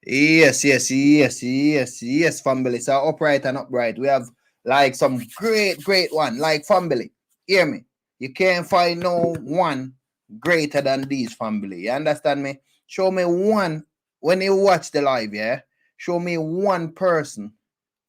Yes, family. So upright and upright. We have like some great one, like family. Hear me? You can't find no one greater than these family. You understand me? Show me one when you watch the live, yeah. Show me one person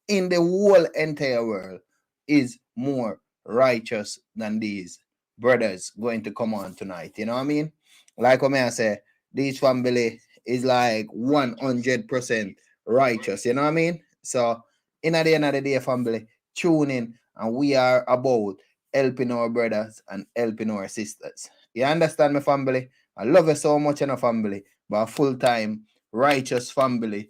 in the whole entire world is more righteous than these brothers going to come on tonight. You know what I mean? Like what I say, this family is like 100% righteous. You know what I mean? So, in at the end of the day, family, tune in, and we are about helping our brothers and helping our sisters. You understand me, family? I love you so much in a family, but a full time righteous family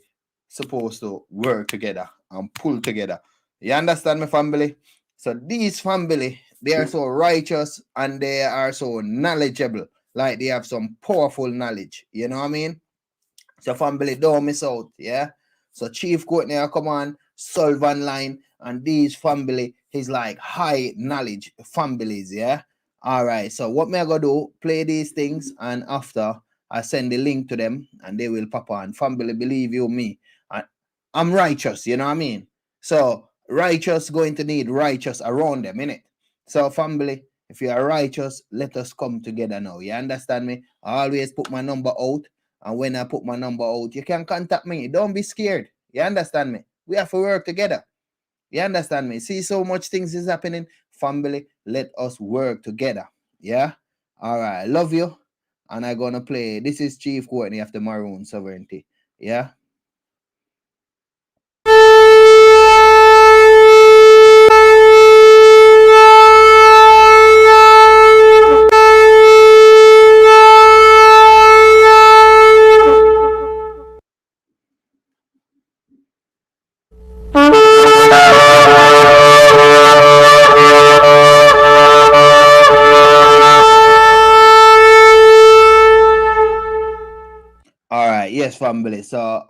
supposed to work together and pull together. You understand me, family? So these family, they are so righteous and they are so knowledgeable. Like they have some powerful knowledge. You know what I mean? So family, don't miss out. Yeah. So Chief Courtney come on, Sullivan Line, and these family is like high knowledge families. Yeah. All right. So what me I gonna do? Play these things, and after I send the link to them, and they will pop on. Family, believe you me, I'm righteous. You know what I mean? So righteous going to need righteous around them, innit? So family, if you are righteous, let us come together now. You understand me? I always put my number out. And when I put my number out, you can contact me. Don't be scared. You understand me? We have to work together. You understand me? See, so much things is happening. Family, let us work together. Yeah? All right. Love you. And I'm going to play. This is Chief Courtney of the Maroon Sovereignty. Yeah? All right, yes, family. So,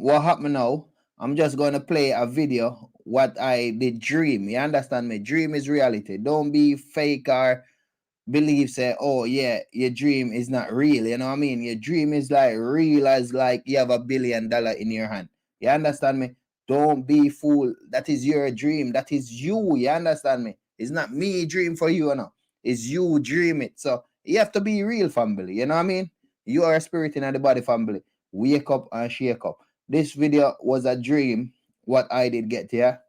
what happened now? I'm just gonna play a video what I did dream. You understand me? Dream is reality. Don't be fake or believe say, oh yeah, your dream is not real. You know what I mean? Your dream is like real as like you have $1 billion in your hand. You understand me? Don't be fool. That is your dream. That is you. You understand me? It's not me dream for you, no. It's you dream it. So you have to be real, family. You know what I mean? You are a spirit in the body, family. Wake up and shake up. This video was a dream. What I did get here.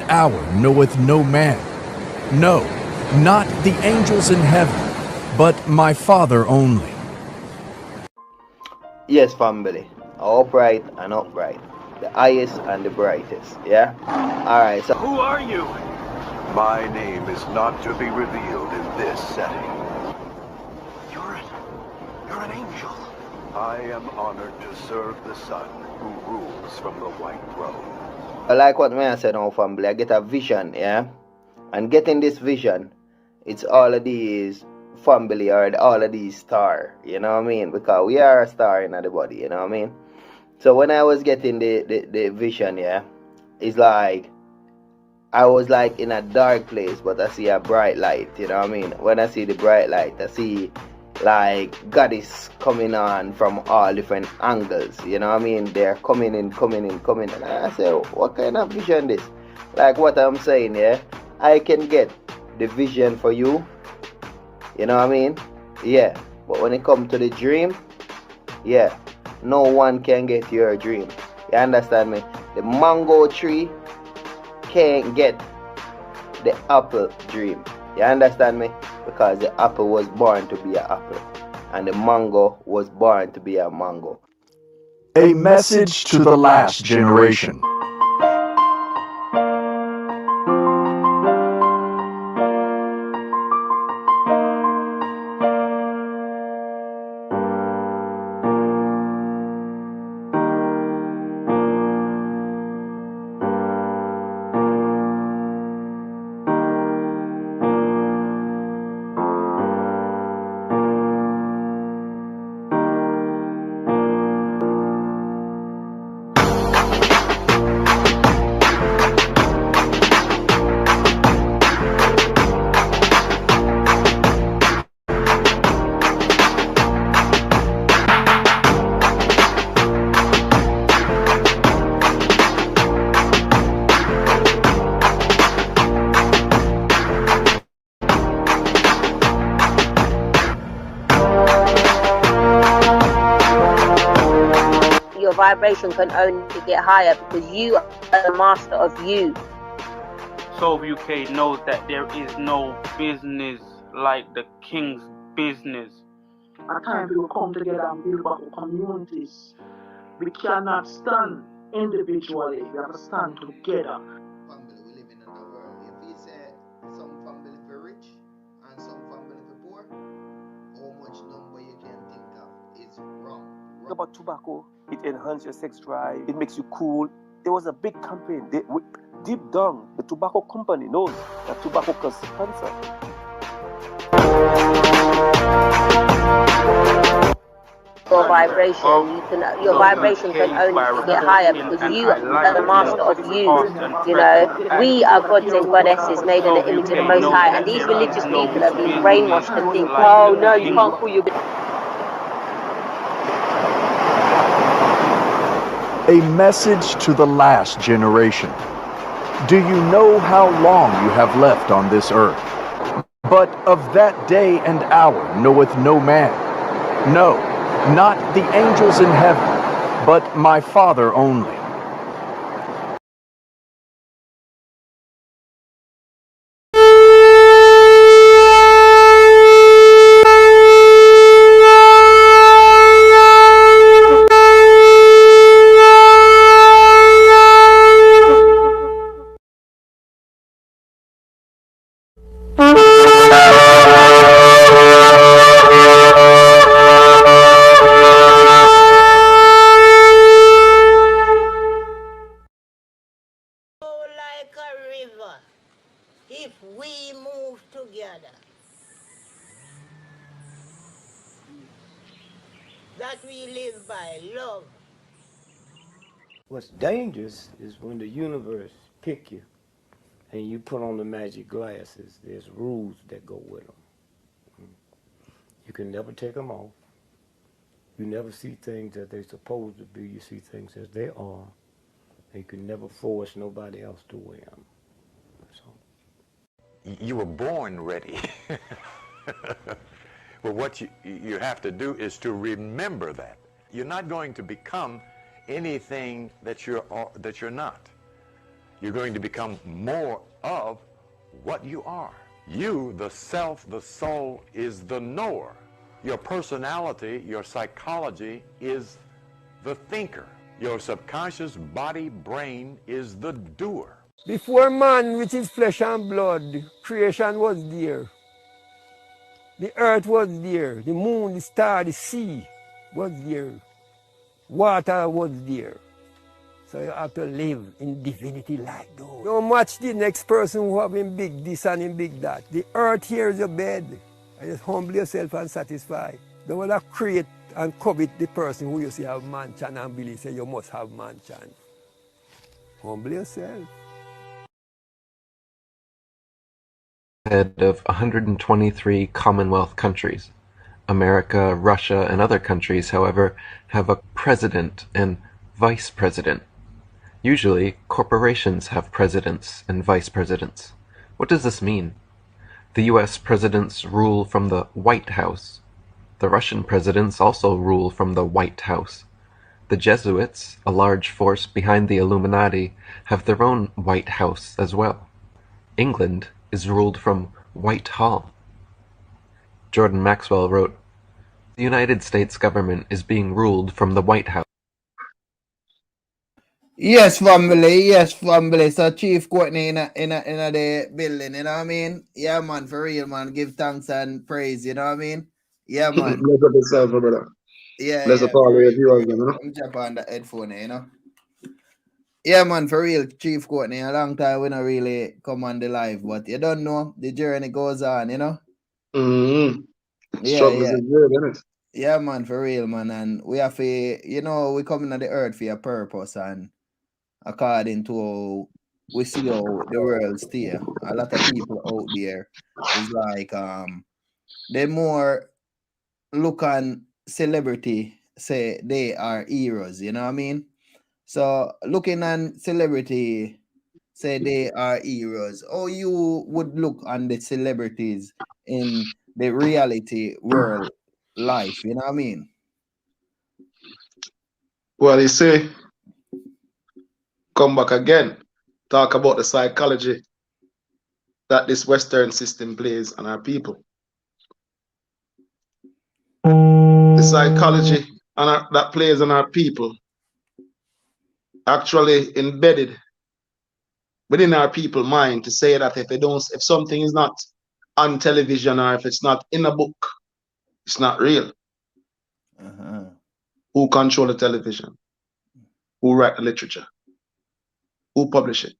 Hour knoweth no man. No, not the angels in heaven, but my Father only. Yes, family. Upright and upright. The highest and the brightest. Yeah? Alright, so. Who are you? My name is not to be revealed in this setting. You're an angel. I am honored to serve the Son who rules from the white throne. I like what I said now, family. I get a vision, yeah? And getting this vision, it's all of these family or all of these star, you know what I mean? Because we are a star in the body, you know what I mean? So when I was getting the vision, yeah, it's like I was like in a dark place, but I see a bright light, you know what I mean? When I see the bright light, I see like God is coming on from all different angles, you know what I mean? They're coming in. And I say, what kind of vision this? Like what I'm saying, yeah? I can get the vision for you, you know what I mean? Yeah, but when it comes to the dream, yeah, no one can get your dream. You understand me? The mango tree can't get the apple dream. You understand me? Because the apple was born to be an apple, and the mango was born to be a mango. A message to the last generation. vibration can only get higher because you are the master of you. So UK knows that there is no business like the king's business. A time we will come together and build back our communities. We cannot stand individually, we have to stand together. Family, we live in a world. If you say some family for rich and some family for poor, how much number you can think of is wrong. About tobacco, it enhances your sex drive, it makes you cool. There was a big campaign. Deep down, the tobacco company knows that tobacco causes cancer. Your vibration can only get higher because you are the master of you. You know, we are gods and goddesses made in the image of the Most High, and these religious people are being brainwashed to think, oh no, you can't call your. A message to the last generation. Do you know how long you have left on this earth? But of that day and hour knoweth no man. No, not the angels in heaven, but my Father only. If we move together, that we live by love. What's dangerous is when the universe pick you and you put on the magic glasses. There's rules that go with them. You can never take them off. You never see things as they're supposed to be. You see things as they are. And you can never force nobody else to wear them. You were born ready. But what you have to do is to remember that. You're not going to become anything that you're not. You're going to become more of what you are. You, the self, the soul, is the knower. Your personality, your psychology is the thinker. Your subconscious body, brain is the doer. Before man, which is flesh and blood, creation was there. The earth was there. The moon, the star, the sea was there. Water was there. So you have to live in divinity like those. Don't match the next person who have him big this and him big that. The earth here is your bed. And just humble yourself and satisfy. Don't want to create and covet the person who you see have mansion and believe say you must have mansion. Humble yourself. Head of 123 Commonwealth countries. America, Russia, and other countries, however, have a president and vice president. Usually, corporations have presidents and vice presidents. What does this mean? The US presidents rule from the White House. The Russian presidents also rule from the White House. The Jesuits, a large force behind the Illuminati, have their own White House as well. England is ruled from Whitehall. Jordan Maxwell wrote, "The United States government is being ruled from the White House." Yes, family. So Chief Courtney in the building, you know what I mean? Yeah, man, for real, man. Give thanks and praise, you know what I mean? Yeah, man. Bless up yourself, brother. Yeah, Bless up all your viewers, you know? I'm jump on the headphone, you know? Yeah, man, for real, Chief Courtney. A long time we not really come on the live, but you don't know, the journey goes on, you know? Mm-hmm. Yeah. Struggles is good, isn't it? Yeah, man, for real, man. And we have to, you know, we coming on the earth for a purpose, and according to how we see how the world steer. A lot of people out there is like they more look on celebrity, say they are heroes, you know what I mean? So looking on celebrity, say they are heroes, or you would look on the celebrities in the reality world life, you know what I mean? Well, you see, come back again, talk about the psychology that this Western system plays on our people. The psychology that plays on our people actually embedded within our people mind to say that if something is not on television or if it's not in a book, it's not real. Who control the television? Who write the literature? Who publish it?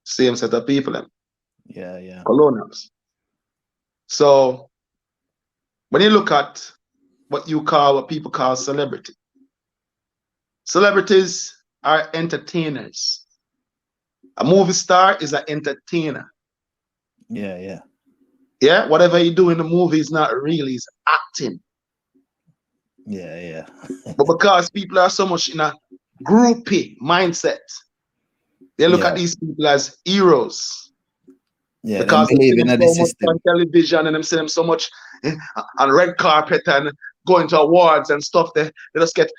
Same set of people. Yeah. Colonials. So when you look at what people call celebrity, celebrities are entertainers. A movie star is an entertainer. Yeah. Yeah, whatever you do in the movie is not real, he's acting. Yeah. But because people are so much in a groupie mindset, they look at these people as heroes. Yeah, Because they they see believe them in the so much system. on television and them see them so much on red carpet and going to awards and stuff. They just get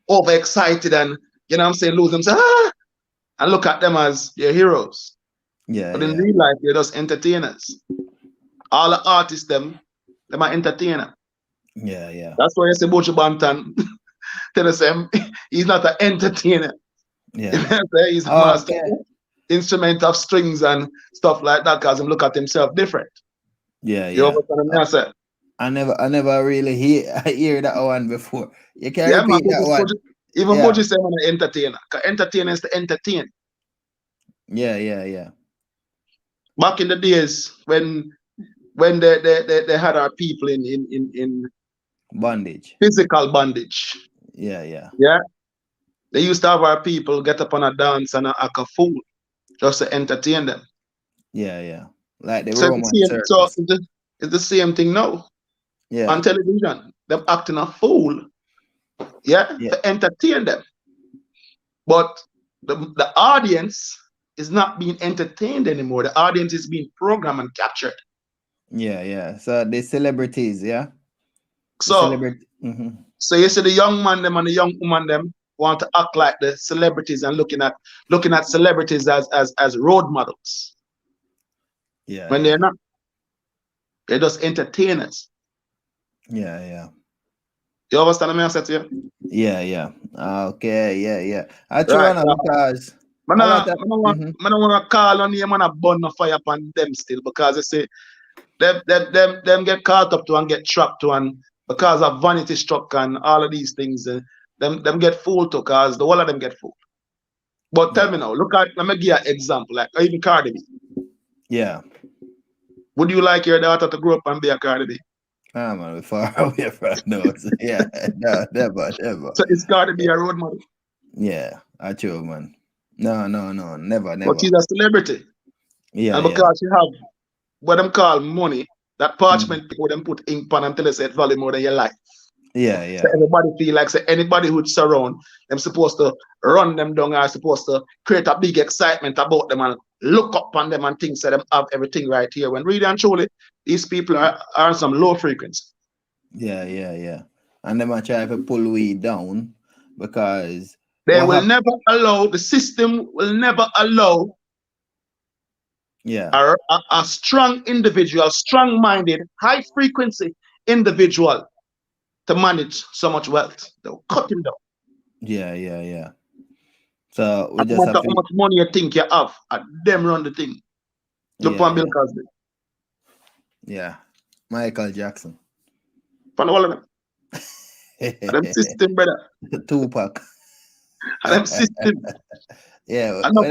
overexcited and, you know what I'm saying, lose themselves. And look at them as their heroes. But in real life, they're just entertainers. All the artists, them are entertainers. Yeah. That's why you say Buju Banton tell us he's not an entertainer. Yeah. He's a master instrument of strings and stuff like that, because him look at himself different. Yeah. You understand what I say? I never really hear that one before. You can repeat that one. Even Buju say I'm an entertainer. Because entertainer is to entertain. Yeah. Back in the days when they had our people in bondage, physical bondage. Yeah. They used to have our people get up on a dance and act a fool just to entertain them. Yeah. Like the So Roman circus. It's the same thing now. Yeah. On television, them acting a fool. To entertain them. But the audience is not being entertained anymore. The audience is being programmed and captured. Yeah. So the celebrities, So you see the young man them and the young woman them want to act like the celebrities and looking at celebrities as role models. When they're not. They're just entertainers. Yeah. You understand what I said to you? Yeah. Okay, yeah. I try because I don't want to call on them and a burn the fire upon them still, because they say them get caught up to and get trapped to, and because of vanity struck and all of these things, them get fooled to, because the whole of them get fooled. But tell me now, let me give you an example, like even Cardi B. Yeah. Would you like your daughter to grow up and be a Cardi B? Man, we're far away from those. Yeah, no, never. So it's Cardi B a role model? Yeah, I true, man. No, never. But she's a celebrity. Yeah, and because you have what them call money, that parchment people them put ink on until they say it value more than your life. Yeah. So everybody feel like anybody who'd surround them supposed to run them down, are supposed to create a big excitement about them and look up on them and think that them have everything right here. When really and truly, these people are on some low frequency. Yeah. And them are trying to pull we down because they will never allow, the system will never allow a strong individual, strong-minded, high-frequency individual to manage so much wealth. They'll cut him down. Yeah. So we no just matter how much money you think you have, them run the thing. Look on Bill Cosby. Yeah. Michael Jackson. For all of them. Them system, brother. Tupac. Them system. Yeah. I know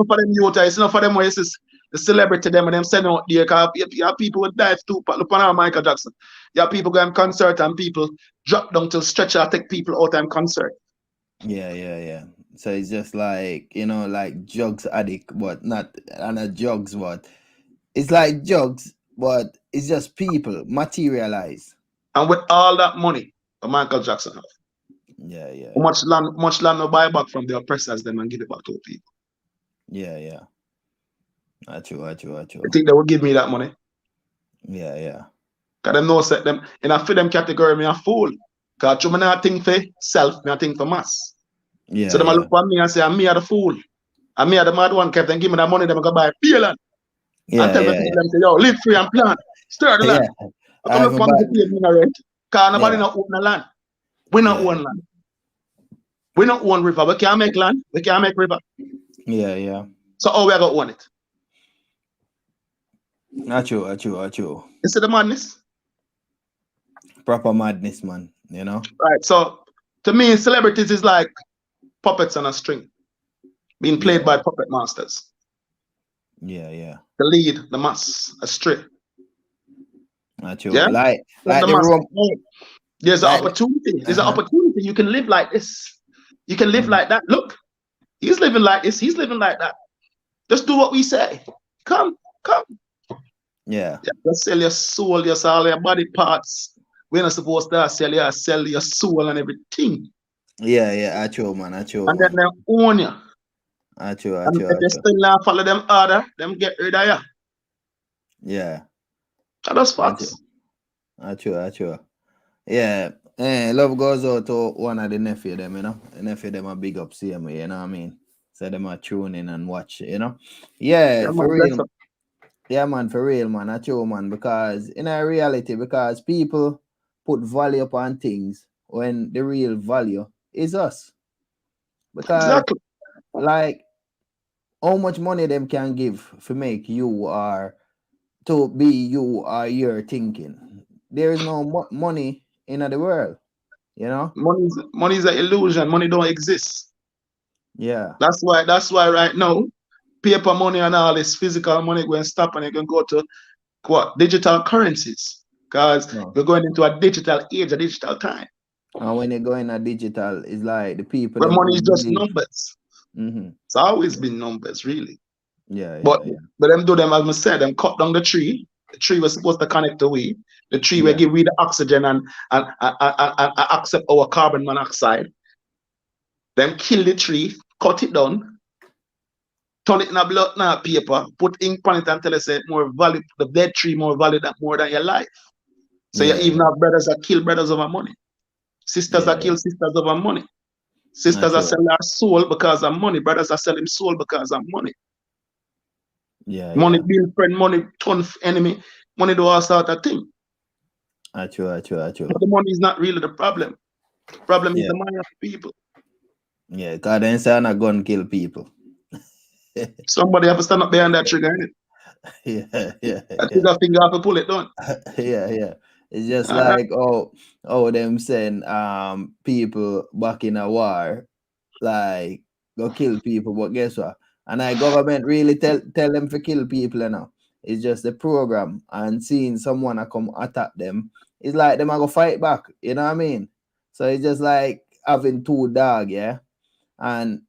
for them youth, it's enough for them where it's the celebrity them and them send out there, because you have people with dive Tupac. Look on Michael Jackson. You have people going concert and people drop down till stretcher, take people out and concert. Yeah. So it's just like, like drugs addict, but not drugs, but it's like drugs, but it's just people materialize. And with all that money that Michael Jackson have, yeah. Much land no buy back from the oppressors them and give it back to the people. Yeah. True. I think they will give me that money. Yeah. Because them know set them in a film category, me a fool. Because you not think for self, me think for mass. Yeah, So them yeah. look for me and say, me are the fool. And me are the mad one, kept them give me that money, them go buy pay land. Yeah, And tell the yeah, people, them say, yo, live free and plant. Stir the yeah. land. Yeah. I come I look for me forgot. to pay me rent. Because nobody Yeah, not own the land. We not yeah, own land. We not own river. We can't make land. We can't make river. yeah, yeah. So how we are going to own it? Not true, not true, not true. You see the madness? Proper madness, man. You know? Right. So to me, celebrities is like puppets on a string being played Yeah, by puppet masters yeah, yeah. to lead the mass astray. Not true. Yeah? From Like the the mass. room, There's an like opportunity. There's an uh-huh. opportunity. You can live like this. You can live like that. Look, he's living like this. He's living like that. Just do what we say. Come. Yeah. Just sell your soul, just all your body parts. We're not supposed to sell your soul and everything. Yeah, yeah, I true, man. I true, And then man. they own you. I true, I And true, if I you true. still not follow them order, them get rid of you. Yeah. That's I true. facts. I true, I true. Yeah. Love goes out to one of the nephew them, you know. The nephew them a big up CMA, you know what I mean? So them a tune in and watch, you know. Yeah, Yeah, for man, bless real. up. Yeah, man, for real, man. I true, man. Because in a reality, because people put value upon things when the real value is us. Because Exactly. like how much money them can give to make you or to be you or your thinking. There is no money in the world, you know? Money is an illusion. Money don't exist. Yeah. That's why right now, paper money and all this physical money going to stop and you can go to what? Digital currencies. Because No. we're going into a digital age, a digital time. And when you go in a digital, it's like the people Where them money who is just believe. numbers. Mm-hmm. It's always been numbers, really. Yeah, But yeah, them do them, as I said, them cut down the tree. The tree was supposed to connect the we. The tree will yeah. give we the oxygen and accept our carbon monoxide. Them kill the tree, cut it down, turn it in a blood now paper, put ink on it and tell us more value, the dead tree more value than more than your life. So you Yeah, even yeah. have brothers that kill brothers over money. Sisters Yeah, that yeah. kill sisters over money. Not Sisters that true. sell their soul because of money. Brothers that selling soul because of money. Yeah, Money yeah. build friend, money turn enemy, money do all sort of thing. Not true, not true, not true. But the money is not really the problem. The problem is Yeah. the mind of people. Yeah, because then say a gun kill people. Somebody have to stand up behind that trigger, innit? Yeah, yeah, That yeah. trigger finger have to pull it down. Yeah, yeah. It's just And that, like them saying people back in a war like go kill people, but guess what? And our government really tell them to kill people, you know. It's just the program and seeing someone come attack them, it's like them are go fight back, you know what I mean? So it's just like having two dogs, yeah, and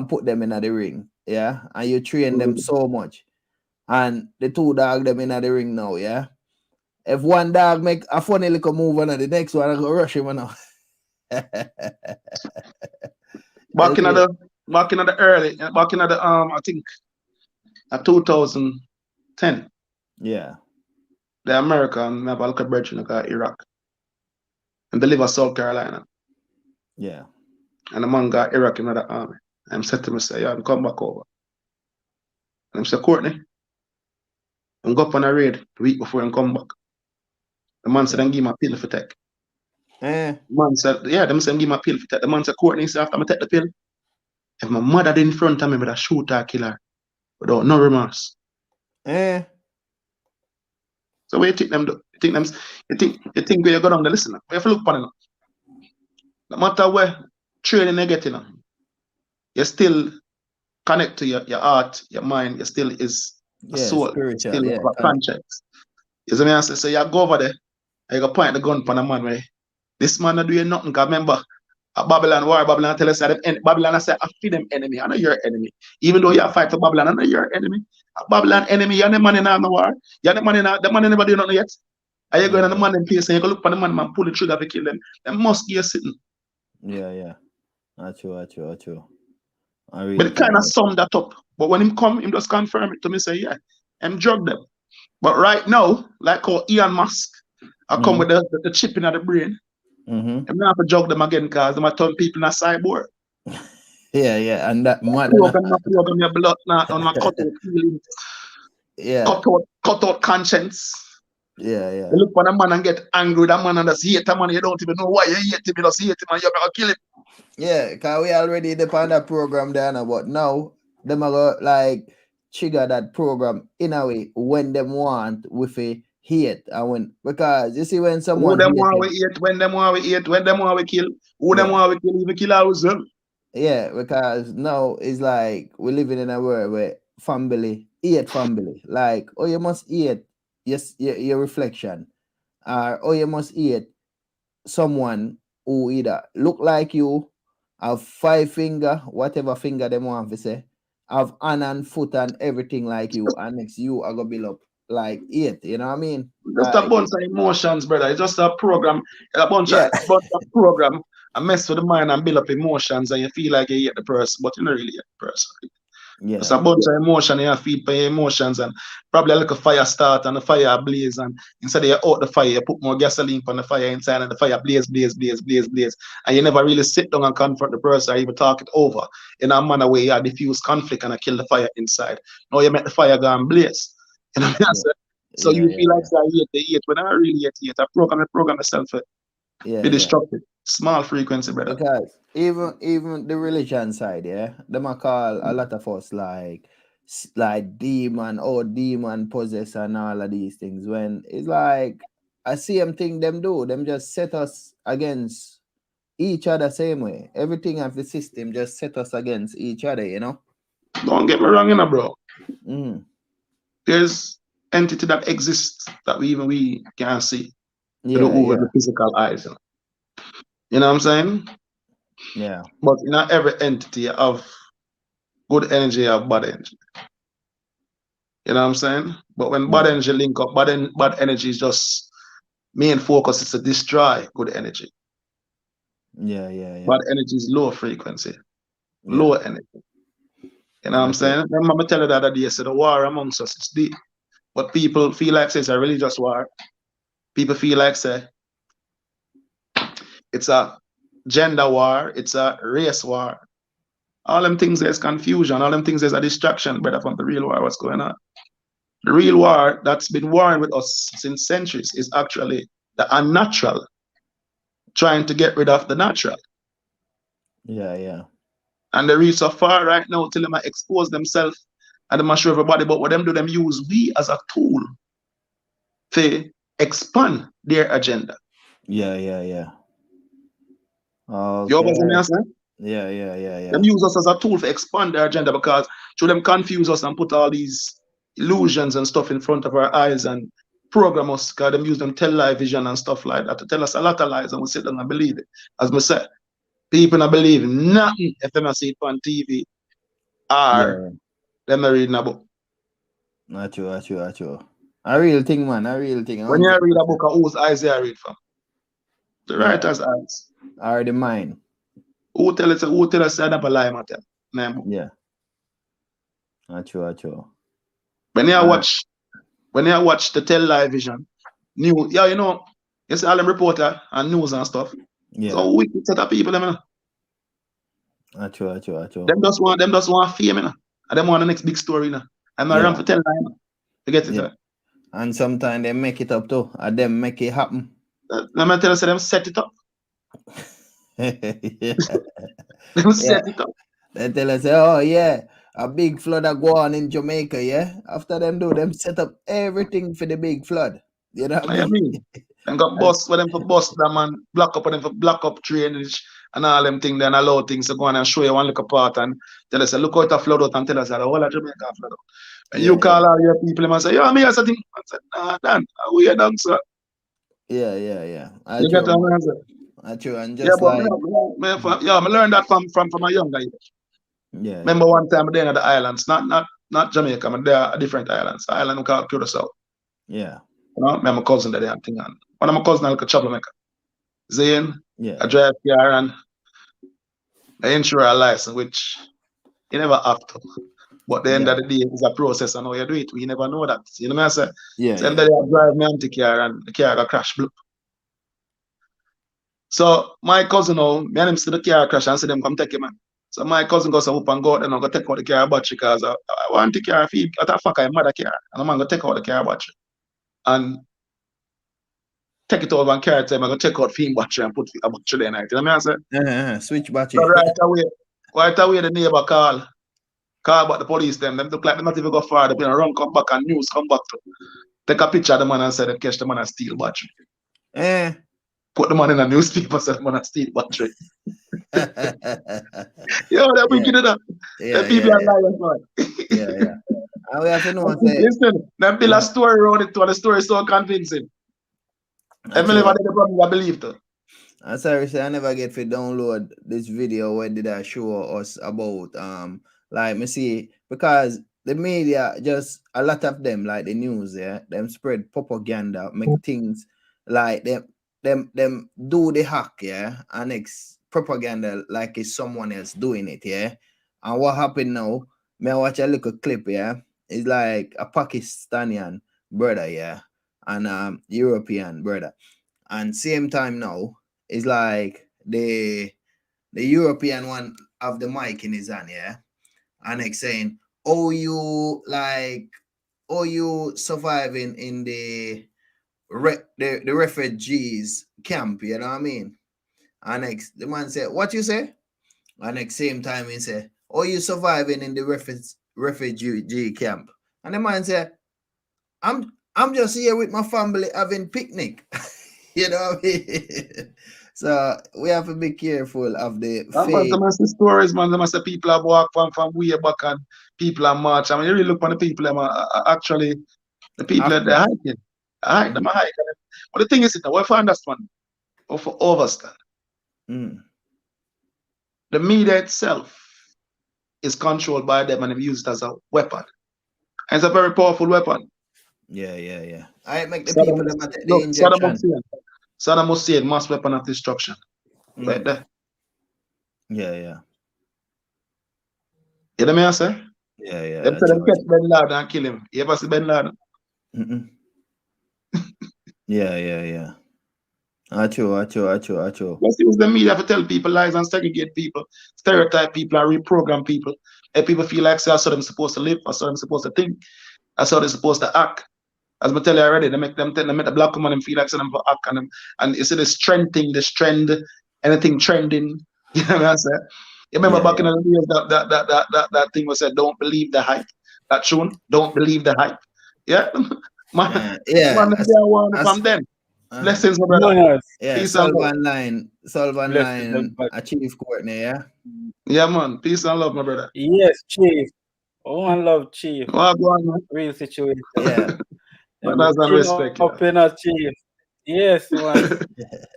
put them in the ring, yeah, and you train them so much. And the two dogs them in the ring now, yeah. If one dog make a funny little move and the next one I go rush him now. back in the early, back in the I think 2010, Yeah. the American have a look at Virgin got Iraq. And they live in South Carolina. Yeah. And the man got Iraq in the army. I'm said to me, say, yeah, come back over. And I'm say, Courtney, I'm go up on a raid the week before and come back. The man said, then give me a pill for take. Eh. The man said, yeah, them said, give me a pill for take. The man said, Courtney, said, after I take the pill, if my mother did in front of me with a shoot or kill her without no remorse. Eh. So what you think them do? You think where you go down the listener? We have to look upon it. No matter where training they get in, you still connect to your heart, your mind, you still is a Yeah, soul, spiritual, still yeah. have a conscience. You see me I say, so you go over there, and you go point the gun upon a man where this man not doing nothing. Cause remember, a Babylon war, Babylon tell us that Babylon I say I feed them enemy. I know you're enemy. Even though you fight for Babylon, I know you're enemy. A Babylon enemy, you're the man in the war. You're the man in the man never do nothing yet. Are you going on the man in place and you go look for the man, pull the trigger to kill them? They must be sitting. Yeah, yeah. True. I But really it kind true. of sum that up. But when him come, him just confirm it to me, say, yeah, I'm drug them. But right now, like how Elon Musk, I come with the chip in the brain. Mm-hmm. I'm not have to jug them again because them a turn people in a cyborg. Yeah, and that mad. Program your blood not on my cut out feelings, Yeah, cut out conscience. yeah. You look for the man and get angry with that man and just hate the man. You don't even know why you hate him. You just hate him and you're gonna kill him. Yeah, because we already depend that program there now, but now them are go, like trigger that program in a way when them want with a hate and when because you see when Who someone them hate want them, we hate, when them want we hate, when them want we kill, who them yeah, want we kill, even kill ourselves. yeah, because now it's like we're living in a world where family hate family, like oh you must hate your reflection, or oh you must hate someone who either look like you, have 5 finger, whatever finger they want to say, have hand and foot and everything like you, and next you are gonna build up like it. You know what I mean? Just a Like bunch of emotions, brother. It's just a program, a bunch yeah, of program. I mess with the mind and build up emotions, and you feel like you hate the person, but you don't really hate the person. It's yeah, a bunch of emotion, you feed by your emotions, and probably a little fire start and the fire blaze, and instead of you out the fire, you put more gasoline on the fire inside, and the fire blaze, and you never really sit down and confront the person or even talk it over in a manner where you diffuse conflict and kill the fire inside. Now you make the fire go and blaze. You know what I'm yeah, saying? So yeah, you yeah, feel like yeah, I hate the hate when I really hate. I program myself to yeah, be yeah. destructive. Small frequency, brother. Because even the religion side, yeah, them a call a lot of us like like demon or demon possess and all of these things. When it's like I see them thing them do, them just set us against each other same way. Everything of the system just set us against each other, you know. Don't get me wrong, bro. Mm. There's entity that exists that we can't see Yeah, over yeah, the physical eyes. You know what I'm saying? yeah, But not every entity have good energy or bad energy. You know what I'm saying? But when bad yeah, energy link up, bad energy is just main focus is to destroy good energy. yeah, yeah, yeah, Bad energy is low frequency, low yeah. energy. You know what I'm That's it. saying? Remember me tell you the other day, so the war amongst us is deep. But people feel like say it's a religious war. People feel like say it's a gender war, it's a race war. All them things there's confusion, all them things there's a distraction, brother, from the real war, what's going on. The real war that's been warring with us since centuries is actually the unnatural trying to get rid of the natural. Yeah, yeah, And they reach so far right now till them expose themselves and them show everybody, but what them do, them use we as a tool to expand their agenda. yeah, yeah, yeah. You Okay. understand? Yeah, yeah, yeah, Them yeah, use us as a tool to expand their agenda because through them confuse us and put all these illusions and stuff in front of our eyes and program us because them use them television and stuff like that to tell us a lot of lies and we sit down and believe it. As I said, people not believe nothing if they see it on TV or yeah. them not reading a book. Not true, not true, not true. A real thing, man. A real thing. When you read a 100%. book, whose eyes they read from? The Yeah. writer's eyes. Or the mind. Who tell us I never lie, Matter? Yeah. Not true, not true. When you watch the television, news, yeah, you see all them reporter and news and stuff. Yeah. So wicked set of people, them, Not true, not true, not true. Them just want fame, and them want the next big story, I'm not around for tell lie, You get it? Yeah. And sometimes they make it up too, and them make it happen. Let me tell you, them set it up. Yeah. Them set it up. They tell us, oh yeah, a big flood are go on in Jamaica, yeah. After them do, them set up everything for the big flood. You know what I mean? Them got bust for them for bust them and block up for them for block up drainage and all them things, then allow things to go on and show you one little part and tell us, look out a flood out and tell us that the whole of Jamaica flood out. And you call all your people and say, yo, me has a thing. I said, nah, Dan, we are done, sir. Yeah. You get what I'm saying? True, and just but like I learned that from a younger age. Yeah. Remember one time there in the islands, not Jamaica, but there are different islands. The island we call Curacao. Yeah. My cousin that I'm thinking. One of my cousins like a troublemaker. Zane, yeah. I drive car and I insure a license, which you never have to. But the end of the day, it's a process and how you do it. We never know that. You know what I say? Yeah. Same day I drive my empty car and the car got crash. Bloop. So my cousin now, me and him see the car crash and see them come take him, man. So my cousin goes up and go out and I'm gonna take out the car battery because I want the car fee at a fuck I mother car. And I'm gonna take out the car battery. And take it over and carry it, I'm gonna take out film battery and put a battery there night. You know what I say? Switch So battery. right away the neighbor call about the police them look like they not even go far, they run come back and news come back to take a picture of the man and say they catch the man and steal battery. Put the man in a newspaper, say the man and steal battery. Yo, that we get it up. The people are lying, man. Yeah. And we have to know. Listen, them build a story around it, and the story is so convincing. I believe it. I'm sorry, I never get to download this video where did I show us about like me see, because the media just a lot of them like the news, them spread propaganda, make things like them do the hack, and it's propaganda like it's someone else doing it, and what happened now, may I watch a little clip, it's like a Pakistani brother, and European brother, and same time now it's like the European one have the mic in his hand, and it's saying, oh you surviving in the refugees camp, you know what I mean? And next the man said, what you say? And next same time he said, oh you surviving in the refugee camp. And the man said, I'm just here with my family having picnic. You know what I mean? So we have to be careful of the fake. Some of the stories, man, them say people have walked from way back and people are march. I mean, you really look on the people, actually, the people that they're hiking. Them are hiking. But the thing is, what if I understand, or for overstand, the media itself is controlled by them and used as a weapon. And it's a very powerful weapon. Yeah. I make the people that take the injection. Saddam Hussein, mass weapon of destruction. Right there. Yeah. You know what I say? Yeah. Them say them catch Ben Laden and kill him. You ever see Ben Laden? Yeah. Acho. Let's use the media to tell people lies and segregate people, stereotype people and reprogram people. And people feel like that's how they're supposed to live, that's how they're supposed to think, that's how they're supposed to act. As I tell you already, they make the black woman feel like them for act and you see this trend thing, this trend, anything trending. You know what I'm saying? You remember back in the days that thing was said, don't believe the hype. That tune, don't believe the hype. Yeah? Man, from them. Blessings, my brother. Yeah, peace and love. Sullivan Line, Chief Courtney, Yeah, man. Peace and love, my brother. Yes, Chief. Oh, I love Chief. Well, go on, man. Real situation. Yeah. That's and respect. Up in our Chief. Yes, man.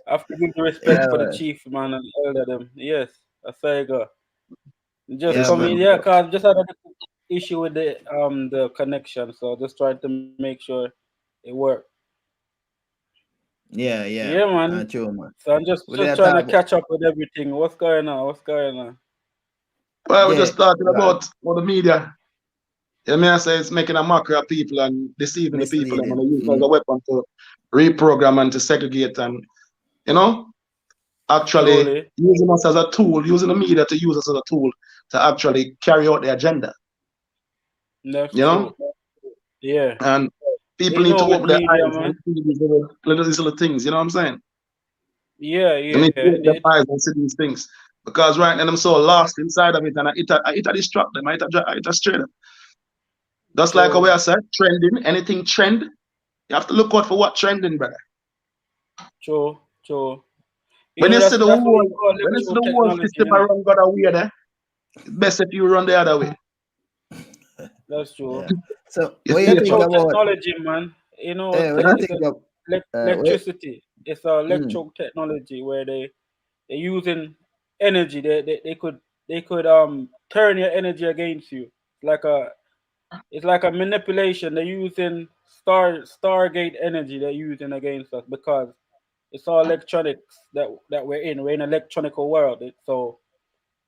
I have to give the respect for the Chief, man, and elder them. Yes, that's how you go. Just come in, cause just had an issue with the connection, so just trying to make sure it works. Yeah, man. True, man. So I'm just trying to catch up with everything. What's going on? Well, we're just talking about the media. You know, I say it's making a mockery of people and deceiving the people and use it as a weapon to reprogram and to segregate and, actually using us as a tool, using the media to use us as a tool to actually carry out the agenda. That's true. Yeah. And people need to open their eyes and see these little things, you know what I'm saying? Yeah. They need to open their eyes and see these things. Because right now I'm so lost inside of it and it distract them, it stray them. Just like how I said, trending, anything trend, you have to look out for what trending, brother. True. When you see the whole system around God away there, it's best if you run the other way. That's true. Yeah. So what you think about technology, man? Electricity. It's a electro technology where they're using energy. They could turn your energy against you. It's like a manipulation. They're using Stargate energy. They're using against us because it's all electronics that we're in. We're in an electronical world. So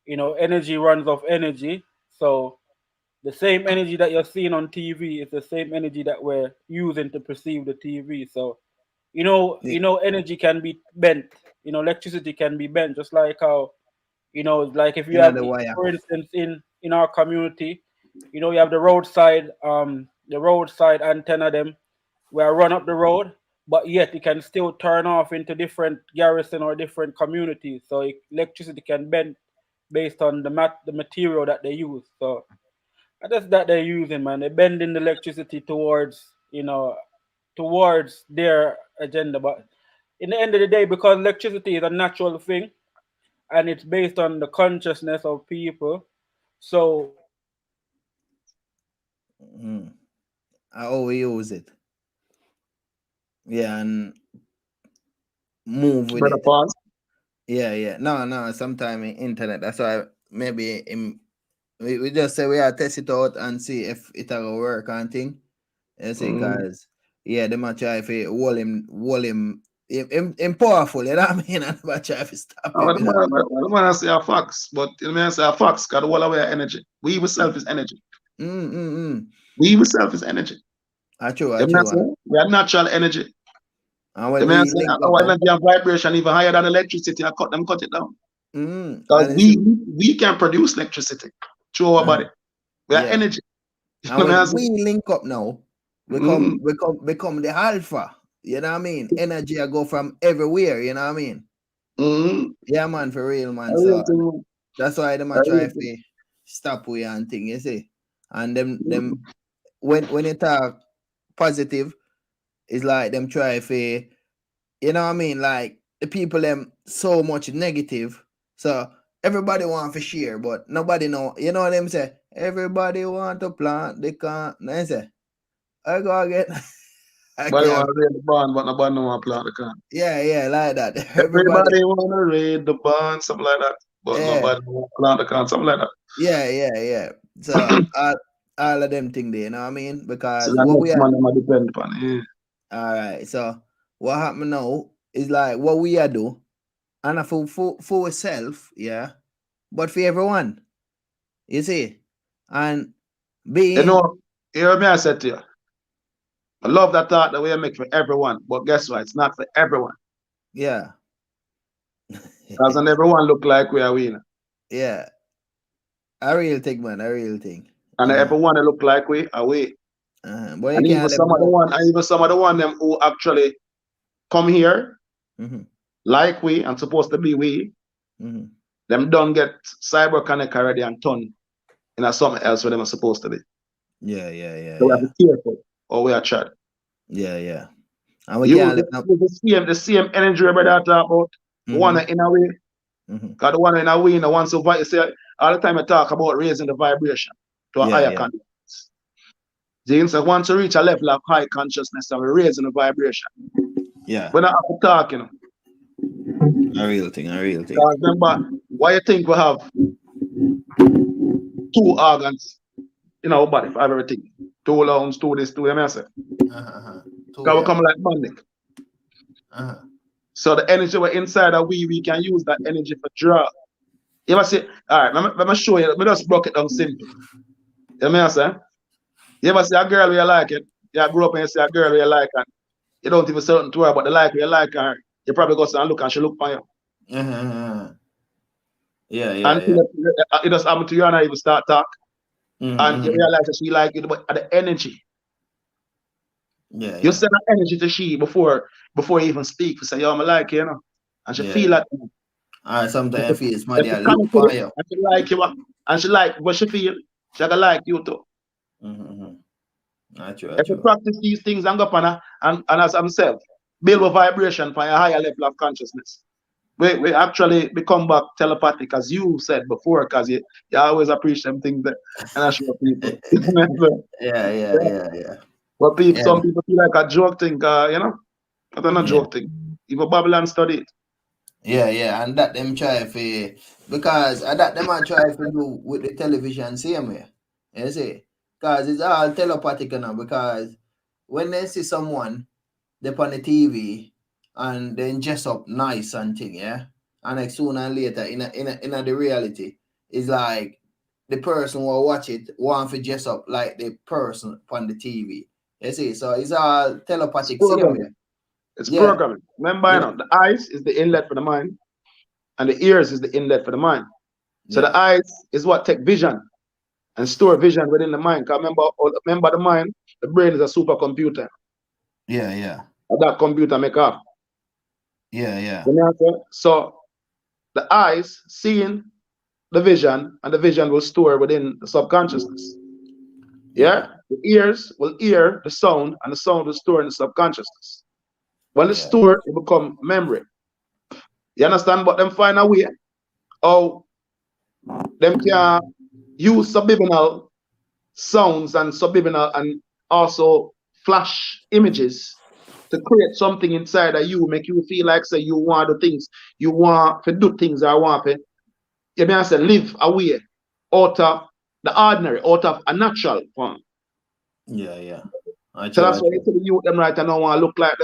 energy runs off energy. So the same energy that you're seeing on TV is the same energy that we're using to perceive the TV. So energy can be bent. Electricity can be bent, just like how, like if you You know have, the wire. for instance, in our community, you have the roadside antenna them where run up the road, but yet it can still turn off into different garrison or different communities. So electricity can bend based on the material that they use. So that's that they're using, man. They're bending the electricity towards their agenda. But in the end of the day, because electricity is a natural thing and it's based on the consciousness of people, so How we use it. Yeah, and move with Brother it. pause. Yeah. No. Sometime in internet. That's why maybe we just say we are test it out and see if it will work and thing. You see, cause they might try if wall him powerful. You know what I mean? And they might try if stop him. You know? The man say a facts, but the man say a facts got all away energy. We ourselves is energy. We ourselves is energy. True. We are natural energy. And when The man we say link our up, energy and vibration even higher than electricity. I cut it down. Because and we can produce electricity through our body. We are energy. And when we link up now, become the alpha. You know what I mean? Energy I go from everywhere. You know what I mean? Yeah, man, for real, man. So that's why them I try to stop we and thing. You see, and them when you talk positive, it's like them try to, you know what I mean? Like the people them so much negative. So everybody want to share, but nobody know. You know what them say? Everybody want to plant, they can't. I say, I go get. Everybody want to raid the barn, but nobody don't want to plant the can. Yeah, like that. Everybody want to raid the barn, something like that. But nobody want to plant the can, something like that. Yeah. So all of them thing there, you know what I mean? Because so what we are depend upon it. All right. So what happened now is like what we are do, and for ourselves, yeah, but for everyone. You see, and being hear me I said to you. I love that thought that we make for everyone, but guess what? It's not for everyone. Yeah. Because not everyone look like we are winning. Yeah. A real thing, man. A real thing. And everyone look like we are we. But And even some of the one them who actually come here like we and supposed to be we, them don't get cyber connect already and turn in something else where them are supposed to be. Yeah. So we have to be careful or we are tried. Yeah. And we use the same energy we talk about. One in a way. Because the one in a way, the one so you say all the time I talk about raising the vibration to a higher consciousness. James said once you reach a level of high consciousness and we're raising the vibration. Yeah. We're not have to talk, A real thing. Because remember, why you think we have 2 organs in our body for everything? 2 lungs, 2 this, 2 MS. Because we come like manic. So the energy we're inside of we can use that energy for draw. You ever see, all right, let me show you. Let me just broke it down simple. You know what I'm saying? You ever see a girl where you like it? You grew up and you see a girl where you like her. You don't even certain to her, but the like where you like her. You probably go and look and she look for you. Yeah. Until it just happen to you and I even start talk. And you realize that she like it, but the energy. Yeah. You send that energy to she before you even speak. You say, yo, I like you, And she feel that. All right, sometimes I feel somebody look for you. And she like you, and she like what she feel. She gonna like you too. If you practice these things and go up and as himself, build a vibration for a higher level of consciousness. We actually become back telepathic, as you said before, because you always appreciate them things that and I show people. Yeah. But some people feel like a joke thing, it's not a joke thing. Even Babylon studied. Yeah, and that them try for because that them are try to do with the television same way. You see, because it's all telepathic now. Because when they see someone they on the TV and then dress up nice and thing, yeah, and like sooner and later in the reality, it's like the person will watch it want to dress up like the person on the TV. You see, so it's all telepathic same way. It's Yeah. programming. Remember, Yeah. the eyes is the inlet for the mind, and the ears is the inlet for the mind. So Yeah. the eyes is what take vision and store vision within the mind. Because remember the mind, the brain is a supercomputer. Yeah, yeah. And that computer make up. Yeah, yeah. You know what I'm saying? So the eyes seeing the vision, and the vision will store within the subconsciousness. Yeah? The ears will hear the sound, and the sound will store in the subconsciousness. When it's stored, it become memory. You understand? But them find a way how them can use subliminal sounds and subliminal and also flash images to create something inside of you, make you feel like say you want the things, you want to do things I want to, you may say live away out of the ordinary, out of a natural form. Yeah, yeah. So that's why you see the youth them right now want to look like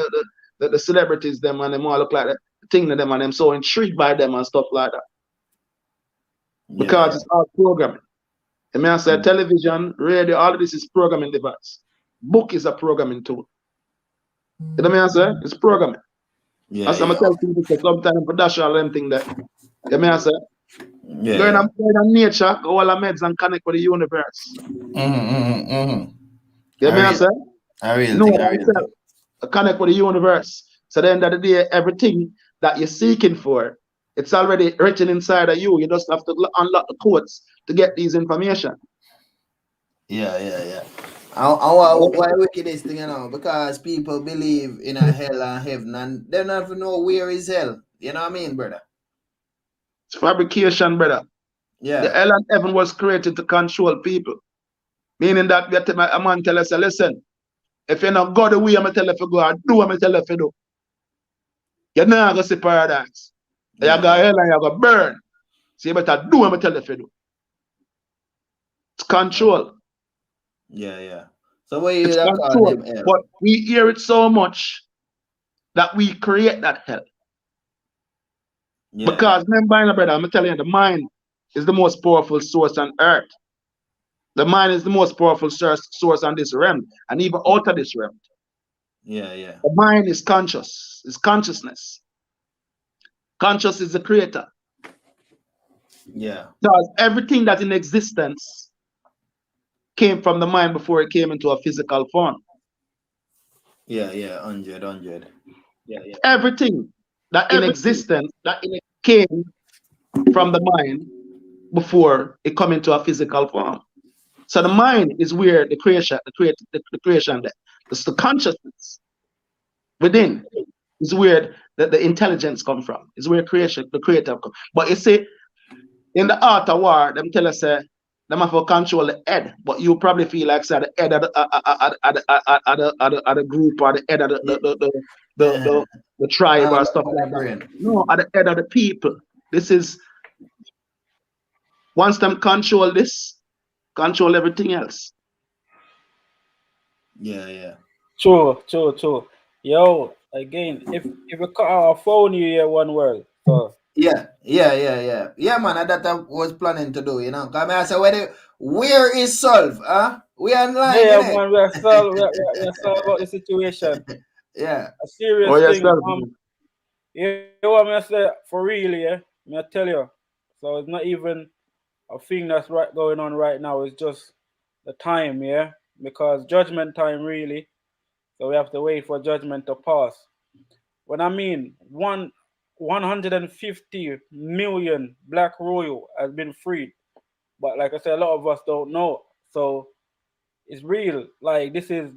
the celebrities them, and they want to look like the thing to them, and them so intrigued by them and stuff like that. Because it's all programming. I mean, I say television, radio, all of this is programming device. Book is a programming tool. You know what I say? It's programming. Yeah, As I'm yeah. telling people, sometimes for dash all them thing that. You know what I say? Yeah, Going yeah. on nature, go all the meds and connect with the universe. You know what I say? A real No, thing, a I real say, thing. connect with the universe. So at the end of the day, everything that you're seeking for, it's already written inside of you. You just have to unlock the codes to get these information. Yeah, yeah, yeah. Why wicked is thing, because people believe in a hell and heaven, and they don't even know where is hell. You know what I mean, brother? It's fabrication, brother. Yeah. The hell and heaven was created to control people. Meaning that a man tell us, listen, if you not go the way I'm going to tell you to go, or do what I tell you to do, you're not going to see paradise. You go hell and you go burn. So you better do what I tell you to do. It's control. Yeah, yeah. So what you It's call control. them hell? But we hear it so much that we create that hell. Yeah, Because remember, brother, I'm telling you, the mind is the most powerful source on earth. The mind is the most powerful source on this realm, and even out of this realm. yeah, yeah. The mind is conscious. It's consciousness. Conscious is the creator. Yeah. Because everything that's in existence came from the mind before it came into a physical form. Yeah, yeah. 100. Yeah, yeah. Everything that in existence came from the mind before it come into a physical form. So the mind is where the creation, the consciousness within is where the intelligence come from. Is where creation, the creator come. But you see, in the art of war, them tell us them have to control the head, but you probably feel like say the head of the group, or the head of the tribe or stuff like that. No, at the head of the people. This is once them control this, control everything else. Yeah, yeah. True. Yo, again, if we cut our phone, you hear one word. So Yeah, man. That I was planning to do, Cause I said, where is solve? Huh? We online, yeah, innit? man, we are solve about the situation. Yeah. A serious thing. You know what I say for real, yeah? I tell you. So it's not even a thing that's going on right now. It's just the time, yeah? Because judgment time, really. So we have to wait for judgment to pass. When I mean 150 million black royal has been freed. But like I said, a lot of us don't know. So it's real. Like this is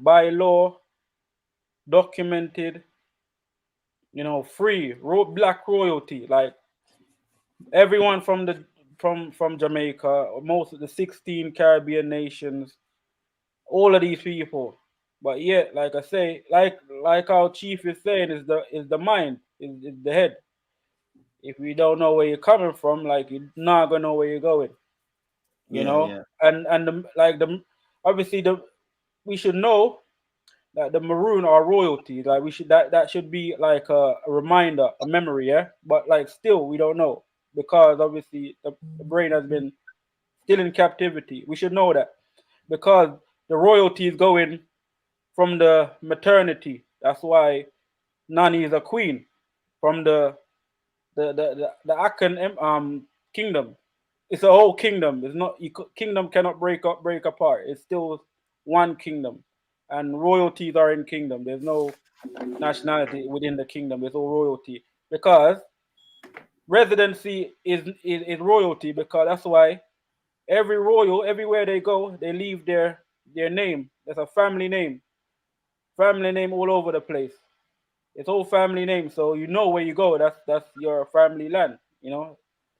by law documented, free black royalty. Like everyone from Jamaica, most of the 16 Caribbean nations, all of these people. But yet, like I say, like our chief is saying, is the mind, is the head. If we don't know where you're coming from, like you're not gonna know where you're going. Yeah. And obviously we should know that the Maroon are royalty. Like we should that should be like a reminder, a memory, yeah. But like still we don't know, because obviously the brain has been still in captivity. We should know that, because the royalty is going from the maternity. That's why Nani is a queen from the Akan kingdom. It's a whole kingdom. It's not kingdom cannot break apart. It's still one kingdom, and royalties are in kingdom. There's no nationality within the kingdom. There's all royalty because residency is royalty, because that's why every royal, everywhere they go, they leave their name. There's a family name all over the place. It's all family name, so you know where you go. That's your family land.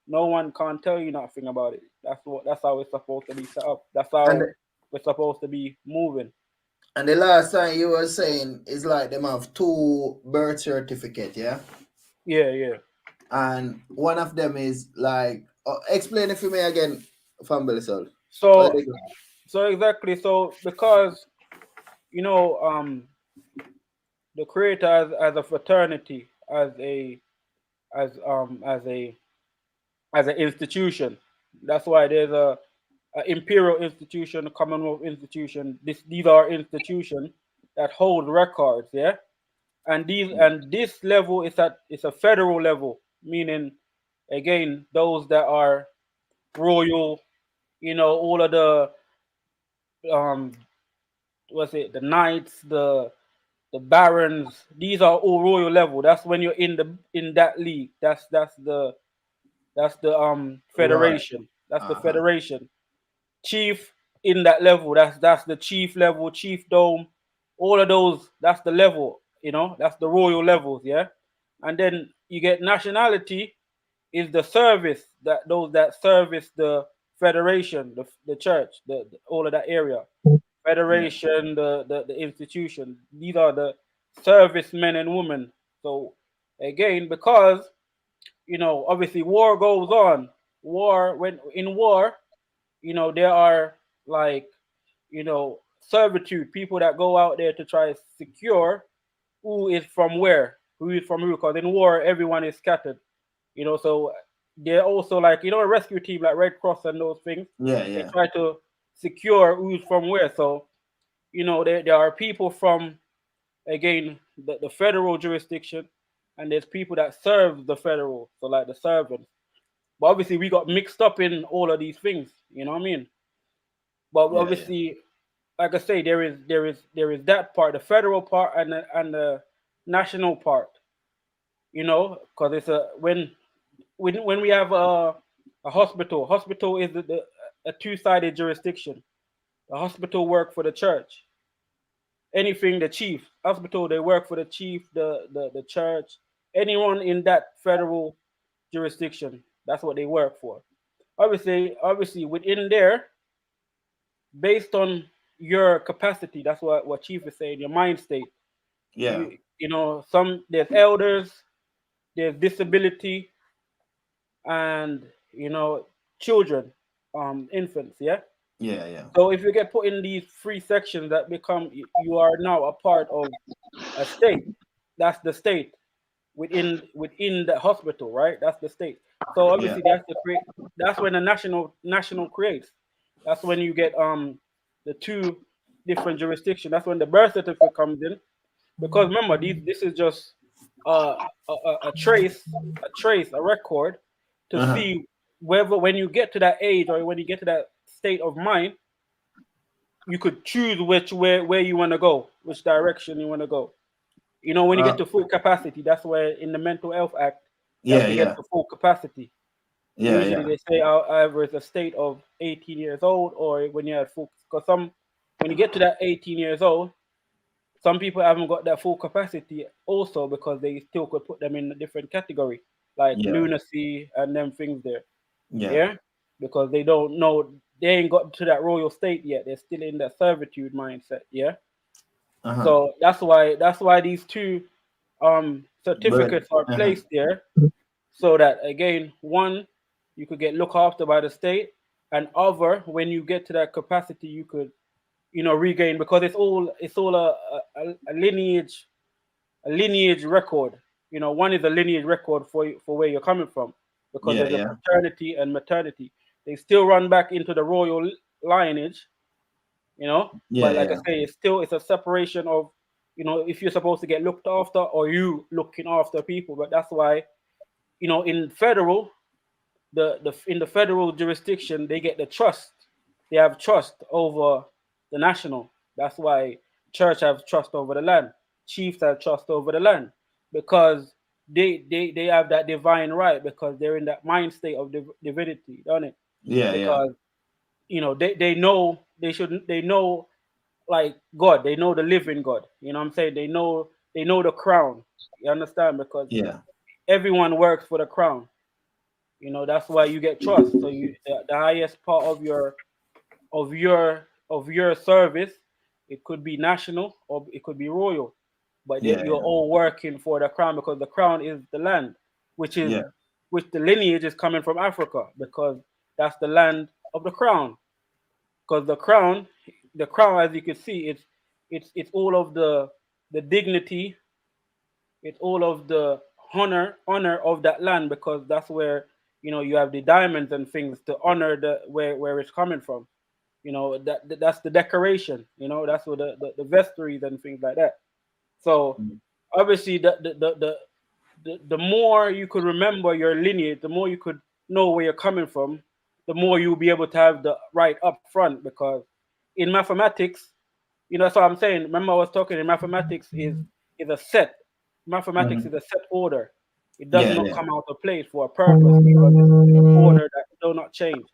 No one can't tell you nothing about it. That's how it's supposed to be set up. That's And how we're supposed to be moving. and the last time you were saying is like them have 2 birth certificate, yeah? Yeah. And one of them is like, explain it for me again, family soul. So exactly. So because the creator as a fraternity, as an institution. That's why there's a imperial institution, a commonwealth institution. These are institutions that hold records, yeah. And this level it's a federal level, meaning again those that are royal, all of the um what's it, the knights, the barons, these are all royal level. That's when you're in that league. That's the Right. federation. That's the federation. Chief in that level. That's the chief level, chief dome. All of those. That's the level. That's the royal levels. Yeah, and then you get nationality is the service that those that service the federation, the church, all of that area. Federation, the institution. These are the servicemen and women. So again, because obviously war goes on. When in war, there are like, servitude, people that go out there to try to secure who is from who is from who, because in war everyone is scattered. So they're also like, a rescue team like Red Cross and those things. Yeah, They yeah. try to secure who's from where. So, there are people from, again, the federal jurisdiction, and there's people that serve the federal, so like the servants. But obviously we got mixed up in all of these things, you know what I mean? But Yeah, yeah. obviously, like I say, there is that part, the federal part, and the national part. Because it's when we have a hospital. Hospital is a two-sided jurisdiction. The hospital work for the church. Anything the chief hospital, they work for the chief, the church, anyone in that federal jurisdiction. That's what they work for. Obviously, within there, based on your capacity, that's what chief is saying. Your mind state. Yeah. There's elders, there's disability, and children, infants. Yeah. Yeah, yeah. So if you get put in these 3 sections, that become you are now a part of a state. That's the state within the hospital, right? That's the state. So Yeah. obviously that's when the national creates. That's when you get the 2 different jurisdictions. That's when the birth certificate comes in. Because remember, this is just a trace, a record to Uh-huh. see whether when you get to that age or when you get to that state of mind, you could choose where you want to go, which direction you want to go. When you get to full capacity, that's where in the Mental Health Act, that's Yeah, when you get yeah. to full capacity. Yeah, Usually yeah. they say either it's a state of 18 years old or when you're at full. Because when you get to that 18 years old, some people haven't got that full capacity also because they still could put them in a different category, like Yeah. lunacy and them things there. Yeah. Yeah, because they don't know, they ain't got to that royal state yet. They're still in that servitude mindset. Yeah. Uh-huh. So that's why these 2 But certificates are placed there, so that again, one, you could get looked after by the state, and other, when you get to that capacity, you could regain, because it's all a lineage record. One is a lineage record for where you're coming from, because yeah, there's a yeah. paternity and maternity. They still run back into the royal lineage, but Yeah, like I yeah. say, it's a separation of if you're supposed to get looked after or you looking after people. But that's why, in federal, in the federal jurisdiction, they get the trust. They have trust over the national. That's why church have trust over the land. Chiefs have trust over the land because they have that divine right because they're in that mind state of divinity, don't it? Yeah, Because they know they know like God. They know the living God. You know what I'm saying? They know the crown. You understand? Because yeah. everyone works for the crown. That's why you get trust. So the highest part of your service, it could be national or it could be royal, but Yeah, you're all working for the crown because the crown is the land, which yeah. the lineage is coming from Africa because that's the land of the crown. Because the crown, as you can see, it's all of the dignity, it's all of the honor of that land because that's where you have the diamonds and things to honor the where it's coming from. That's the decoration. That's what the vestries and things like that. So obviously the more you could remember your lineage, the more you could know where you're coming from, the more you'll be able to have the right up front. Because in mathematics, that's what I'm saying. Remember, I was talking in mathematics is a set. Mathematics is a set order. It does Yeah, not yeah. come out of place for a purpose because it's an order that do not change.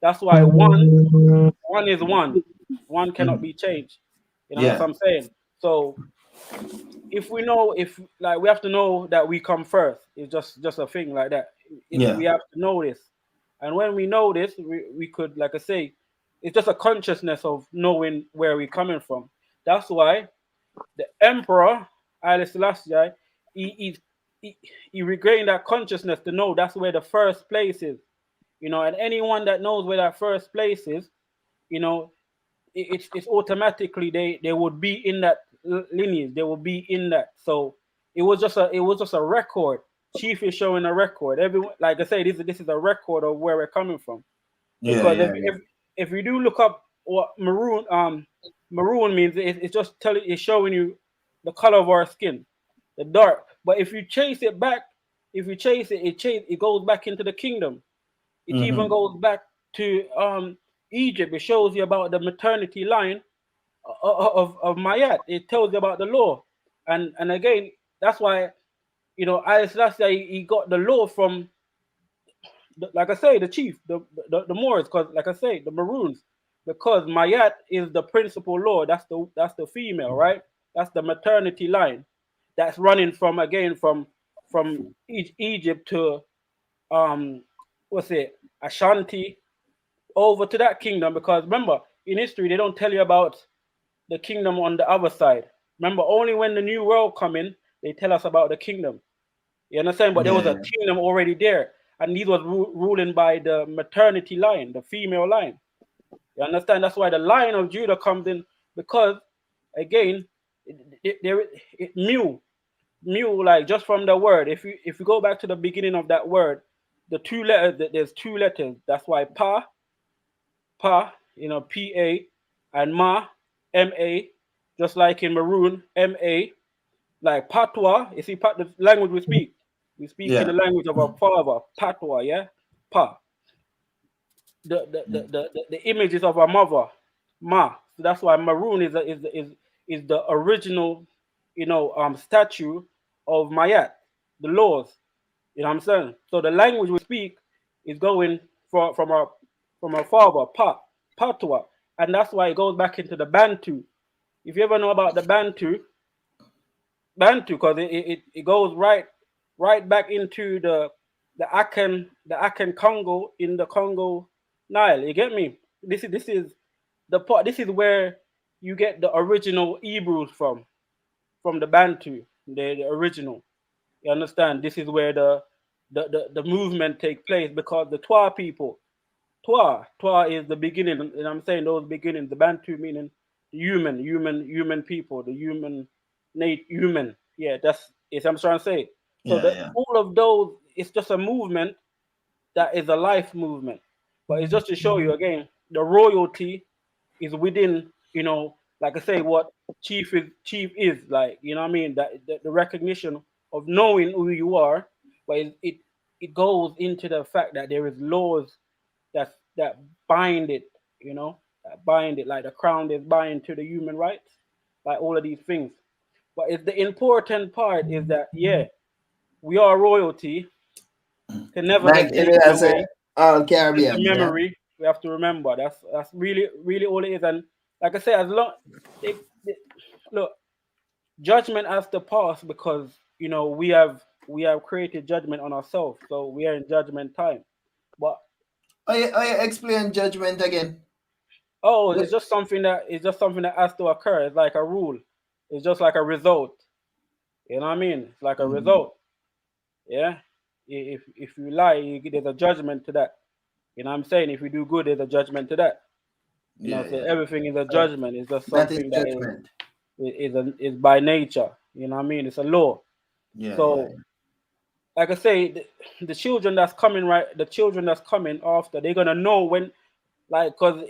That's why one is one. One cannot be changed. That's Yeah, what I'm saying. So if we know, if like we have to know that we come first. It's just a thing like that. We yeah. have to know this, and when we know this, we could, like I say, it's just a consciousness of knowing where we're coming from. That's why the emperor Haile Selassie, he, he he regained that consciousness to know that's where the first place is. And anyone that knows where that first place is, you know, it's automatically they would be in that lineage. They will be in that. So it was just a record. Chief is showing a record. Everyone, like I say, this is a record of where we're coming from. Yeah, Because yeah, yeah. if you do look up what maroon means, it's just telling, it's showing you the color of our skin, the dark. But if you chase it back, it goes back into the kingdom. It even goes back to Egypt. It shows you about the maternity line of Mayat. It tells you about the law, and again, that's why Haile Selassie, he got the law from like I say, the chief, the Moors, because like I say, the Maroons, because Mayat is the principal law. That's the female, right? That's the maternity line. That's running from Egypt to what's it, Ashanti, over to that kingdom. Because remember, in history, they don't tell you about the kingdom on the other side. Remember, only when the new world come in, they tell us about the kingdom. You understand? But there Yeah, was a yeah. kingdom already there, and these was ruling by the maternity line, the female line. You understand? That's why the line of Judah comes in, because again, mu, like just from the word. If you go back to the beginning of that word, the two letters, there's two letters. That's why pa, pa, and ma, just like in maroon, ma, like patois. You see, the language we speak. We speak in the Yeah. language of our father, patois, yeah? Pa. The images of our mother, ma. So that's why maroon is the original, statue of Mayat, the laws. You know what I'm saying? So the language we speak is going from our father, patois, and that's why it goes back into the Bantu. If you ever know about the Bantu, because it goes right back into the Akan Congo, in the Congo Nile. You get me? This is the part. This is where you get the original Hebrews from the Bantu, the original. You understand? This is where the movement take place, because the Twa people, Twa is the beginning, and I'm saying those beginnings. The Bantu meaning human people, the human. Yeah, that's it. I'm trying to say. So Yeah, that yeah. all of those, it's just a movement that is a life movement. But it's just to show you again, the royalty is within, like I say, what chief is like. You know what I mean? That the recognition of knowing who you are, but it goes into the fact that there is laws that bind it. You know, that bind it, like the crown is bind to the human rights, like all of these things. But it's the important part is that we are royalty, can never Like get it taken is away. all It's a Caribbean, yeah. memory. We have to remember. That's really all it is. And like I say, as long look, judgment has to pass because we have created judgment on ourselves. So we are in judgment time. But I explain judgment again. it's just something that has to occur. It's like a rule. It's just like a result. You know what I mean? It's like a result. Yeah. If you lie, there's a judgment to that. You know what I'm saying? If you do good, there's a judgment to that. So everything is a judgment. It's just That is something that judgment. is by nature. You know what I mean? It's a law. So, like I say, the children that's coming, right? The children that's coming after, they're gonna know when, like, cause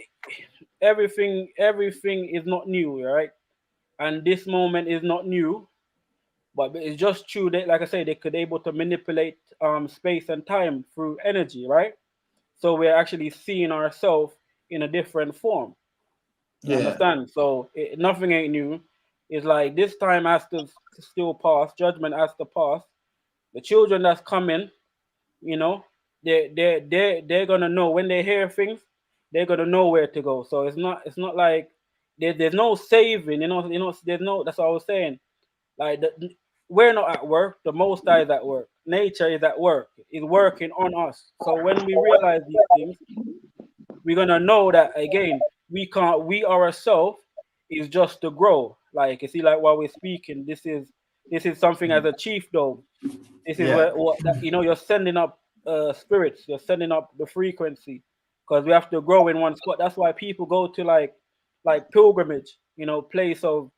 everything is not new, right? And this moment is not new, but it's just true that, like I say, they could able to manipulate space and time through energy, right? So we're actually seeing ourselves in a different form. You understand? So nothing ain't new. It's like this time has to still pass. Judgment has to pass. The children that's coming, you know, they're gonna know when they hear things, they're gonna know where to go. So it's not like there's no saving. There's no. That's what I was saying. Like we're not at work. The Most High is at work. Nature is at work. Is working on us. So when we realize these things, we're gonna know that again. We ourselves is just to grow. Like you see, like while we're speaking, this is something as a chief though. This is what that, you're sending up spirits. You're sending up the frequency because we have to grow in one spot. That's why people go to like pilgrimage. Place of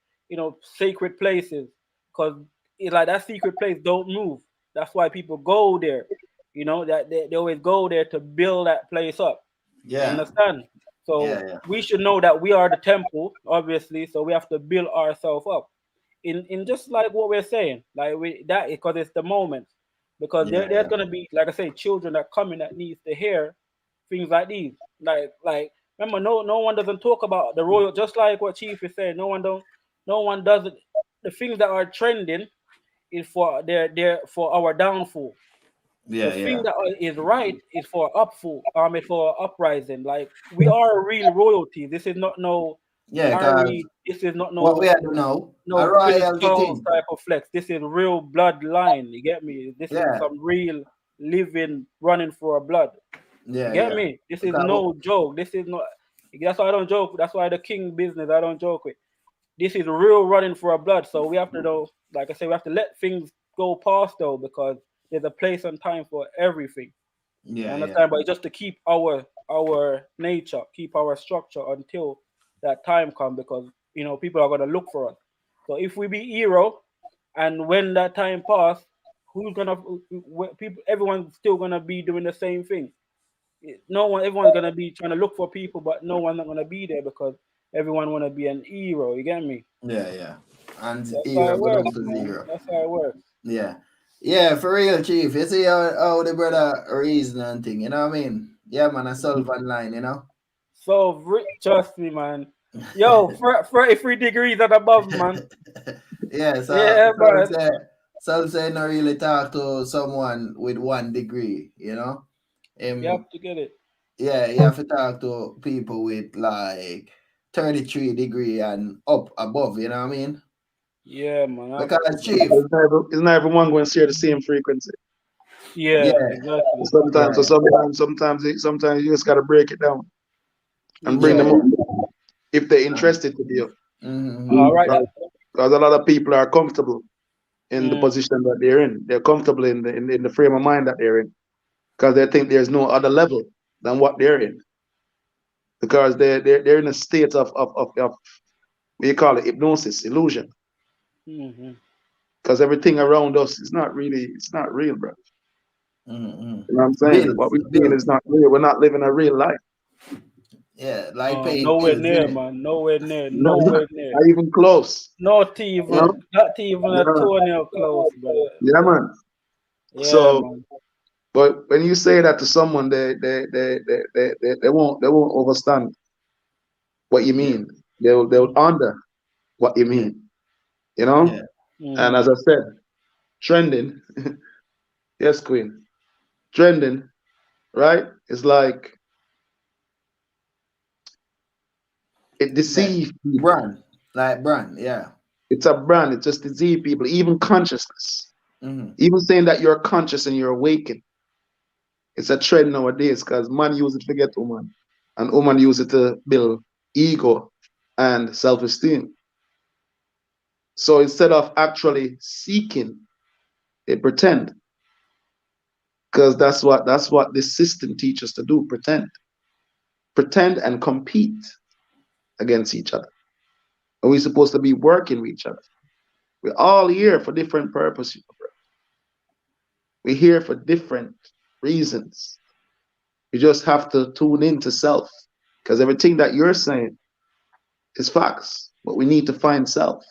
sacred places because it's like that secret place don't move. That's why people go there. That they always go there to build that place up. You understand? So we should know that we are the temple, obviously. So we have to build ourselves up in just like what we're saying, like that because it's the moment. Because there's gonna be, like I say, children that come in that needs to hear things like these. Like remember, no one doesn't talk about the royal. Just like what Chief is saying, no one does it. The things that are trending is for for our downfall. The thing that is right is for upfall, it's for uprising. Like we are a real royalty. This is not no Because army. This is not what we no are doing now, a Prince royalty Charles thing. type of flex. This is real bloodline. You get me? This is Yeah, some real living running for a blood. You get yeah. me? This is Because no joke. This is not. That's why I don't joke. That's why the king business I don't joke with. This is real running for a blood. So we have to know, like I say, we have to let things go past though because there's a place and time for everything. You understand? But it's just to keep our nature, keep our structure until that time comes because people are gonna look for us. So if we be hero, and when that time pass, who's gonna people? Everyone's still gonna be doing the same thing. Everyone's gonna be trying to look for people, but no one's not gonna be there because everyone wanna be an hero. You get me? and That's how zero it go down works, to man. zero. That's how it works. Yeah, for real, Chief. You see how the brother reason and thing, you know what I mean? Yeah, man, a Sullivan line. So trust me, man. Yo, 33 degrees and above, man. So Yeah, man. some say not really talk to someone with 1 degree, You Um, have to get it. you have to talk to people with like 33 degree and up above, you know what I mean? Yeah, man. Because Chief, It's not everyone going to share the same frequency. Yeah, exactly. Sometimes you just got to break it down and bring them up if they're interested to be up. All right. Because a lot of people are comfortable in the position that they're in. They're comfortable in the frame of mind that they're in because they think there's no other level than what they're in. Because they're in a state of what you call it, hypnosis, illusion. Because everything around us is not real, bro. You know what I'm saying? What we're seeing is not real. We're not living a real life. Yeah, like paying Nowhere bills, near, isn't it? man. Nowhere near. Not, Nowhere near. not even close. Not You know? even. Not even a Yeah, toenail close, brother. yeah, man. Yeah, So, man. but when you say that to someone, they won't understand what you Yeah. mean. They'll under what you Yeah. mean. You know. Yeah. And Mm-hmm. as I said, trending, yes, Queen, trending, right? It's like it Like deceives people. brand. Like brand, yeah. It's a brand. It just deceives people. Even consciousness, Mm-hmm. even saying that you're conscious and you're awakened, it's a trend nowadays because man use it to get woman, and woman use it to build ego and self-esteem. So instead of actually seeking, they pretend because that's what this system teaches us to do: pretend and compete against each other. And we're supposed to be working with each other. We're all here for different purposes. We're here for different reasons. We just have to tune into self because everything that you're saying is facts. But we need to find self.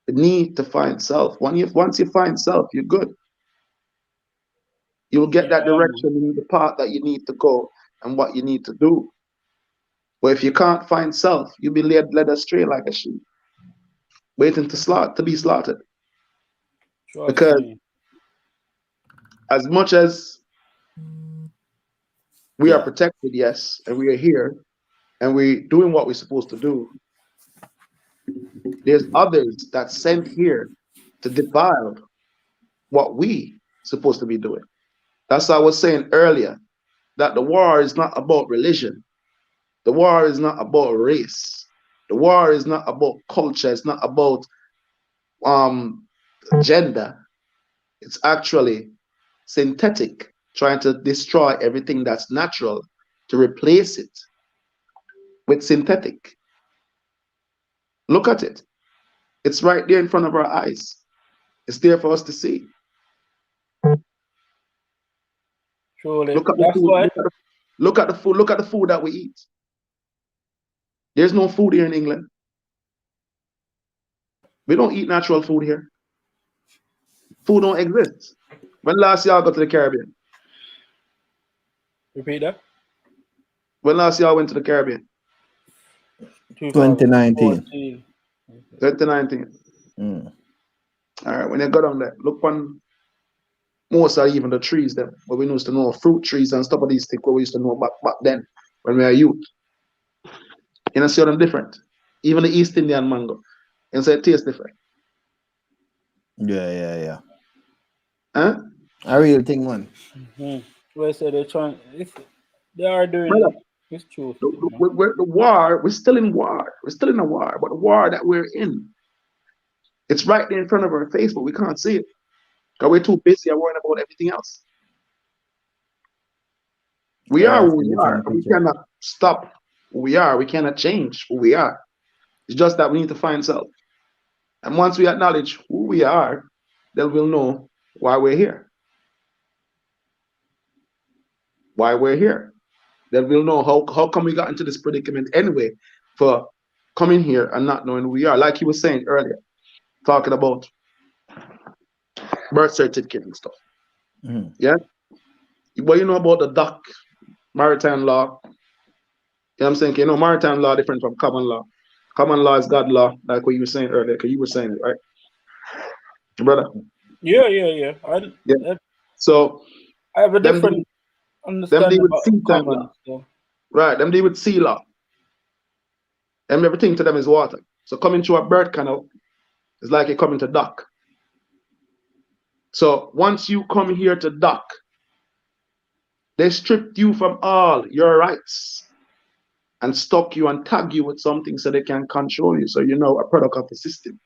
We need to find self. Once you find self, you're good. You'll get that Yeah, man. direction in the path that you need to go and what you need to do. But if you can't find self, you'll be led astray like a sheep, waiting to be slaughtered. Trust Because me. as much as we are Yeah. protected, yes, and we are here, and we're doing what we're supposed to do, there's others that sent here to defile what we supposed to be doing. That's what I was saying earlier, that the war is not about religion. The war is not about race. The war is not about culture. It's not about um, gender. It's actually synthetic, trying to destroy everything that's natural to replace it with synthetic. Look at it. It's right there in front of our eyes. It's there for us to see. Truly. Look at the That's food. why. Look at the food. Look at the food that we eat. There's no food here in England. We don't eat natural food here. Food don't exist. When last y'all go to the Caribbean? Repeat that. When last y'all went to the Caribbean? 2019. 2014. 2019. Mm. All right. When you go down there, look on most are even the trees them where we used to know fruit trees and stuff of these things where we used to know back then when we were youth. You know, see them different. Even the East Indian mango. You say it tastes different. Yeah, yeah, yeah. Huh? A real thing, man. Mm-hmm. Well, so they're trying. They are doing Brother, it. It's truth, the, you know. the war, we're still in war. We're still in a war, but the war that we're in, it's right there in front of our face, but we can't see it. Because we're too busy worrying about everything else. We Yeah, are it's who a we are, different and we picture. cannot stop who we are. We cannot change who we are. It's just that we need to find self. And once we acknowledge who we are, then we'll know why we're here. Why we're here. Then we'll know how come we got into this predicament anyway for coming here and not knowing who we are. Like you were saying earlier, talking about birth certificate and stuff. Mm. Yeah. But you know about the doc, maritime law. You know what I'm saying? You know, maritime law different from common law. Common law is God law, like what you were saying earlier, because you were saying it, right? Brother. Yeah, yeah, yeah. Yeah. So I have a them different deal understanding with about sea time law. common. So. Right. Them deal with sea law. And everything to them is water. So coming to a birth canal is like you coming to dock. So once you come here to dock, they stripped you from all your rights and stuck you and tag you with something so they can control you. So you know a product of the system.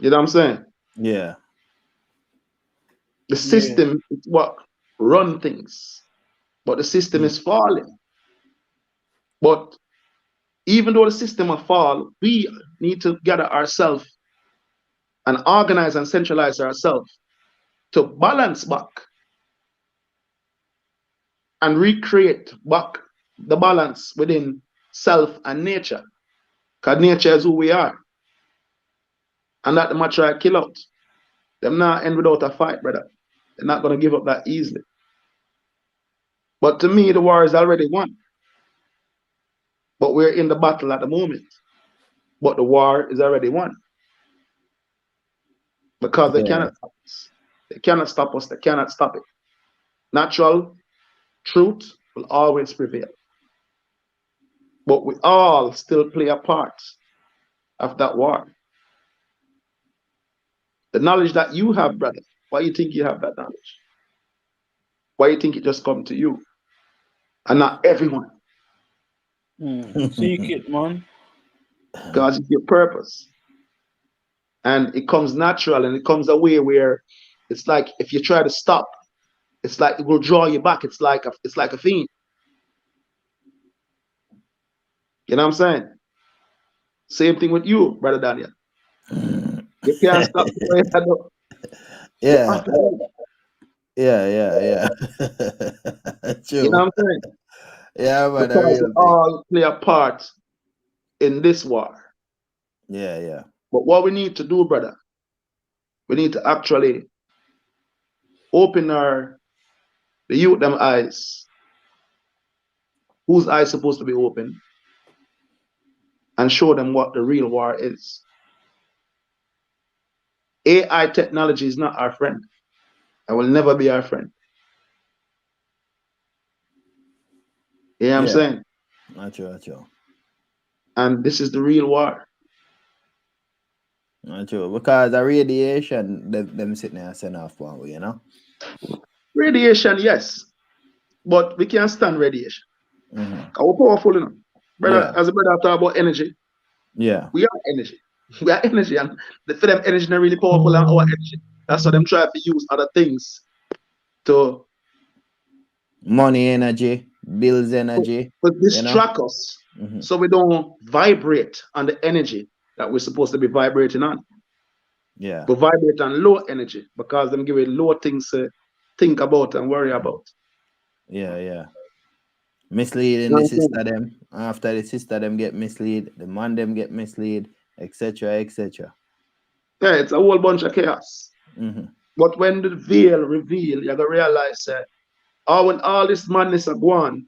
You know what I'm saying? Yeah. The Yeah. system is what run things, but the system Mm. is falling. But even though the system will fall, we need to gather ourselves and organize and centralize ourselves to balance back. and recreate back the balance within self and nature. Because nature is who we are. And that the might try to kill out. Them not end without a fight, brother. They're not going to give up that easily. But to me, the war is already won. But we're in the battle at the moment. But the war is already won. Because they cannot stop us. They cannot stop us. They cannot stop it. Natural truth will always prevail. But we all still play a part of that war. The knowledge that you have, brother, why you think you have that knowledge? Why you think it just come to you? And not everyone. Seek it, man. Because it's your purpose. And it comes natural and it comes a way where it's like if you try to stop, it's like it will draw you back. It's like a fiend. You know what I'm saying? Same thing with you, brother Daniel. You can't stop the way I know. Yeah. Yeah. True. You know what I'm saying? Yeah, but because we all play a part in this war. Yeah. But what we need to do, brother, we need to actually open the youth them eyes. Whose eyes supposed to be open? And show them what the real war is. AI technology is not our friend. It will never be our friend. You know what I'm saying? Not true. And this is the real war. Not true. Because the radiation, them sitting there send off one way, you know? Radiation, yes. But we can't stand radiation. We're powerful enough. Brother, as a brother talk about energy. Yeah. We are energy. We are energy. And for them energy is not really powerful than our energy. That's why them try to use other things to money energy, bills energy. To distract us. So we don't vibrate on the energy that we're supposed to be vibrating on. Yeah. We vibrate on low energy because them give it low things to think about and worry about. Yeah. Misleading the sister them. After the sister them get mislead, the man them get mislead, etc. Yeah, it's a whole bunch of chaos. But when the veil reveal, you're gonna realize that when all this madness are going,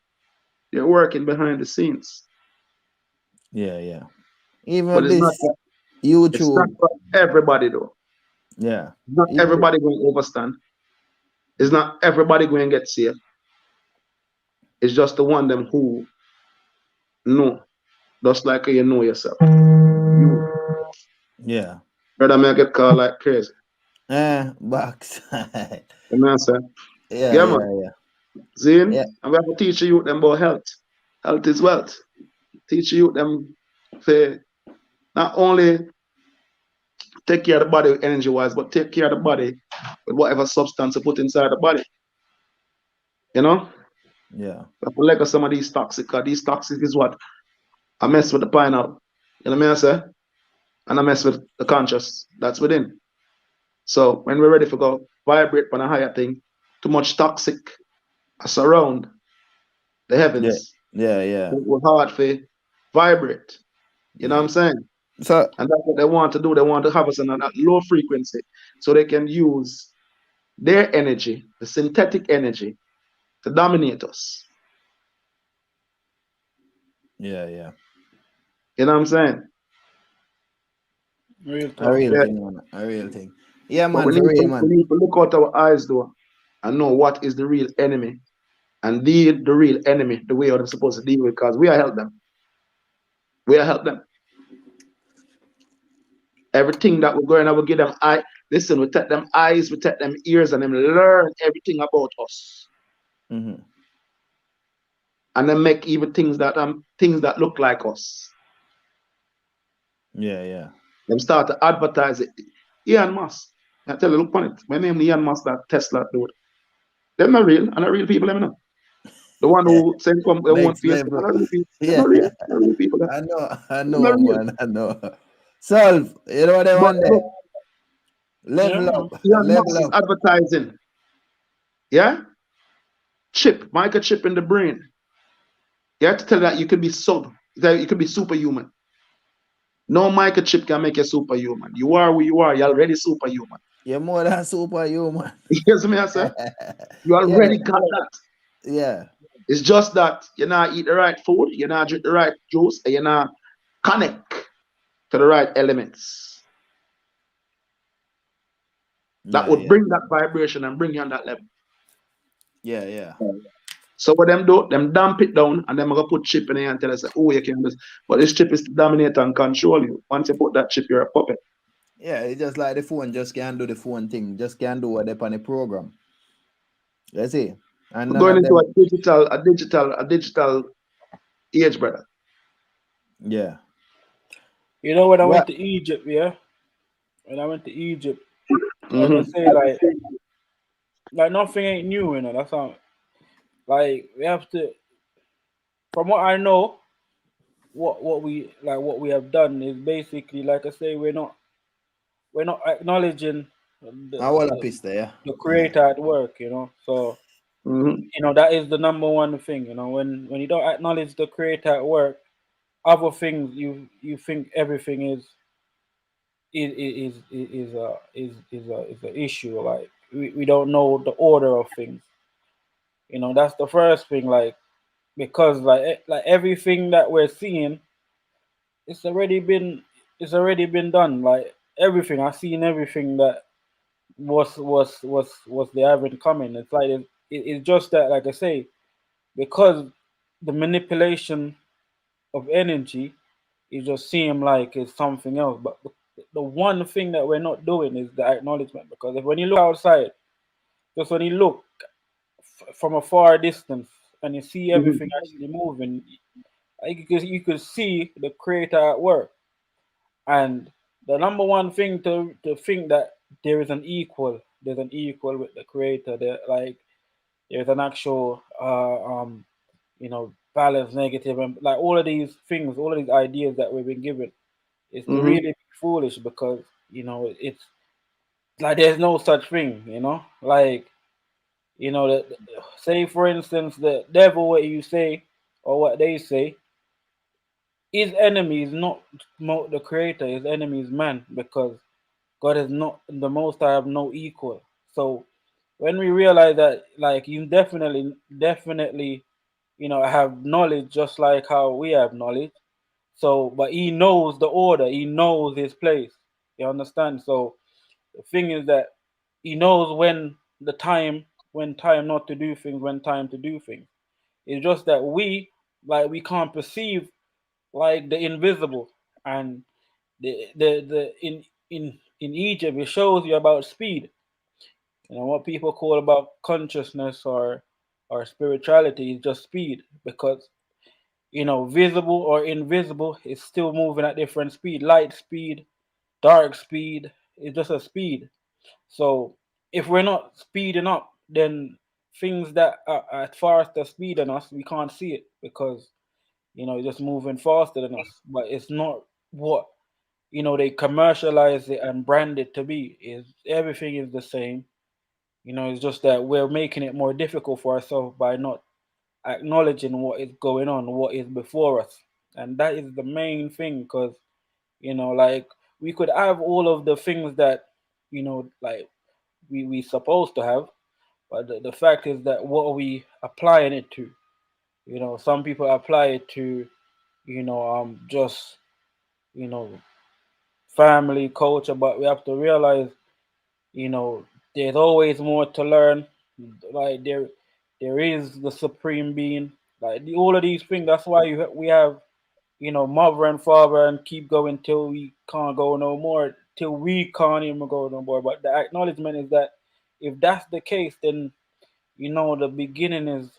they're working behind the scenes. Yeah. Even but this YouTube. It's not for everybody though. Yeah. Not everybody going to overstand. It's not everybody going to get saved. It's just the one them who know. Just like you know yourself. Yeah. Brother, may I get called like crazy. Backside. You know what I'm saying? Yeah. Man. Zine, and we have to teach you them about health. Health is wealth. Teach you them to not only take care of the body energy-wise, but take care of the body with whatever substance you put inside the body. You know? Yeah. We have to let go some of these toxic, because these toxic is what I mess with the pineapple. You know what I say? And I mess with the conscious that's within. So when we're ready to go vibrate on a higher thing, too much toxic surround the heavens. Yeah. We're hard for vibrate. You know what I'm saying? So, and that's what they want to do. They want to have us on a low frequency so they can use their energy, the synthetic energy, to dominate us. Yeah. You know what I'm saying? A real thing. Yeah, man. We need to look out our eyes though and know what is the real enemy and deal the real enemy the way they're supposed to deal with, because we are help them. Everything that we're going to give them eye. Listen, we take them eyes, we take them ears, and them learn everything about us. And then make even things that look like us. Yeah. Them start to advertise it. Elon Musk. I tell you, look on it. My name is Elon Musk, that Tesla dude. They're not real, and not real people, let me know. The one who sent from they want Facebook, not real people. They're not real people. I know, man. I know. Solve. You know what I want there? Level up. Elon Musk is advertising. Yeah? microchip in the brain. You have to tell that you could be superhuman. No microchip can make you superhuman. You are who you are. You're already superhuman. You're more than superhuman. You see me, I say? You already got that. Yeah. It's just that you're not eat the right food, you're not drink the right juice, and you're not connect to the right elements. That would bring that vibration and bring you on that level. Yeah. So what them do, them dump it down and then I'm gonna put chip in here and tell us, oh, you can do this. But this chip is to dominate and control you. Once you put that chip, you're a puppet. Yeah, it's just like the phone just can't do the phone thing, just can't do what they on the program. You see? And We're none going of into them. a digital age, brother. Yeah. You know, when I went to Egypt, yeah? When I went to Egypt, like I say, like nothing ain't new, you know. That's how, like, we have to, from what I know, what we have done is basically, like I say, we're not acknowledging the creator at work, you know. So you know, that is the number one thing, you know. When you don't acknowledge the creator at work, other things you think everything is a issue. Like we don't know the order of things, you know. That's the first thing, like, because like everything that we're seeing, it's already been done. Like everything I've seen, everything that was they having coming. It's like it's just that, like I say, because the manipulation of energy, it just seem like it's something else. But the one thing that we're not doing is the acknowledgement. Because if when you look outside, just when you look from a far distance and you see everything actually moving, you could see the creator at work. And the number one thing to think that there's an equal with the creator. There's an actual you know, balance, negative, and like all of these things, all of these ideas that we've been given, is to really be foolish, because you know it's like there's no such thing, you know. Like, you know, say for instance the devil, what you say or what they say, his enemy is not the creator, his enemy is man, because God is not the most I have no equal. So when we realize that, like, you definitely, you know, have knowledge just like how we have knowledge. So, but he knows the order, he knows his place. You understand? So the thing is that he knows when time not to do things, when time to do things. It's just that we can't perceive like the invisible. And the in Egypt, it shows you about speed. You know what people call about consciousness or spirituality is just speed, because you know, visible or invisible is still moving at different speed. Light speed, dark speed, it's just a speed. So if we're not speeding up, then things that are at faster speed than us, we can't see it, because you know, it's just moving faster than us. But it's not what, you know, they commercialize it and brand it to be. Is everything is the same. You know, it's just that we're making it more difficult for ourselves by not acknowledging what is going on, what is before us. And that is the main thing, because, you know, like, we could have all of the things that, you know, like we supposed to have, but the fact is that what are we applying it to? You know, some people apply it to, you know, just, you know, family, culture, but we have to realize, you know, there's always more to learn. Like there is the supreme being. Like all of these things. That's why we have, you know, mother and father, and keep going till we can't go no more, till we can't even go no more. But the acknowledgement is that if that's the case, then you know the beginning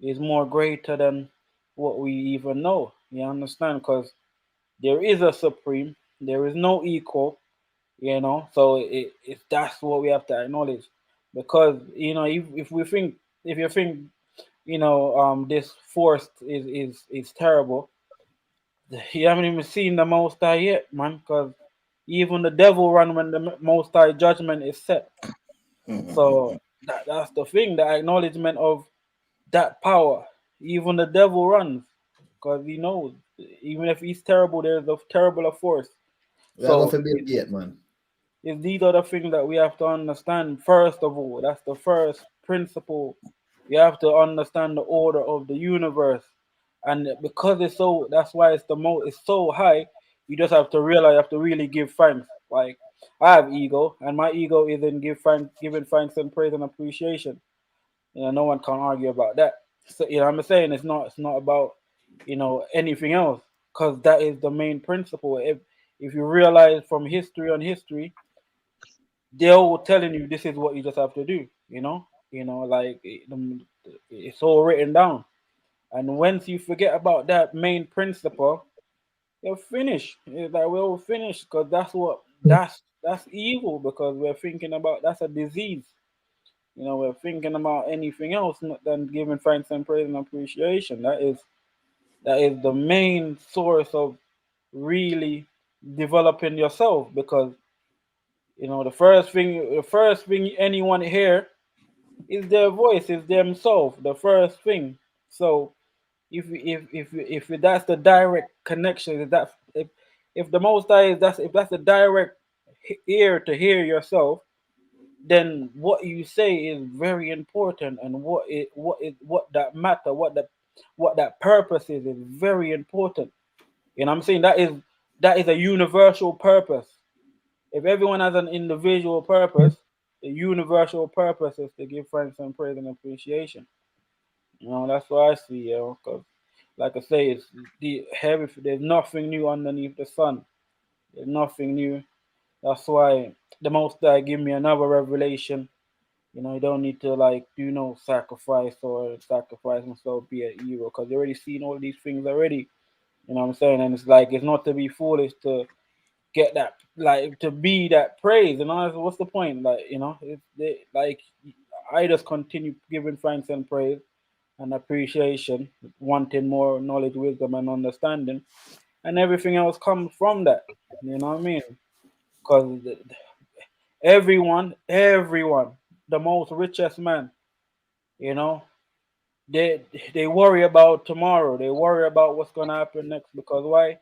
is more greater than what we even know. You understand? Because there is a supreme. There is no equal. You know, so that's what we have to acknowledge, because you know, if we think, if you think, you know, this force is terrible, you haven't even seen the Most High yet, man. Because even the devil run when the Most High judgment is set. So that's the thing, the acknowledgement of, that power, even the devil runs because he knows even if he's terrible, there's a terrible force. We are going So to Bill Gates, man. if these are the things that we have to understand first of all, that's the first principle. You have to understand the order of the universe, and because it's so, that's why it's the most, it's so high. You just have to realize, you have to really give thanks. Like I have ego, and my ego is in giving thanks and praise and appreciation. No one can argue about that. So I'm saying it's not about anything else, because that is the main principle. If you realize from history on history, they're all telling you this is what you just have to do. Like it's all written down. And once you forget about that main principle, you're finished. It's like we're all finished because that's evil because we're thinking about that's a disease. We're thinking about anything else not than giving thanks and praise and appreciation. That is the main source of really developing yourself because the first thing anyone hear is their voice, is themselves, the first thing. So if that's the direct connection, if the most high is if that's the direct ear to hear yourself, then what you say is very important, and what that matter, what that purpose is very important. I'm saying that is a universal purpose. If everyone has an individual purpose, the universal purpose is to give thanks and praise and appreciation. That's what I see, because like I say, it's the heavy. There's nothing new underneath the sun. There's nothing new. That's why the Most High give me another revelation. You don't need to like do no sacrifice or sacrifice myself be a hero because you already seen all these things already. You know what I'm saying? And it's like it's not to be foolish to get that, like to be that praise. What's the point? Like like I just continue giving thanks and praise and appreciation, wanting more knowledge, wisdom, and understanding, and everything else comes from that. You know what I mean? Because everyone, the most richest man, you know, they worry about tomorrow. They worry about what's gonna happen next because why?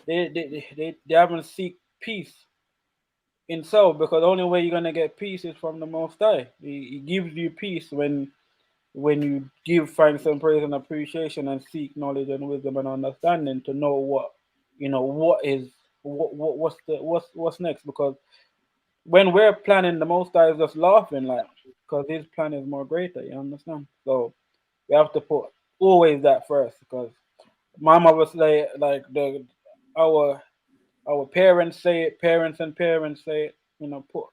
They haven't seek peace in self because the only way you're gonna get peace is from the Most High. He gives you peace when you give thanks and praise and appreciation and seek knowledge and wisdom and understanding to know what's next. Because when we're planning, the Most High is just laughing, like, because His plan is more greater. You understand? So we have to put always that first. Because my mother say, like our our parents say it, parents and parents say it. Put,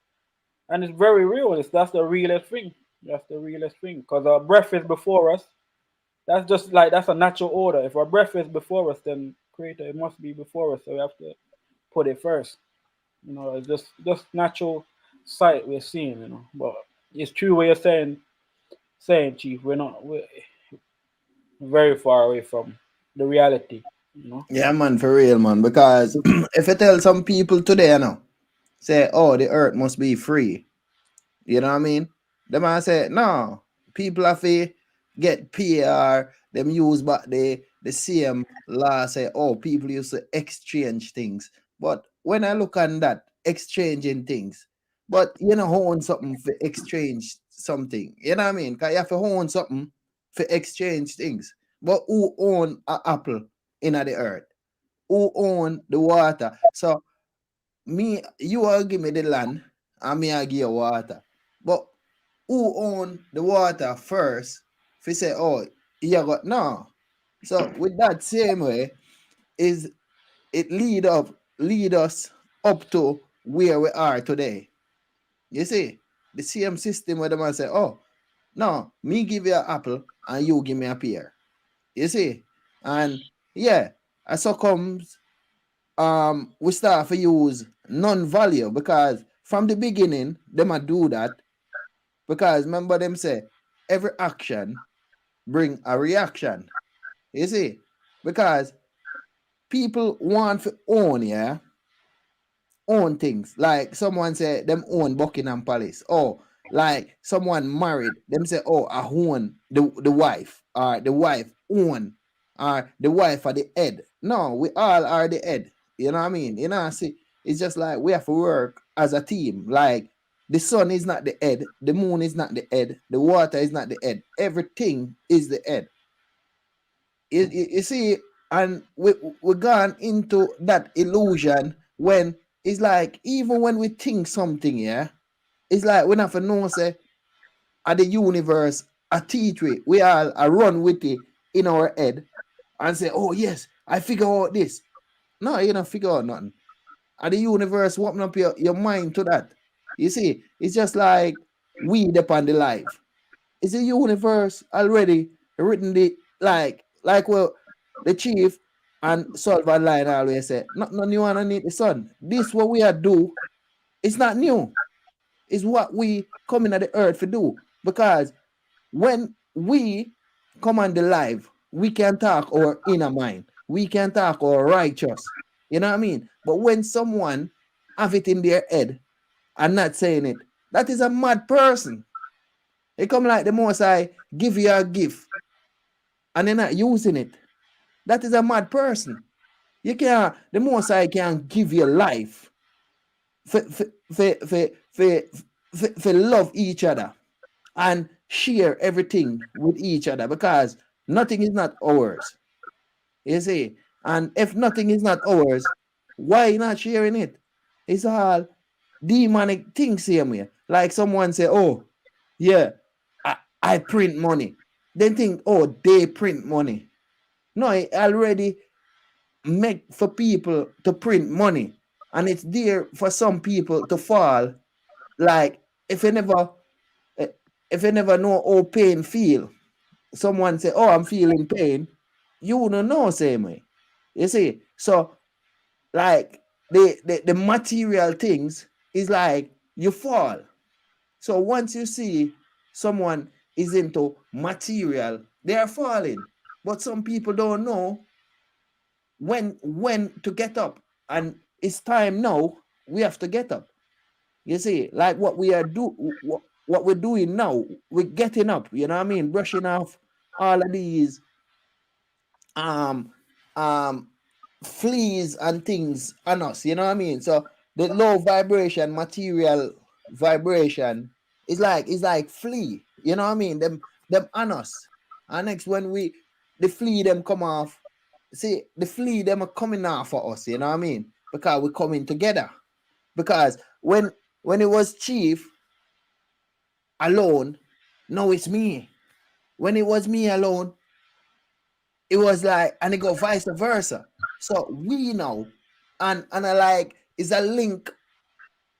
and it's very real. That's the realest thing. That's the realest thing. Because our breath is before us. That's just like that's a natural order. If our breath is before us, then Creator it must be before us. So we have to put it first. It's just natural sight we're seeing. But it's true what you're saying, Chief. We're very far away from the reality. Yeah, man, for real, man. Because if you tell some people today, say, oh, the earth must be free. You know what I mean? The man say, no, people have to get PR, them use back the same law, say, oh, people used to exchange things. But when I look on that, exchanging things, but you know, own something for exchange something. You know what I mean? Because you have to own something for exchange things. But who own an apple in the earth? Who own the water? So me, you will give me the land, and me I give you water. But who own the water first? If you say, oh, you got no. So with that same way, is it lead us up to where we are today. You see, the same system where the man say, oh, no, me give you an apple and you give me a pear. You see? And yeah, and so comes we start to use non-value because from the beginning them a do that because remember them say every action bring a reaction. You see? Because people want to own things. Like someone say them own Buckingham Palace. Oh, Like someone married, them say, oh, I own the wife, or the wife own, or the wife are the head. No, we all are the head. You know what I mean? You know, see, it's just like we have to work as a team. Like the sun is not the head, the moon is not the head, the water is not the head. Everything is the head. You see, and we gone into that illusion when it's like even when we think something, yeah, it's like we have to know say at the universe a teach we all run with it in our head and say, oh yes, I figure out this. No, you don't figure out nothing. At the universe open up your mind to that. You see, it's just like we upon the life. It's the universe already written the like well the chief and Sullivan line always say, not no new underneath the sun. This what we are do, it's not new. It's what we coming at the earth to do. Because when we come on the live, we can talk our inner mind. We can talk our righteous. You know what I mean? But when someone have it in their head and not saying it, that is a mad person. It come like the most I give you a gift and they're not using it. That is a mad person. You can't, the most I can give you life for, for love each other and share everything with each other because nothing is not ours. You see? And if nothing is not ours, why not sharing it? It's all demonic things same way. Like someone say, oh, yeah, I print money. Then think, oh, they print money. No, it already make for people to print money. And it's there for some people to fall. Like if you never know how pain feel, someone say, oh, I'm feeling pain, you don't know same way. You see? So like the material things is like you fall. So once you see someone is into material, they are falling. But some people don't know when to get up. And it's time now, we have to get up. You see, like what we are what we're doing now, we're getting up, you know what I mean? Brushing off all of these um um fleas and things on us, you know what I mean? So the low vibration, material vibration is like flea, you know what I mean? Them on us. And next when we the flea them come off, see the flea them are coming off for us, you know what I mean? Because we're coming together. Because when it was chief alone, no, it's me. When it was me alone, it was like, and it go vice versa. So we know, and I like it's a link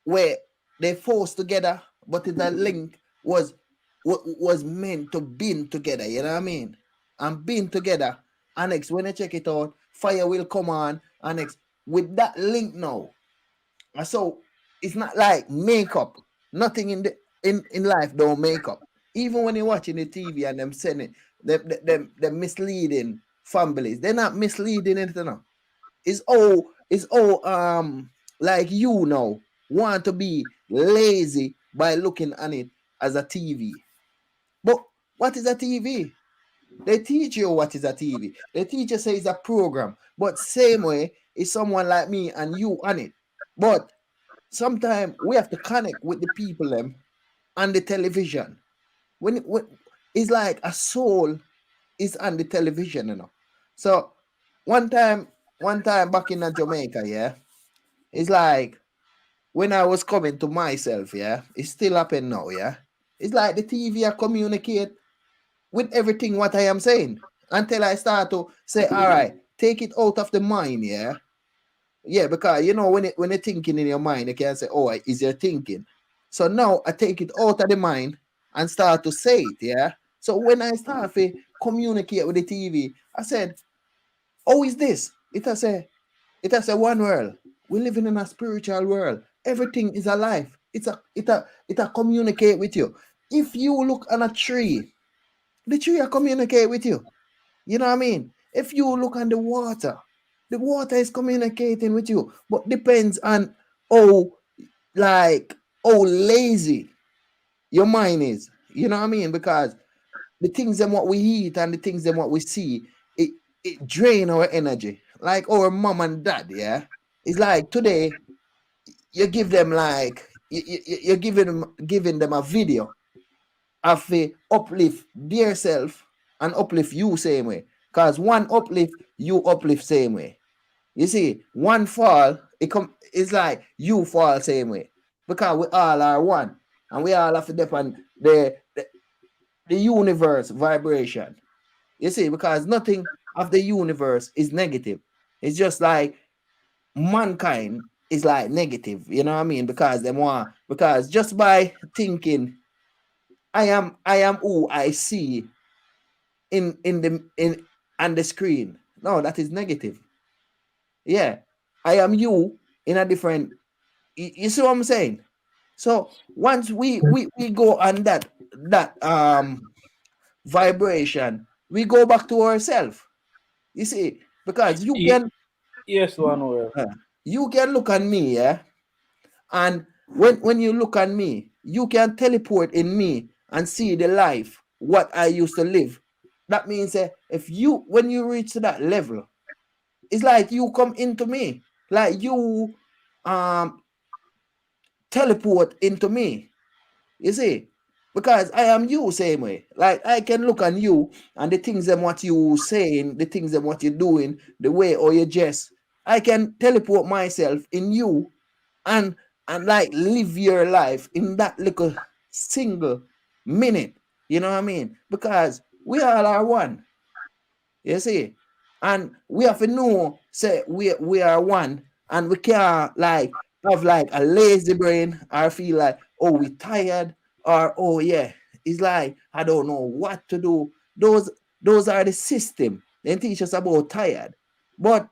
where they forced together, but it's a link was meant to bind together. You know what I mean? And bind together. And next, when you check it out, fire will come on. And next, with that link now, and so it's not like makeup. Nothing in the in life don't make up. Even when you're watching the TV and them sending them misleading families, they're not misleading anything. It's all like you know want to be lazy by looking on it as a TV. But what is a TV? They teach you what is a TV. The teacher says it's a program. But same way is someone like me and you on it. But sometimes we have to connect with the people them on the television. When it's like a soul is on the television, you know. So one time back in Jamaica, yeah, it's like when I was coming to myself, yeah, it's still happening now, yeah. It's like the TV I communicate with everything what I am saying until I start to say, all right, take it out of the mind, yeah. Yeah, because you know when you're thinking in your mind, you can say, "Oh, is your thinking?" So now I take it out of the mind and start to say it. Yeah. So when I start to communicate with the TV, I said, "Oh, is this?" It has a one world. We're living in a spiritual world. Everything is alive. It a communicate with you. If you look on a tree, the tree will communicate with you. You know what I mean? If you look on the water is communicating with you, but depends on how like how lazy your mind is. You know what I mean? Because the things and what we eat and the things and what we see, it drain our energy. Like our mom and dad, yeah. It's like today you give them like you're giving them a video of a uplift their self and uplift you same way. Cause one uplift, you uplift same way. You see, one fall, it's like you fall same way. Because we all are one. And we all have to depend the universe vibration. You see, because nothing of the universe is negative. It's just like mankind is like negative, you know what I mean? Because just by thinking I am who I see in on the screen. No, that is negative. Yeah. I am you in a different you see what I'm saying? So once we go on that vibration, we go back to ourselves. You see, because Yes, one word. you can look at me, yeah, and when you look at me, you can teleport in me and see the life what I used to live. That means if you when you reach to that level, it's like you come into me, like you um teleport into me. You see, because I am you same way. Like I can look on you and the things and what you saying, the things and what you're doing, the way or you just, I can teleport myself in you and like live your life in that little single minute. You know what I mean? Because we all are one. You see, and we have to know say we are one, and we can't like have like a lazy brain or feel like oh we tired or oh yeah it's like I don't know what to do. Those are the system. They teach us about tired, but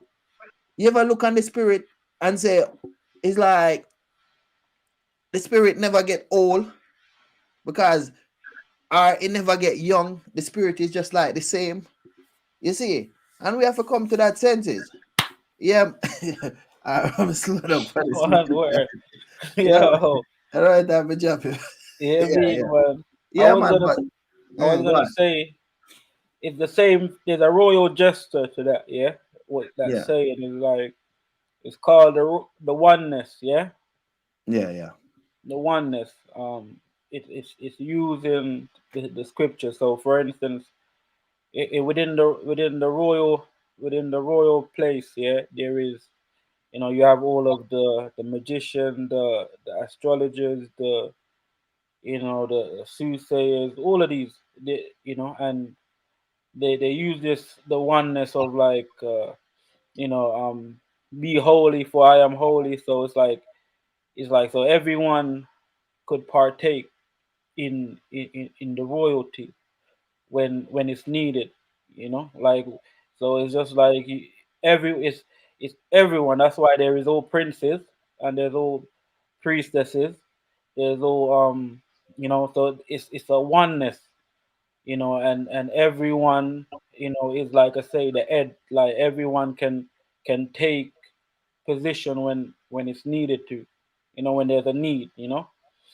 you ever look on the spirit and say it's like the spirit never get old because or it never get young. The spirit is just like the same. You see, and we have to come to that senses. Yeah, I'm slowed up for this. One word. Yeah, Yo. I don't have a job. Yeah, Yeah, big yeah, man. yeah, man. But I was go gonna on. say it's the same. There's a royal gesture to that. Yeah, what that Yeah, saying is like. It's called the oneness. Yeah, yeah, yeah, the oneness. It's using the scripture. So, for instance, within the royal place. Yeah, there is. You have all of the magician, the astrologers, the soothsayers, all of these, and they use the oneness of like, you know, um, be holy for I am holy. So it's like so everyone could partake in the royalty when it's needed, like so it's just like it's everyone. That's why there is all princes and there's all priestesses, there's all so it's a oneness, and everyone, is like I say the head, like everyone can take position when it's needed to, when there's a need,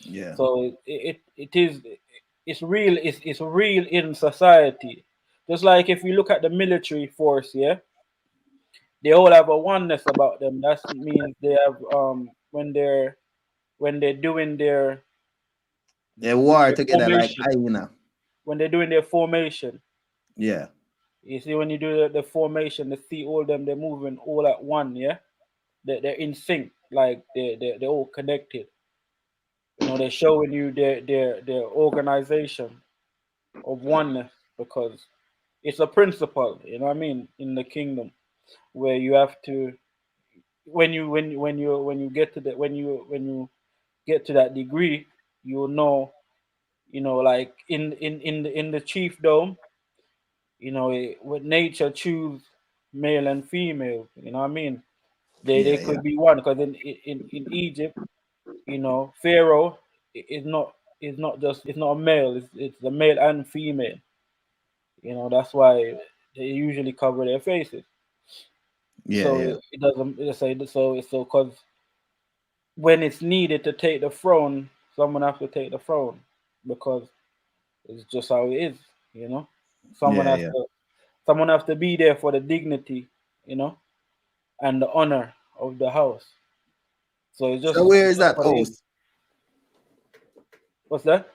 yeah, so it's real. It's real in society. Just like if you look at the military force, yeah, they all have a oneness about them. That means they have when they're doing they war their together like formation. hyena. When they're doing their formation, Yeah, you see when you do the formation, they see all them they're moving all at one. Yeah, they're in sync, like they're all connected. They're showing you their organization of oneness because it's a principle, what I mean, in the kingdom where you have to when you get to that when you get to that degree, you'll know, like in the chief dome, with nature choose male and female, what I mean. They yeah, yeah, could be one because in Egypt, Pharaoh is not a male, it's a male and female. That's why they usually cover their faces. yeah, So yeah, it doesn't it's say so because when it's needed to take the throne, someone has to take the throne. because it's just how it is, you know. Someone Yeah, has yeah. to someone has to be there for the dignity, you know, and the honor of the house. So So where it's is just that what it is. house? What's that?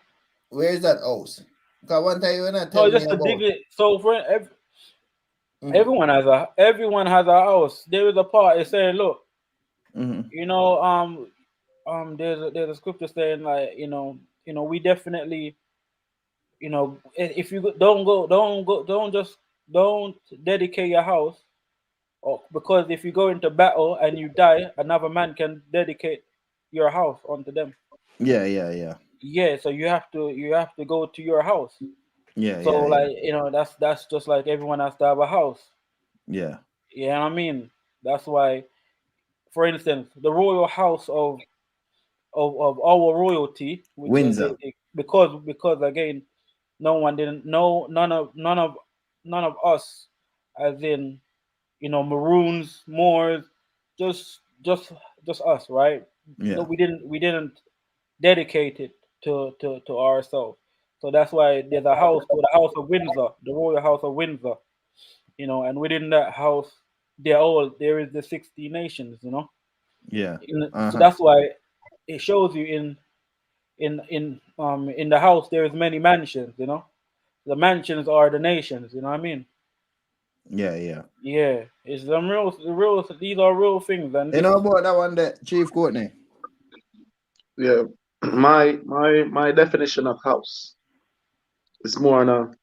Where is that house? Because one time you were not No, telling it's me just the about. dignity. So for Mm-hmm. everyone has a house. There is a part it's saying, look, Mm-hmm. you know, there's a scripture saying like, we definitely, if you don't dedicate your house, or because if you go into battle and you die, another man can dedicate your house onto them. Yeah, yeah, yeah. Yeah, so you have to go to your house. Yeah, So yeah, yeah. like, that's just like everyone has to have a house. Yeah. You know what I mean? That's why, for instance, the royal house of our royalty, which Windsor. because again, no one didn't know none of us, as in, Maroons, Moors, just just just us, right? No, Yeah. we didn't dedicate it to ourselves. So that's why there's a house called the House of Windsor, the Royal House of Windsor, and within that house, there is the 60 nations, Yeah. so Uh-huh. that's why it shows you in the house there is many mansions, the mansions are the nations, you know what I mean? Yeah, yeah. Yeah, it's them real. These are real things, and You this know is about that one that Chief Courtney? Yeah. My definition of house is more on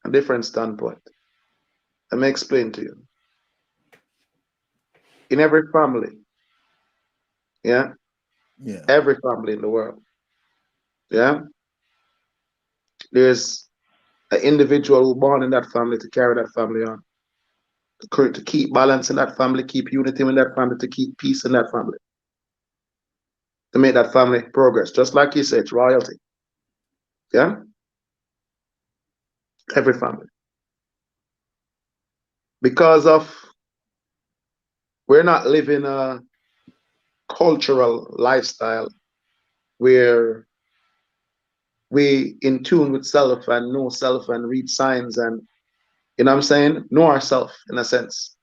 a different standpoint. Let me explain to you. In every family, yeah, Yeah. every family in the world, yeah, there's an individual who born in that family to carry that family on, to keep balance in that family, keep unity in that family, to keep peace in that family, to make that family progress. Just like you said, it's royalty. Yeah, every family. Because of we're not living a cultural lifestyle where we in tune with self and know self and read signs and what I'm saying, know ourselves in a sense.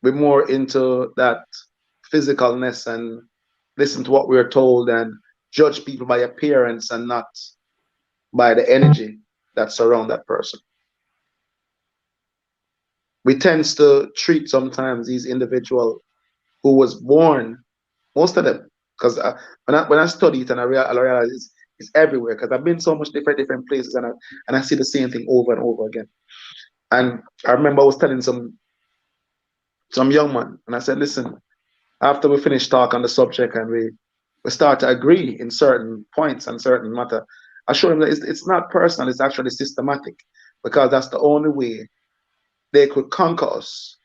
We're more into that physicalness and listen to what we're told and judge people by appearance and not by the energy that surround that person. We tend to treat sometimes these individual who was born, most of them, because when I study it and I realize it's everywhere because I've been so much different places and I see the same thing over and over again. And I remember I was telling some young man and I said, listen, after we finish talk on the subject and we start to agree in certain points and certain matter, I show him that it's not personal, it's actually systematic because that's the only way they could conquer us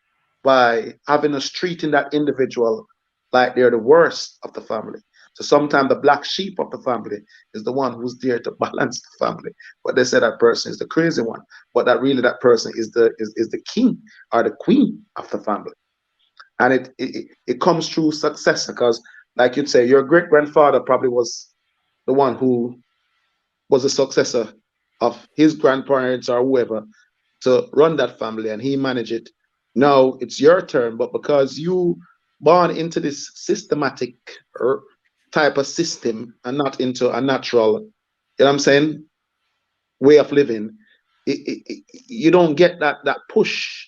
by having us treating that individual like they're the worst of the family. So sometimes the black sheep of the family is the one who's there to balance the family. But they say that person is the crazy one. But that person is the king or the queen of the family. And it comes through success because, like you'd say, your great grandfather probably was the one who was a successor of his grandparents or whoever to run that family and he managed it. Now it's your turn, but because you born into this systematic type of system and not into a natural, you know what I'm saying, way of living, you don't get that push.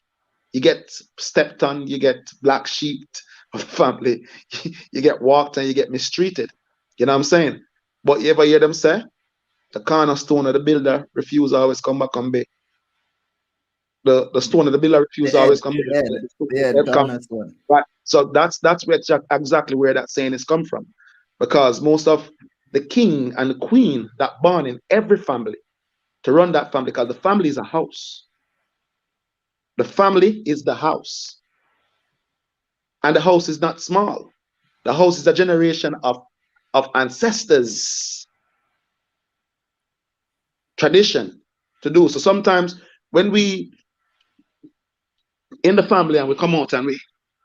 You get stepped on, you get black sheep of family, you get walked and you get mistreated. You know what I'm saying? But you ever hear them say, the cornerstone of the builder refuse always come back and be. The stone of the builder refuse The always head. come back. The The head head come. cornerstone. Right. So that's where exactly where that saying is come from. Because most of the king and the queen that born in every family to run that family, because the family is a house. The family is the house. And the house is not small. The house is a generation of ancestors, tradition to do. So sometimes when we in the family and we come out and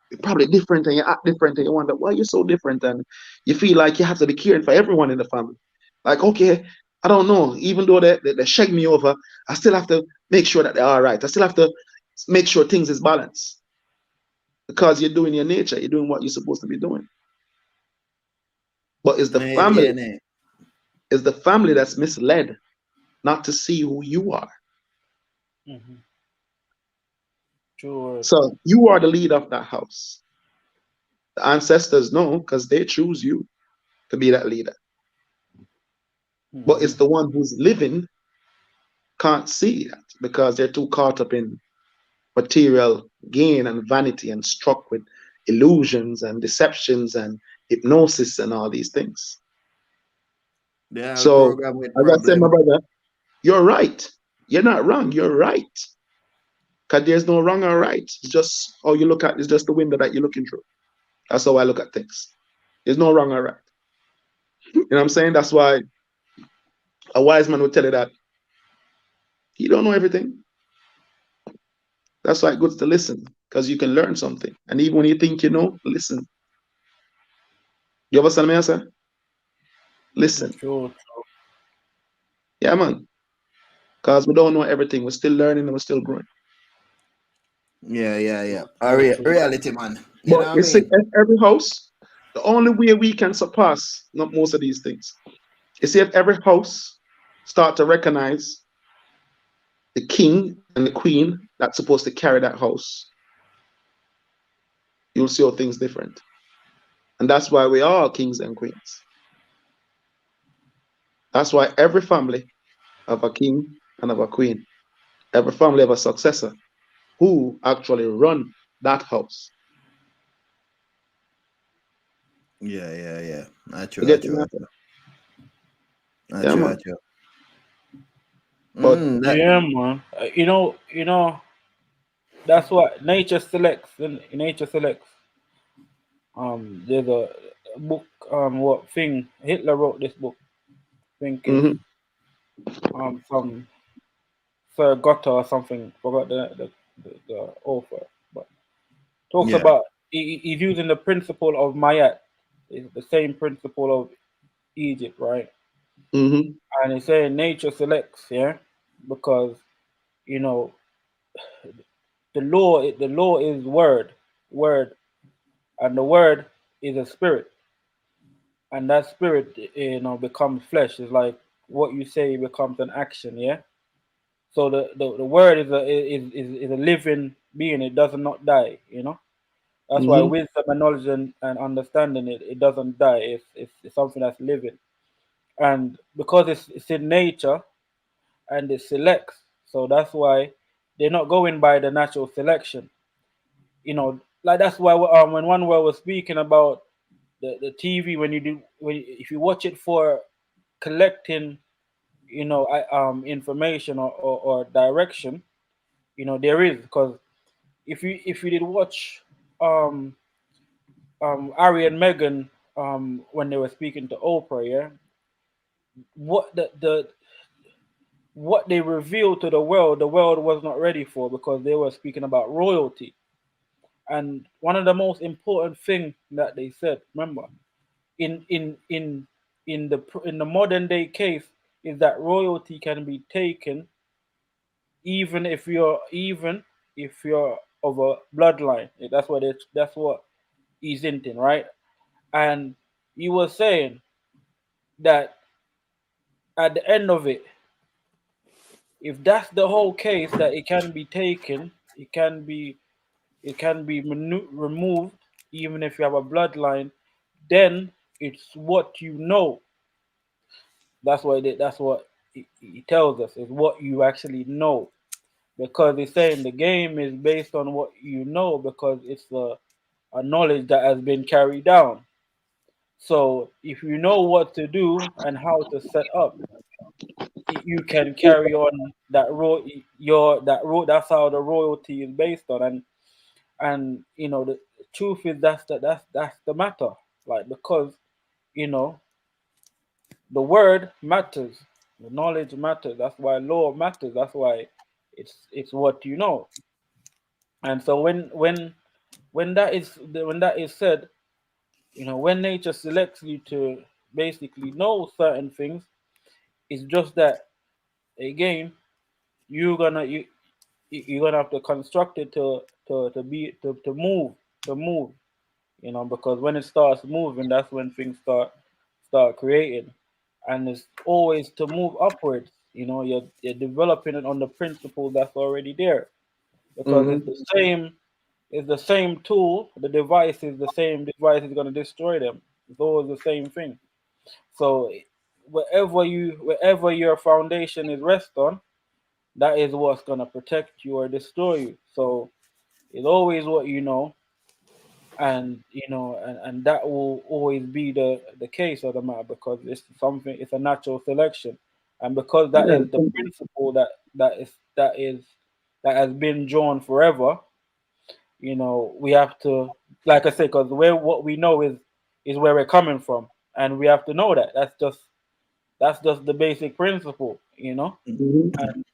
you're probably different and you act different and you wonder why you're so different and you feel like you have to be caring for everyone in the family. Like, okay, I don't know. Even though they shake me over, I still have to make sure that they're all right. I still have to make sure things is balanced because you're doing your nature. You're doing what you're supposed to be doing. But it's the family. It's the family that's misled not to see who you are. Mm-hmm. Sure. So you are the leader of that house. The ancestors know because they choose you to be that leader. Mm-hmm. But it's the one who's living can't see that because they're too caught up in material gain and vanity and struck with illusions and deceptions and hypnosis and all these things. They are So, programmed with as I said, my problem. brother, you're right. You're not wrong. You're right. Because there's no wrong or right. It's just how you look at it's just the window that you're looking through. That's how I look at things. There's no wrong or right. You know what I'm saying? That's why a wise man would tell you that you don't know everything. That's why it's good to listen, because you can learn something. And even when you think you know, listen. You understand me, answer? Listen. Sure. Yeah, man. Because we don't know everything. We're still learning and we're still growing. Yeah. True. Reality, man. You know But what I you see, mean? every house, the only way we can surpass not most of these things, you see, if every house start to recognize the king and the queen that's supposed to carry that house, you'll see all things different. And that's why we are kings and queens. That's why every family have a king and have a queen. Every family have a successor who actually run that house. Yeah. Not You true, not get the true, not matter? true. Not Yeah, true, man. not true. But That, Yeah, man. You know, that's what nature selects. And nature selects. There's a book. What thing? Hitler wrote this book. I think it's mhm. some Sir Gotta or something. Forgot the author, but talks yeah. about he's using the principle of Mayat. It's the same principle of Egypt, right? Mhm. And he's saying nature selects, yeah, because you know the law is word, and the word is a spirit, and that spirit becomes flesh. It's like what you say becomes an action, yeah. So the word is a living being. It does not die, you know. That's why Mhm. wisdom and knowledge and understanding it doesn't die. It's something that's living, and because it's in nature and it selects, so that's why they're not going by the natural selection. Like that's why when one world was speaking about the TV, if you watch it for collecting information or direction, there is, because if you did watch um Ari and Megan when they were speaking to Oprah, yeah, what what they revealed to the world was not ready for, because they were speaking about royalty. And one of the most important thing that they said, remember, in in in in the modern day case, is that royalty can be taken even if you're of a bloodline. That's what he's hinting, right? And he was saying that at the end of it, if that's the whole case, that it can be taken, it can be removed, even if you have a bloodline, then it's what you know. That's what he tells us, is what you actually know, because he's saying the game is based on what you know, because it's a knowledge that has been carried down. So if you know what to do and how to set up, you can carry on that road. That's how the royalty is based on. And the truth is, that's the matter. Like, because you know the word matters, the knowledge matters. That's why law matters. That's why it's what you know. And so when that is said, when nature selects you to basically know certain things, It's just that again, you're gonna you you're gonna have to construct it to move. Because when it starts moving, that's when things start creating, and it's always to move upwards. You're developing it on the principle that's already there, because Mm-hmm. it's the same tool. The device is the same device is gonna destroy them. It's always the same thing. So wherever your foundation is rest on, that is what's gonna protect you or destroy you. So it's always what you know, and that will always be the case of the matter, because it's a natural selection, and because that Yeah. is the principle that has been drawn forever. We have to, like I say, because what we know is where we're coming from, and we have to know that. That's just the basic principle. Mhm. And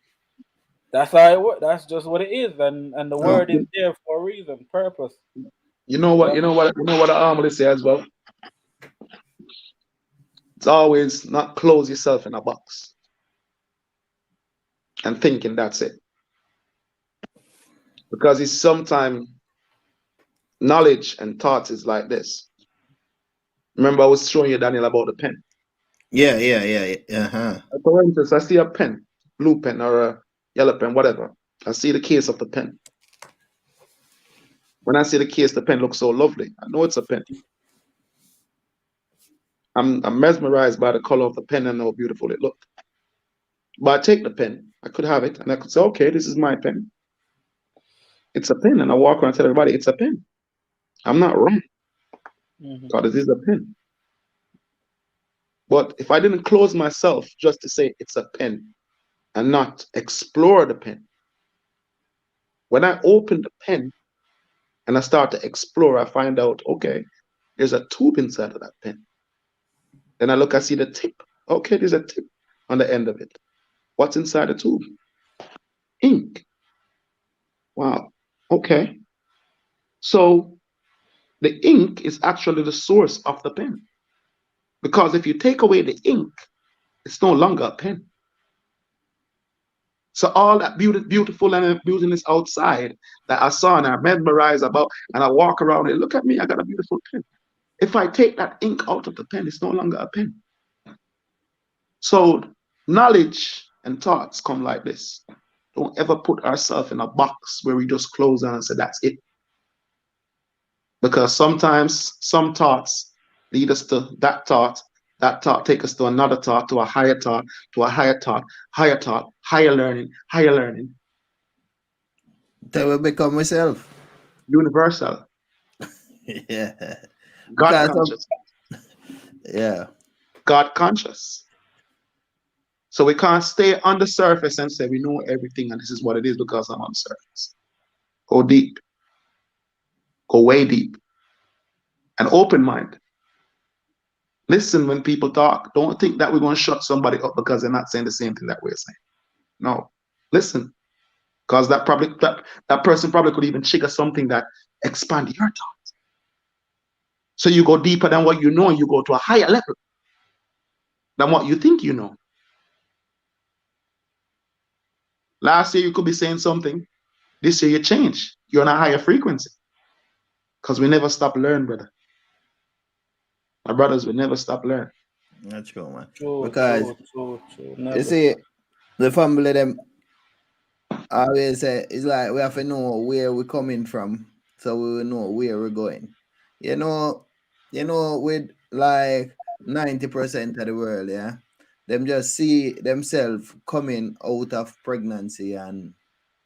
that's how it works. That's just what it is, and the word is You there for a reason, purpose. you know what? Yeah. You know what? You know what I normally say as well. It's always not close yourself in a box and thinking that's it, because it's sometimes knowledge and thoughts is like this. Remember, I was showing you Daniel about the pen. Yeah. Uh-huh. For instance, I see a pen, blue pen or a yellow pen, whatever. I see the case of the pen. When I see the case, the pen looks so lovely. I know it's a pen. I'm mesmerized by the color of the pen and how beautiful it looked. But I take the pen, I could have it, and I could say, okay, this is my pen. It's a pen. And I walk around and tell everybody it's a pen. I'm not wrong, Hmm. because it is a pen. But if I didn't close myself just to say it's a pen and not explore the pen, when I open the pen and I start to explore, I find out, okay, there's a tube inside of that pen. Then I see the tip. Okay, there's a tip on the end of it. What's inside the tube? Ink. Wow. Okay. So the ink is actually the source of the pen. Because if you take away the ink, it's no longer a pen. So all that beautiful and beautiness outside that I saw and I mesmerized about, and I walk around and look at me, I got a beautiful pen. If I take that ink out of the pen, it's no longer a pen. So knowledge and thoughts come like this. Don't ever put ourselves in a box where we just close on and say that's it. Because sometimes some thoughts lead us to that thought take us to another thought, to a higher thought, to a higher thought, higher learning, higher learning. They will become myself. Universal. Yeah. God Because of, conscious. yeah. God conscious. So we can't stay on the surface and say we know everything and this is what it is because I'm on the surface. Go deep. Go way deep. An open mind. Listen when people talk. Don't think that we're going to shut somebody up because they're not saying the same thing that we're saying. No. Listen. Because that person probably could even trigger something that expand your thoughts. So you go deeper than what you know and you go to a higher level than what you think you know. Last year you could be saying something. This year you change. You're on a higher frequency. Because we never stop learning, brother. My brothers, we never stop learning. That's true, man. True, Because true, true, true. you Never see, stop. the family them always say it's like we have to know where we're coming from so we will know where we're going. You know, with like 90% of the world, yeah, them just see themselves coming out of pregnancy and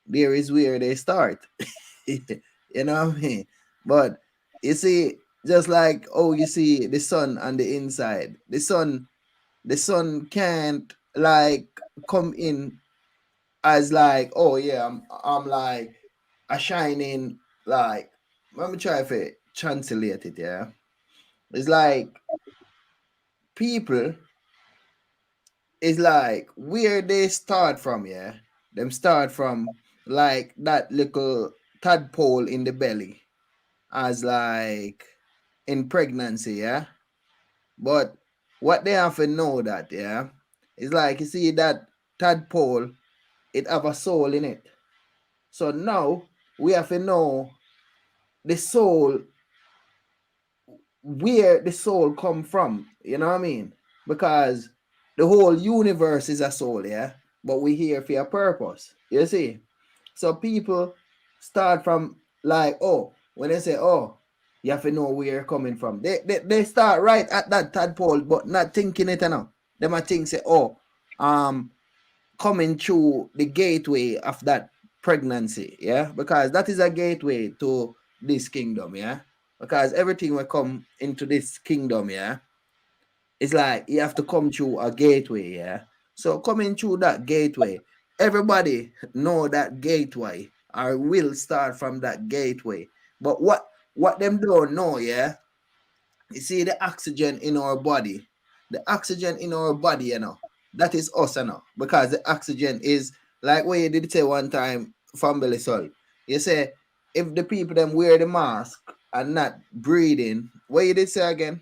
there is where they start. You know what I mean? But you see, just like oh, you see the sun on the inside, the sun can't like come in as like oh yeah, I'm like a shining like let me try to translate it, yeah. It's like people is like where they start from, yeah. Them start from like that little tadpole in the belly as like in pregnancy, yeah. But what they have to know that, yeah, It's like you see that tadpole, it have a soul in it. So now we have to know the soul, where the soul come from. You know what I mean? Because the whole universe is a soul, yeah. But we here for a purpose. You see? So people start from like, oh, when they say, oh, you have to know where you're coming from. They start right at that tadpole, but not thinking it enough. They might think say, oh, coming through the gateway of that pregnancy, yeah, because that is a gateway to this kingdom, yeah. Because everything will come into this kingdom, yeah. It's like you have to come through a gateway, yeah. So coming through that gateway, everybody know that gateway or will start from that gateway. But what them don't know, yeah, you see the oxygen in our body, the oxygen in our body, you know, that is us, you know, because the oxygen is like what you did say one time, family soul. You say if the people them wear the mask and not breathing, what you did say again?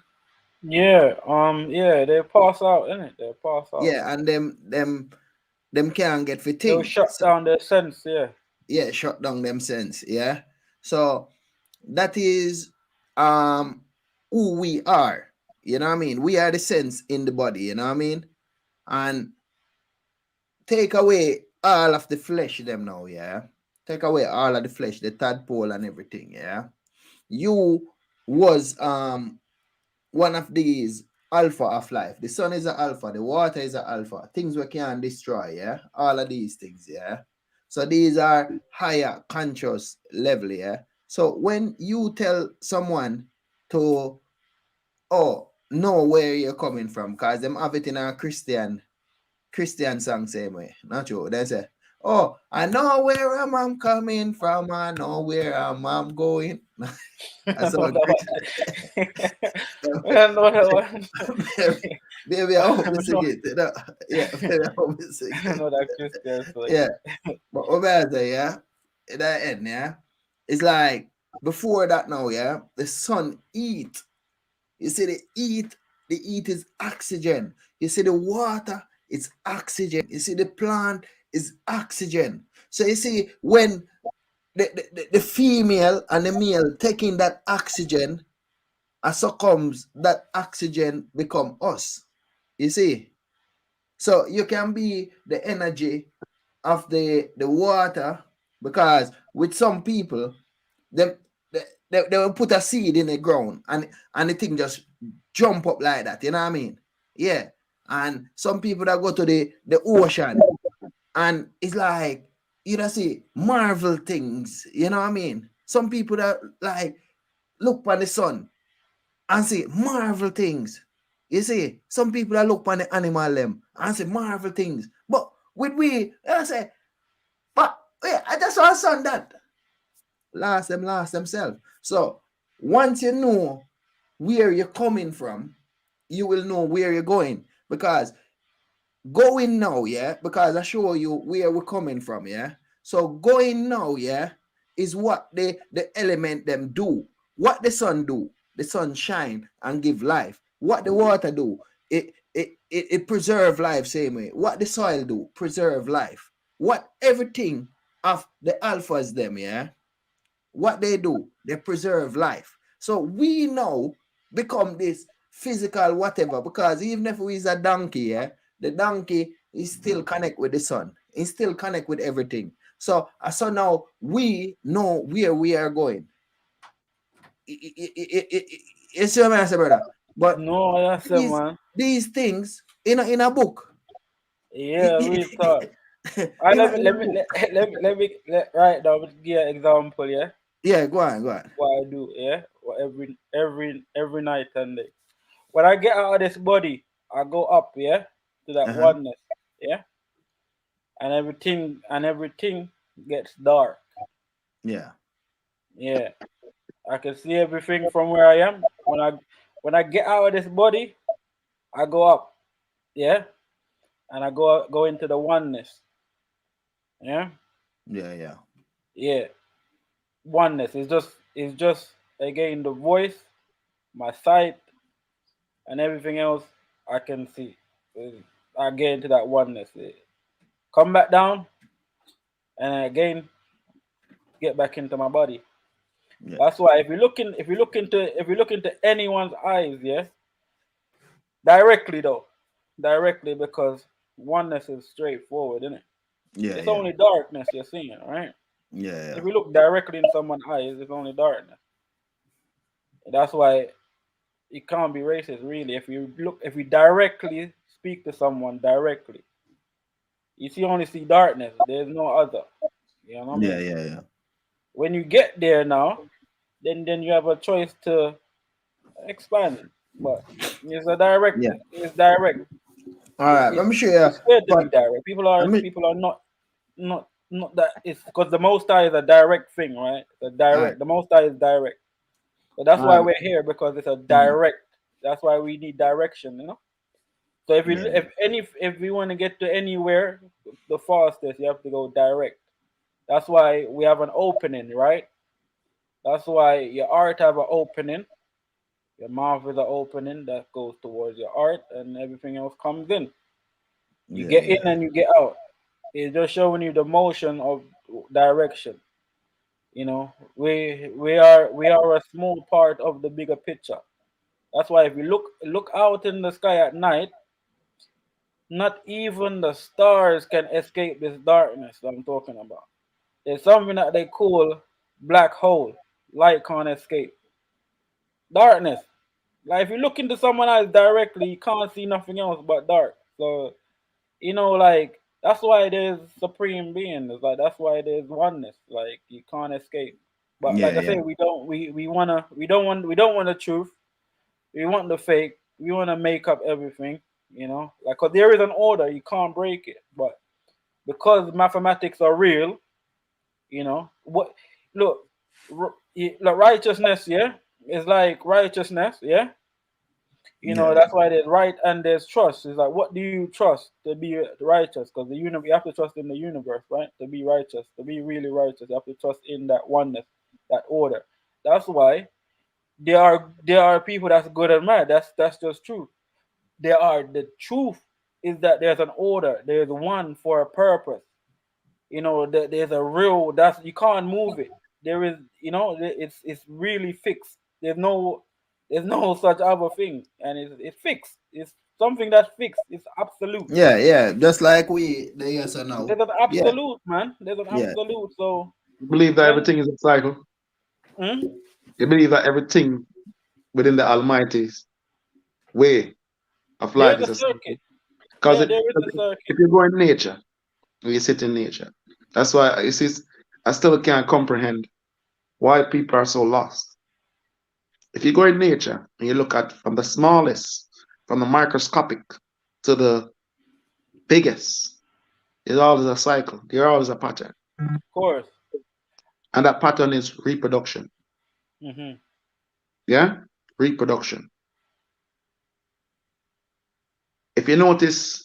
Yeah, yeah, they pass out, innit? They pass out. Yeah, and them can't get fit They'll thing. shut So, down their sense, yeah. yeah, shut down them sense, yeah. So that is who we are. You know what I mean? We are the sense in the body, you know what I mean? And take away all of the flesh them now, yeah. Take away all of the flesh, the tadpole and everything, yeah. You was one of these alpha of life. The sun is an alpha, the water is an alpha. Things we can destroy, yeah. All of these things, yeah. So these are higher conscious level, yeah. So when you tell someone to know where you're coming from, because them have it in a Christian song same way. Not true. They say, oh, I know where I'm coming from. I know where I'm going. I saw baby, I hope we sing it. You know? Yeah, baby, I hope we sing I it. know that Christian song. Yeah. But what I say, yeah, at that end, yeah, it's like before that now, yeah, the sun eat. You see, the eat is oxygen. You see, the water is oxygen. You see, the plant is oxygen. So you see, when the female and the male taking that oxygen, as so comes that oxygen become us. You see? So you can be the energy of the water, because with some people, them they will put a seed in the ground and the thing just jump up like that. You know what I mean? Yeah. And some people that go to the ocean and it's like, you know, see marvel things. You know what I mean? Some people that like look on the sun and see marvel things. You see, some people that look on the animal them and say marvel things. But with we, I say, but yeah, I just saw son that lost themselves. So once you know where you're coming from, you will know where you're going. Because going now, yeah, because I show you where we're coming from, yeah. So going now, yeah, is what the element them do. What the sun do, the sun shine and give life. What the water do, it preserve life same way. What the soil do, preserve life. What everything of the alphas them, yeah, what they do, they preserve life. So we now become this physical whatever, because even if we is a donkey, yeah, the donkey is still connect with the sun. It still connect with everything. So now we know where we are going. You see what I say, brother? But no, that's it, man. These things in a book. Yeah, real talk. Let me right now give an example, yeah. Yeah, go on. What I do, yeah, every night and day. When I get out of this body, I go up, yeah, to that oneness, yeah, and everything gets dark. Yeah. Yeah, I can see everything from where I am. When I get out of this body, I go up, yeah, and I go into the oneness, yeah. Yeah. Oneness is just again the voice, my sight, and everything else I can see. I get into that oneness. Come back down, and again get back into my body. Yeah. That's why if you look into anyone's eyes, yeah, directly though, directly because oneness is straightforward, isn't it? Yeah, It's yeah. only darkness you're seeing, right? Yeah, yeah. If you look directly in someone's eyes, it's only darkness. That's why it can't be racist, really. If you directly speak to someone directly, you only see darkness. There's no other. You know what I Yeah, mean? yeah, yeah. When you get there now, then you have a choice to expand. But it's a direct. Yeah. It's direct. All right. Let It's, me show you. it's scared to be But direct. let me. People are not that. It's because the Most High is a direct thing, right? The All right. direct. The Most High is direct. So that's All why right. we're here because it's a Mhm. direct. That's why we need direction, you know. So Yeah. if we want to get to anywhere, the fastest you have to go direct. That's why we have an opening, right? That's why your heart have an opening. Your mouth is an opening that goes towards your heart, and everything else comes in. You Yeah, get in yeah, and you get out. It's just showing you the motion of direction. You know, we are a small part of the bigger picture. That's why if you look out in the sky at night, not even the stars can escape this darkness that I'm talking about. There's something that they call black hole. Light can't escape. Darkness. Like if you look into someone's eyes directly, you can't see nothing else but dark. So like that's why there's supreme being. It's like that's why there's oneness. Like you can't escape. But like yeah, I yeah, say, we don't want the truth. We want the fake. We want to make up everything. Like 'cause there is an order. You can't break it. But because mathematics are real, what? Look, like righteousness. Yeah, it's like righteousness. Yeah. yeah, That's why there's right and there's trust. It's like, what do you trust to be righteous? Because you have to trust in the universe, right? To be righteous, to be really righteous, you have to trust in that oneness, that order. That's why there are people that's good and bad. That's just true. The truth is that there's an order. There's one for a purpose. There's a real that's you can't move it. There is, it's really fixed. There's no such other thing, and it's fixed. It's something that's fixed. It's absolute. yeah, yeah. Just like we the yes or no. There's an Yeah, absolute, man. There's an yeah, absolute. So You believe that when everything is a cycle. hmm? You believe that everything within the Almighty's way of life There's is a a cycle. circuit. Because Yeah, there is a if circuit. you go in nature, you sit in nature. That's why you see, I still can't comprehend why people are so lost. If you go in nature and you look at from the smallest, from the microscopic to the biggest, it's always a cycle. There's always a pattern. Of course. And that pattern is reproduction. Hmm. Yeah? Reproduction. If you notice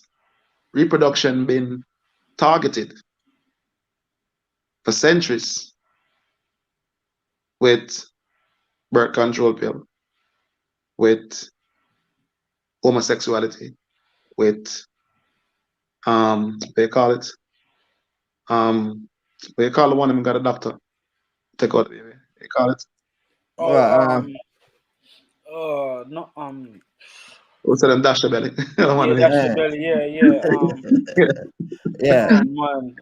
reproduction been targeted for centuries with birth control pill, with homosexuality, with what they call it, what you call the one who got a doctor take out the baby. They call it Oh, well, no, what's that dash the belly. The one yeah, who- that's the yeah, belly. Yeah, yeah. yeah, Oh man,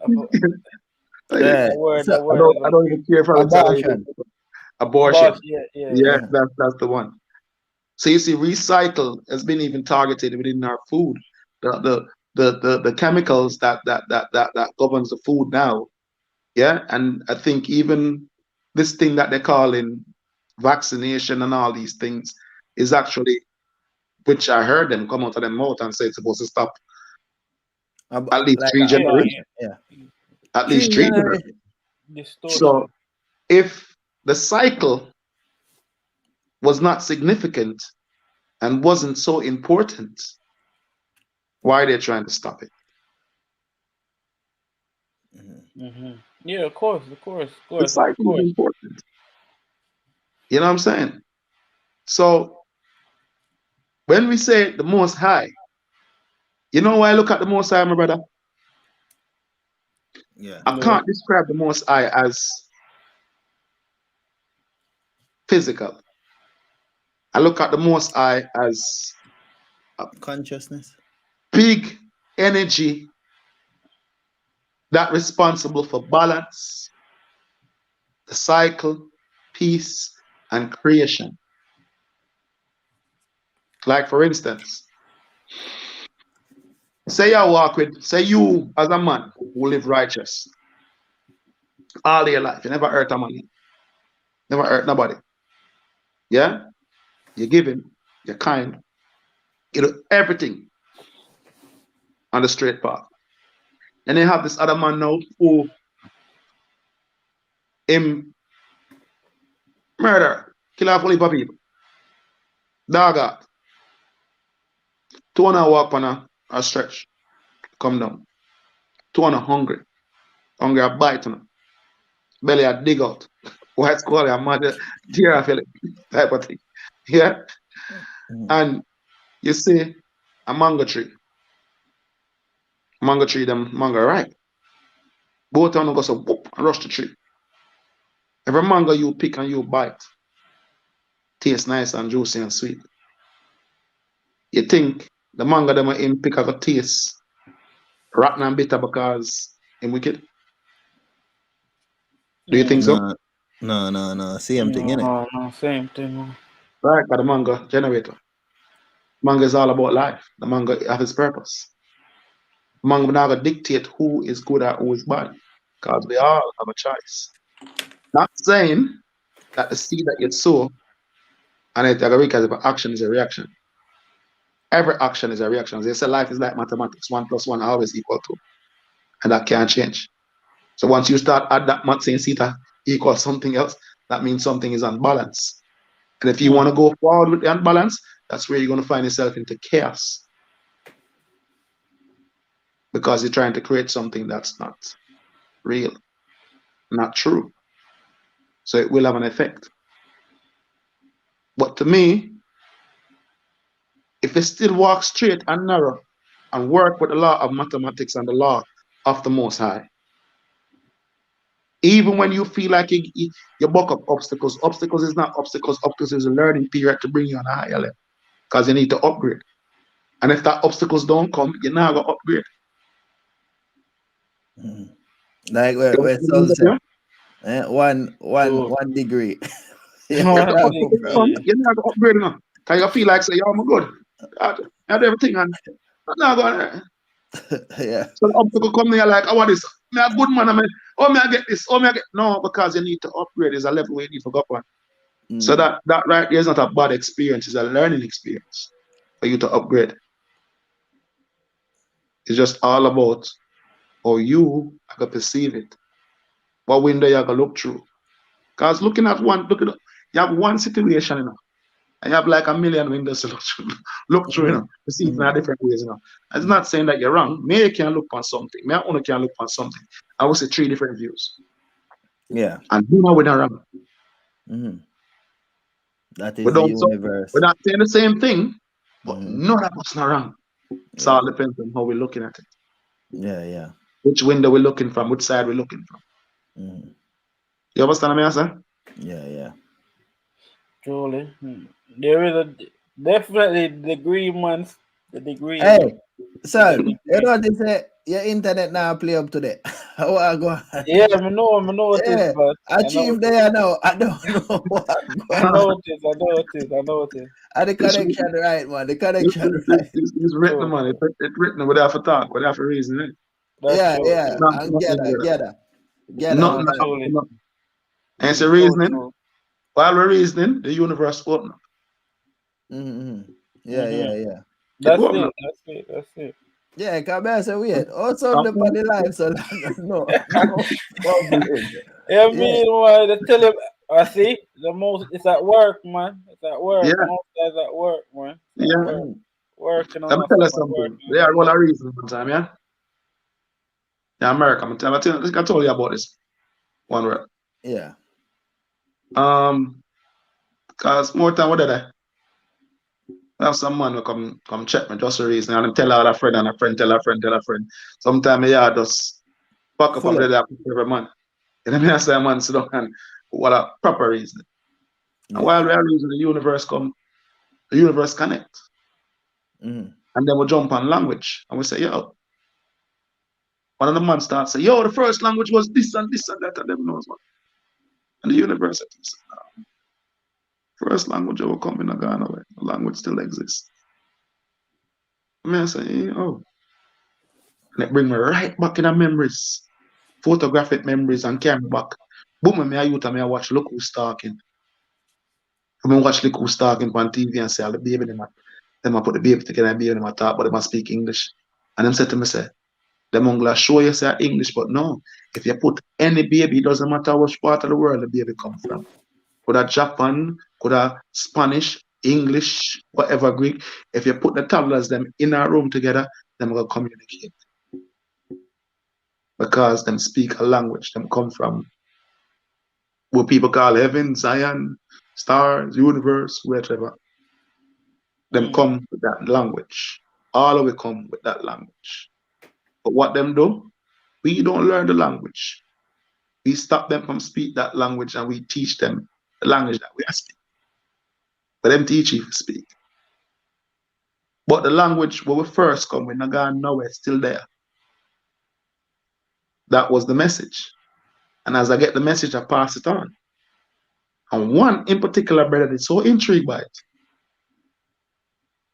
yeah. that So word I doesn't. don't even care if I tell you abortion. abortion. Boss, yeah, yeah, Yeah, yeah. Yeah, that's the one. So you see, recycle has been even targeted within our food. The chemicals that governs the food now. Yeah, and I think even this thing that they're calling vaccination and all these things is actually, which I heard them come out of their mouth and say it's supposed to stop at least like three Yeah, generations. yeah, At least three three generation. generations. So distortion. if the cycle was not significant and wasn't so important, why are they trying to stop it? Hmm. Yeah, of course, of course, of The course, of cycle is course. important. You know what I'm saying? So when we say the Most High, You know why I look at the Most High, my brother? Yeah. I can't describe the Most High as physical. I look at the Most High as a consciousness, big energy that responsible for balance, the cycle, peace, and creation. Like for instance, say you as a man who live righteous all your life, you never hurt a man, never hurt nobody. Yeah? You're giving, you're kind, you do everything on the straight path. And then you have this other man now who him murder, kill off only people. Dog out. Two on a walk on a stretch, come down. Two on a hungry. Hungry a bite on belly a dig out. White squall a mother deer I feel it type of thing. Yeah? And you see a mango tree. Mango tree, them mango ripe. Both of them go so whoop and rush the tree. Every mango you pick and you bite, tastes nice and juicy and sweet. You think the mango them in pick a taste rotten and bitter because him wicked? Do you think so? No. Same thing, innit? No, same thing. Right, but the mango generator. Mango is all about life. The mango have its purpose. Mango now gonna dictate who is good and who is bad. Because we all have a choice. Not saying that the seed that you sow and it because if action is a reaction. Every action is a reaction. They say life is like mathematics. 1 + 1 always equal 2. And that can't change. So once you start add that much saying theta equals something else, that means something is unbalanced. And if you want to go forward with the unbalance, that's where you're going to find yourself into chaos. Because you're trying to create something that's not real, not true. So it will have an effect. But to me, if it still walk straight and narrow and work with the law of mathematics and the law of the Most High, even when you feel like you buck up obstacles, obstacles is not obstacles, obstacles is a learning period to bring you on a higher level because you need to upgrade. And if that obstacles don't come, you're not going to upgrade. Like where Sol said, one degree. If the obstacles come, you're not going to upgrade enough. Because you feel like, say, yo, I'm good. I do everything and I'm not going to. Yeah. So the obstacle come there like, I want this. Me a good man. I get this. I get. No, because you need to upgrade. There's a level where you need to go up on. So that right there is not a bad experience. It's a learning experience for you to upgrade. It's just all about how you are going to perceive it. What window you're going to look through. Because you have one situation, you know, and you have like a million windows to look through, you know, to see it in different ways, you know. It's not saying that you're wrong. Maybe you can look on something. Maybe only can look on something. I would say 3 different views. Yeah. And you know we're not wrong. That is the universe. We're not saying the same thing, but none of us are wrong. It all depends on how we're looking at it. Yeah. Which window we're looking from, which side we're looking from. You understand me, sir? Yeah. Truly. There is definitely degree, man. The degree. Hey, son, you know what they say? Your internet now play up today. How I go? Yeah, I know it is, but achieve there now. I don't know what. I know it is. And the connection right, man. The connection right. It's written, man. It's written without a talk, without a reason. Eh? Yeah. And get that. Nothing. And it's a reasoning. While we're reasoning, the universe open up. Yeah. That's it. Yeah, come here, so weird. Also, the body life, so no problem. Yeah, meanwhile, they tell him, I see, it's at work, man. It's at work. Yeah. Most guys at work, man. Working on Let me tell you something. They are all a reason one time, yeah? Yeah, America. I told you about this one word. Yeah. Because more time, what did I? I have some man who come check me just a reason, and I tell all a friend, and a friend tell a friend tell a friend. Sometimes I just pack up Full and up. let every man. You know what I mean? I say, man, sit down and what a proper reason. And while we are reason, the universe connect. Mm. And then we jump on language, and we say, yo, one of the man starts say, yo, the first language was this and this and that, and them knows what. And the universe says, first language will come in a Ghana way. The language still exists. I mean, I say, oh. And it bring me right back in the memories. Photographic memories and camera back. Boom, when I youth and I watch Look Who's Talking. I mean, watch Look Who's Talking on TV and say, all the baby, them I put the baby together and baby, them I talk, but them I speak English. And them said to me, say, them gonna show you say English, but no. If you put any baby, it doesn't matter which part of the world the baby come from. Could have Japan, could have Spanish, English, whatever Greek. If you put the toddlers them in a room together, them gonna communicate. Because them speak a language, them come from what people call heaven, Zion, stars, universe, whatever. Them come with that language. All of it come with that language. But what them do? We don't learn the language. We stop them from speak that language and we teach them the language that we are speaking. But them teach you to speak. But the language where we first come, we're not going nowhere, it's still there. That was the message. And as I get the message, I pass it on. And one in particular brother is so intrigued by it.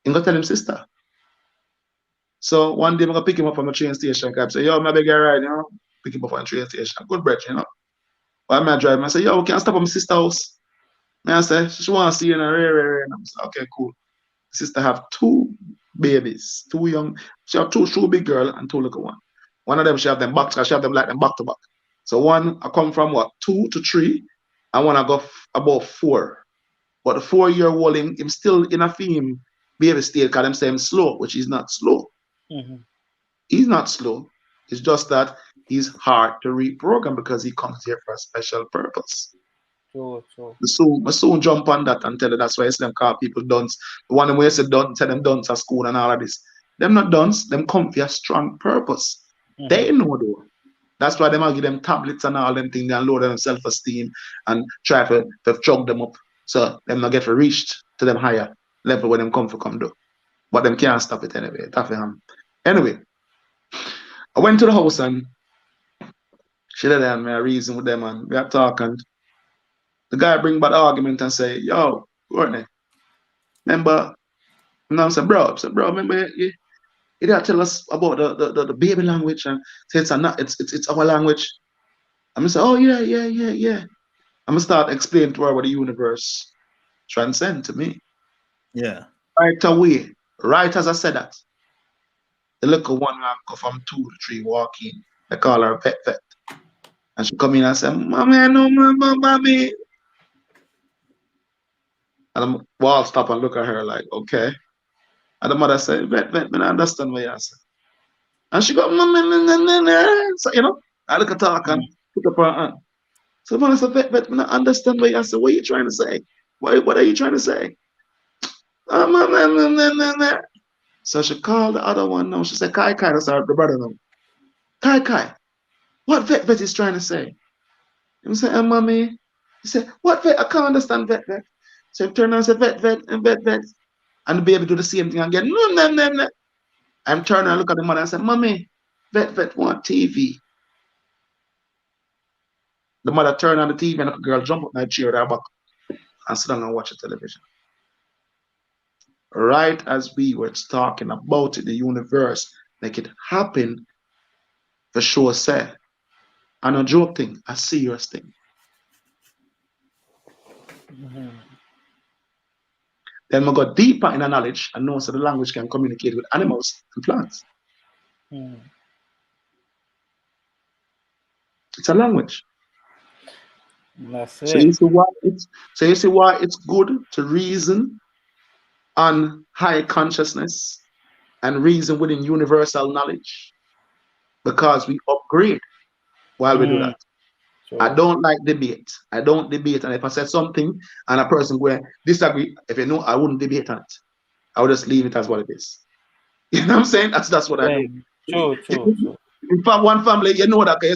He gonna tell him sister. So one day I'm gonna pick him up from the train station. I say, yo, maybe get a ride, you know. Pick him up from the train station. Good breath, you know. While I drive, I say, yo, we can stop at my sister's house. And I say, she want to see you in a rare. And I'm say, okay, cool. Sister have two babies, two young. She have two big girl and two little one. One of them she have them back, she have them like them back to back. So one I come from what 2 to 3, and one I go about 4. But the 4-year-old him still in a theme baby state because them say him slow, which is not slow. Mm-hmm. He's not slow. It's just that he's hard to reprogram because he comes here for a special purpose. Sure. I soon jump on that and tell you that's why I say them call people dunce. The one where I say dunce, tell them dunce at school and all of this. Them not dunce, them come for a strong purpose. Mm-hmm. They know though. That's why they might give them tablets and all them things and load them self-esteem and try to chug them up. So them not get reached to them higher level where them come do. But them can't stop it anyway. Anyway, I went to the house and she let them reason with them and we are talking. The guy bring back the argument and say, yo, Courtney, remember, and I said, bro, remember you didn't tell us about the baby language and say it's our language. I'm gonna say, oh yeah. I'm gonna start explaining to her what the universe transcend to me. Yeah. Right away, right as I said that, the little one go from 2 to 3 walking. They call her Pet Vet. And she come in and say, Mommy, I know mommy. And I'm wall stop and look at her like, okay. And the mother said, Vet, I understand what you say. And she go, so, you know, I look at her and put up her hand. So mother said, Vet, I understand what you say. What are you trying to say? What are you trying to say? So she called the other one now. She said, Kai, that's our brother now. Kai, what Vet is trying to say? And say, mommy. He said, what Vet? I can't understand Vet. So he turned around and said, Vet, and Vet. And the baby do the same thing again. No. I'm turning and look at the mother and say, Mommy, Vet want TV. The mother turned on the TV and the girl jump up in her chair there back and sit down and watch the television. Right as we were talking about it, the universe, make it happen for sure, say. And a joke thing, a serious thing. Mm-hmm. Then we go deeper in the knowledge and know so the language can communicate with animals and plants. Mm. It's a language. That's So it. you see why it's good to reason on high consciousness and reason within universal knowledge, because we upgrade while we do that. Sure. I don't like debate. I don't debate, and if I said something and a person will disagree, if you know, I wouldn't debate on it. I would just leave it as what it is. You know what I'm saying? That's what I do. True. In fact, one family, you know that you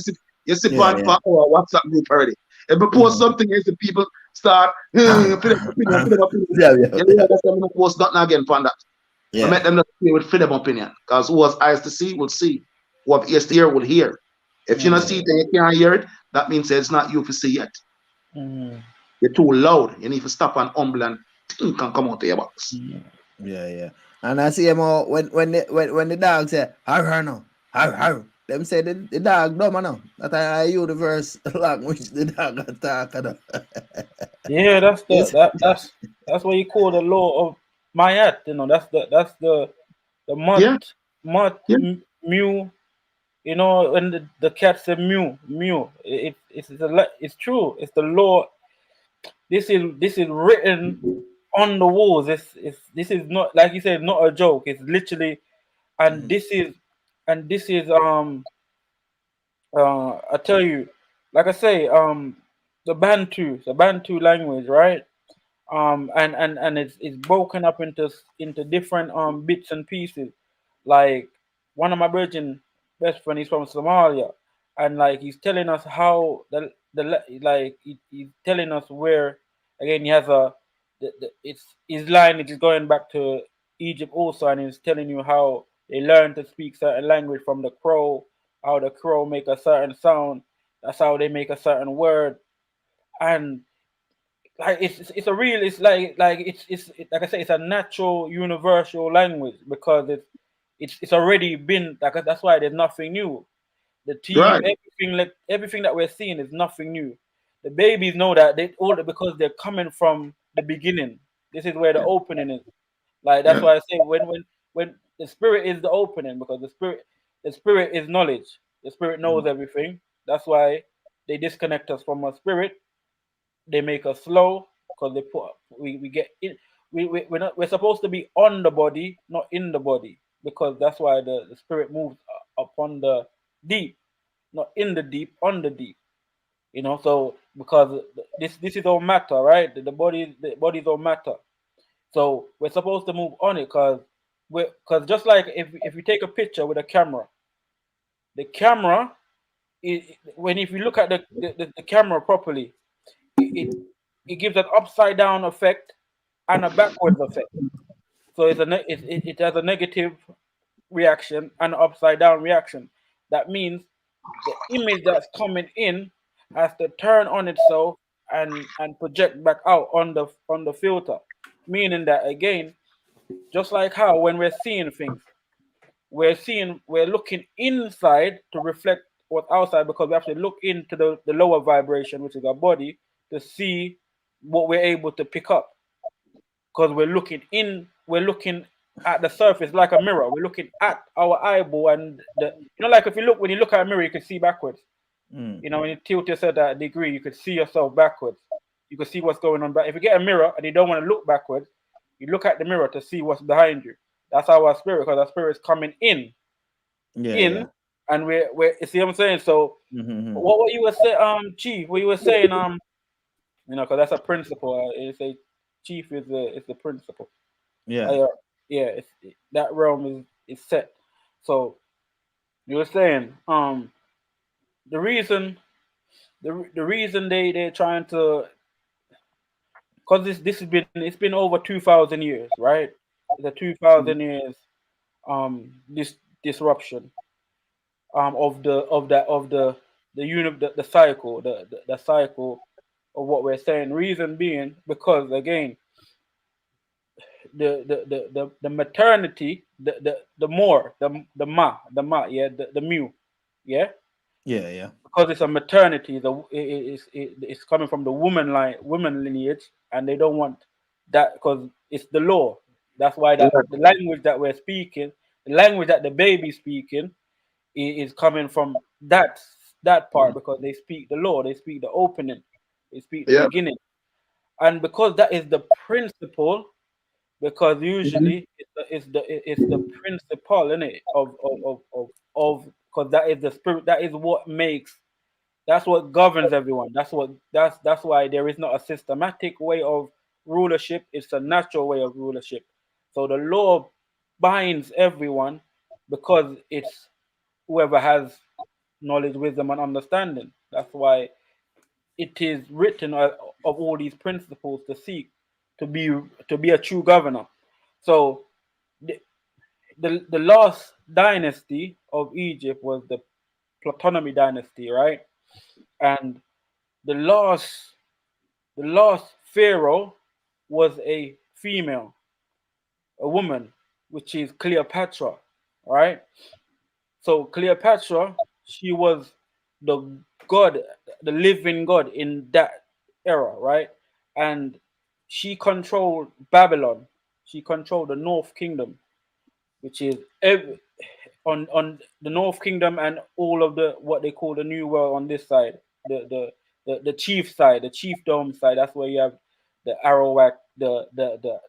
sit Yeah, on our WhatsApp group already. If we post something, you see people start feed them opinion. Yeah. You know that's why I'm gonna post nothing again for that. I Yeah. make them just play with freedom opinion. Because who has eyes to see will see. Who have ears to hear will hear. If you don't see it and you can't hear it, that means it's not you to see yet. You're too loud. You need to stop and humble and think and come out of your box. Yeah. And I see him when the dog say har no, har. Them say the dog dumb no. That I universe language the dog attack. Yeah, that's what you call the law of Mayat. You know, that's the mut mew. You know, when the cat said mew. It's true. It's the law. This is written on the walls. This is not, like you said, not a joke. It's literally, and this is I tell you, like I say, the Bantu language, right? And it's broken up into different bits and pieces. Like one of my virgin best friend, he's from Somalia, and like he's telling us how he's telling us where, again, he has it's his line is going back to Egypt also, and he's telling you how they learn to speak certain language from the crow, how the crow make a certain sound. That's how they make a certain word. And like it's a real, it's like like I say, it's a natural universal language, because it's already been like, that's why there's nothing new. The team, everything that we're seeing is nothing new. The babies know that they all, because they're coming from the beginning. This is where the opening is. Like that's why I say when the spirit is the opening, because the spirit is knowledge. The spirit knows everything. That's why they disconnect us from our spirit. They make us slow, because we get in. We're supposed to be on the body, not in the body, because that's why the spirit moves upon the deep, not in the deep, on the deep. You know, so because this is all matter, right? The body is all matter. So we're supposed to move on it, because just like if you take a picture with a camera, the camera, if you look at the camera properly, it gives an upside down effect and a backwards effect. So it has a negative reaction and an upside down reaction. That means the image that's coming in has to turn on itself and project back out on the filter. Meaning that, again, just like how when we're seeing things, we're looking inside to reflect what's outside, because we have to look into the lower vibration, which is our body, to see what we're able to pick up, because we're looking at the surface like a mirror. We're looking at our eyeball, and like if when you look at a mirror, you can see backwards. You know, when you tilt yourself at a degree, you could see yourself backwards. You can see what's going on. But if you get a mirror and you don't want to look backwards, you look at the mirror to see what's behind you. That's our spirit, because our spirit is coming in, and we're you see what I'm saying. So what you were saying, Chief? What you were saying, you know, because that's a principle. You say Chief is the principle. Yeah. That realm is set. So you were saying, the reason they're trying to, because it's been over 2,000 years, right? It's a 2,000 years this disruption of the cycle, the cycle of what we're saying. Reason being, because again, the maternity, the more the ma, yeah, the mu, yeah, because it's a maternity, it's coming from the woman lineage, and they don't want that, because it's the law. That's why that the language that we're speaking, the language that the baby's speaking, is coming from that part, because they speak the law, they speak the opening, they speak the beginning, and because that is the principle, because usually it's the principle in it of because that is the spirit, that is what makes, that's what governs everyone. That's why there is not a systematic way of rulership. It's a natural way of rulership. So the law binds everyone because it's whoever has knowledge, wisdom, and understanding. That's why it is written of all these principles to seek to be a true governor. So the last dynasty of Egypt was the Ptolemy dynasty, right? And the last pharaoh was a female, a woman, which is Cleopatra, right? So Cleopatra, she was the god, the living god in that era, right? And she controlled Babylon. She controlled the North Kingdom, which is on the North Kingdom and all of the what they call the New World on this side, the chief side, the chiefdom side. That's where you have the Arawak, the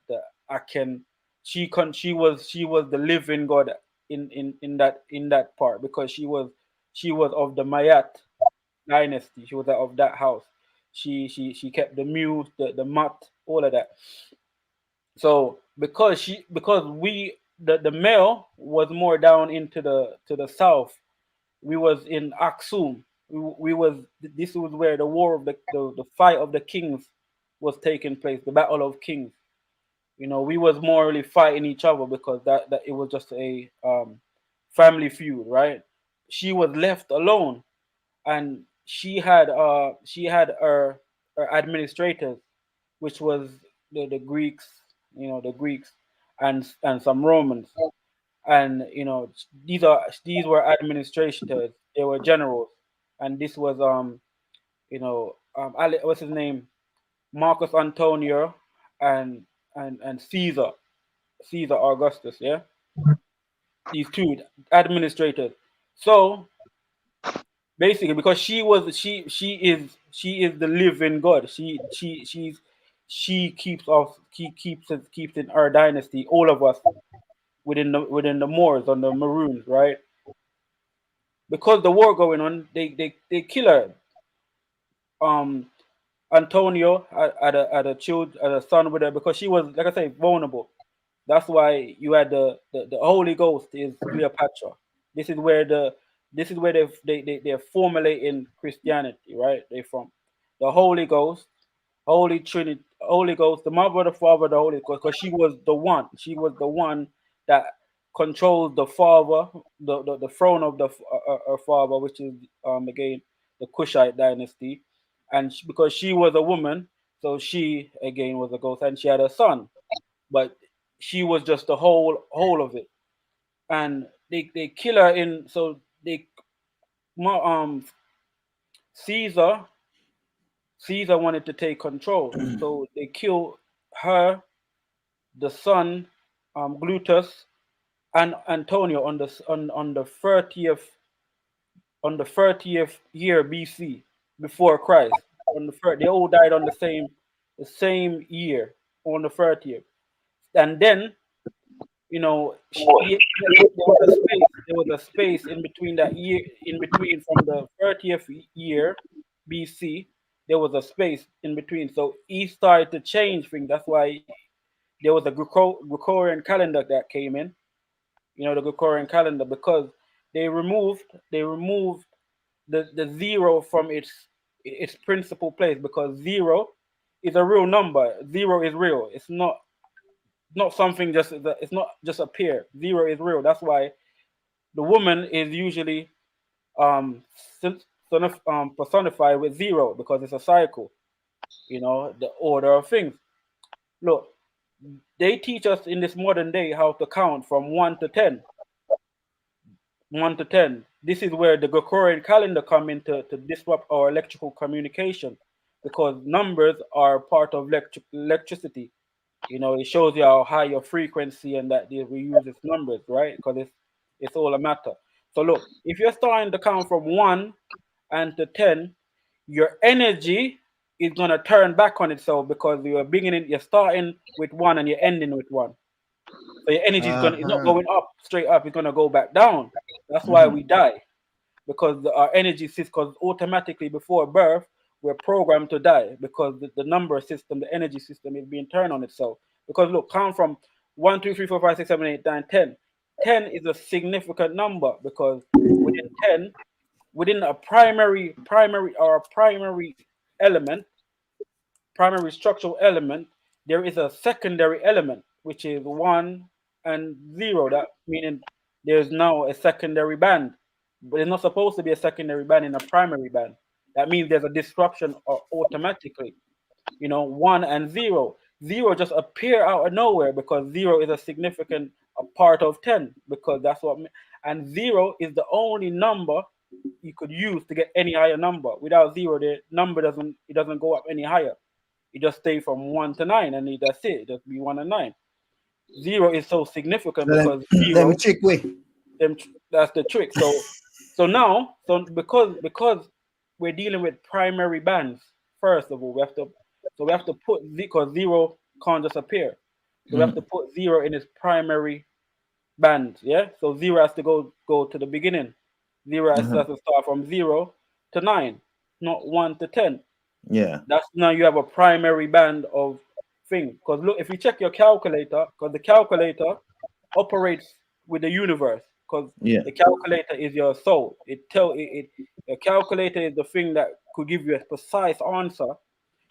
Aken. She was the living god in that part because she was of the Mayat dynasty. She was of that house. She kept the mule, the mat, all of that. So because the male was more down into the south, we was in Aksum. We was This was where the war of the fight of the kings was taking place, the battle of kings. We was more really fighting each other because that it was just a family feud, right? She was left alone, and she had her administrators, which was the Greeks, the Greeks and some Romans, and these were administrators. They were generals, and this was what's his name, Marcus Antonio, and Caesar Augustus. Yeah, these two administrators. So basically, because she is the living god. She keeps in her dynasty all of us within the Moors on the Maroons, right? Because the war going on, they kill her. um Antonio had a son with her because she was, like I say, vulnerable. That's why you had the Holy Ghost is Cleopatra. This is where they're formulating Christianity, right? They from the Holy Ghost, Holy Trinity, Holy Ghost, the Mother, the Father, the Holy Ghost, because she was the one. She was the one that controls the Father, the throne of her father, which is again the Kushite dynasty, and because she was a woman, so she again was a ghost, and she had a son, but she was just the whole of it, and they kill her in. So Caesar Caesar wanted to take control, so they kill her, the son, Glutus, and Antonio on the 30th year BC, before Christ. They all died on the same year, on the 30th. And then there was a space in between that year, in between from the 30th year BC. There was a space in between, so he started to change things. That's why there was a Gregorian calendar that came in. The Gregorian calendar, because they removed the zero from its principal place, because zero is a real number. Zero is real. It's not something it's not just a pair. Zero is real. That's why the woman is usually um personified with zero, because it's a cycle. The order of things. Look, they teach us in this modern day how to count from 1 to 10. 1 to 10. This is where the Gregorian calendar come in to disrupt our electrical communication, because numbers are part of electricity. It shows you how high your frequency, and that we use its numbers, right? Because it's all a matter. So look, if you're starting to count from 1 and to 10, your energy is gonna turn back on itself, because you're starting with 1 and you're ending with 1. So your energy it's not going up straight up, it's gonna go back down. That's why we die, because our energy system, because automatically before birth we're programmed to die, because the number system, the energy system is being turned on itself. Because look, count from 1, 2, 3, 4, 5, 6, 7, 8, 9, 10. 10 is a significant number because within 10, within a primary element, primary structural element, there is a secondary element, which is 1 and 0. That meaning there's now a secondary band. But there's not supposed to be a secondary band in a primary band. That means there's a disruption automatically. 1 and 0. 0 just appear out of nowhere because 0 is a significant part of 10 because that's what. And 0 is the only number you could use to get any higher number. Without 0, the number doesn't go up any higher. It just stay from 1 to 9, and that's it. It just be 1 and 9. 0 is so significant because 0. That's the trick. So now, because we're dealing with primary bands. First of all, we have to put because 0 can't just appear. So we have to put 0 in its primary band. Yeah. So 0 has to go to the beginning. 0 has to start from 0 to 9, not 1 to 10. Yeah. That's now you have a primary band of things. Because look, if you check your calculator, because the calculator operates with the universe, because the calculator is your soul. The calculator is the thing that could give you a precise answer.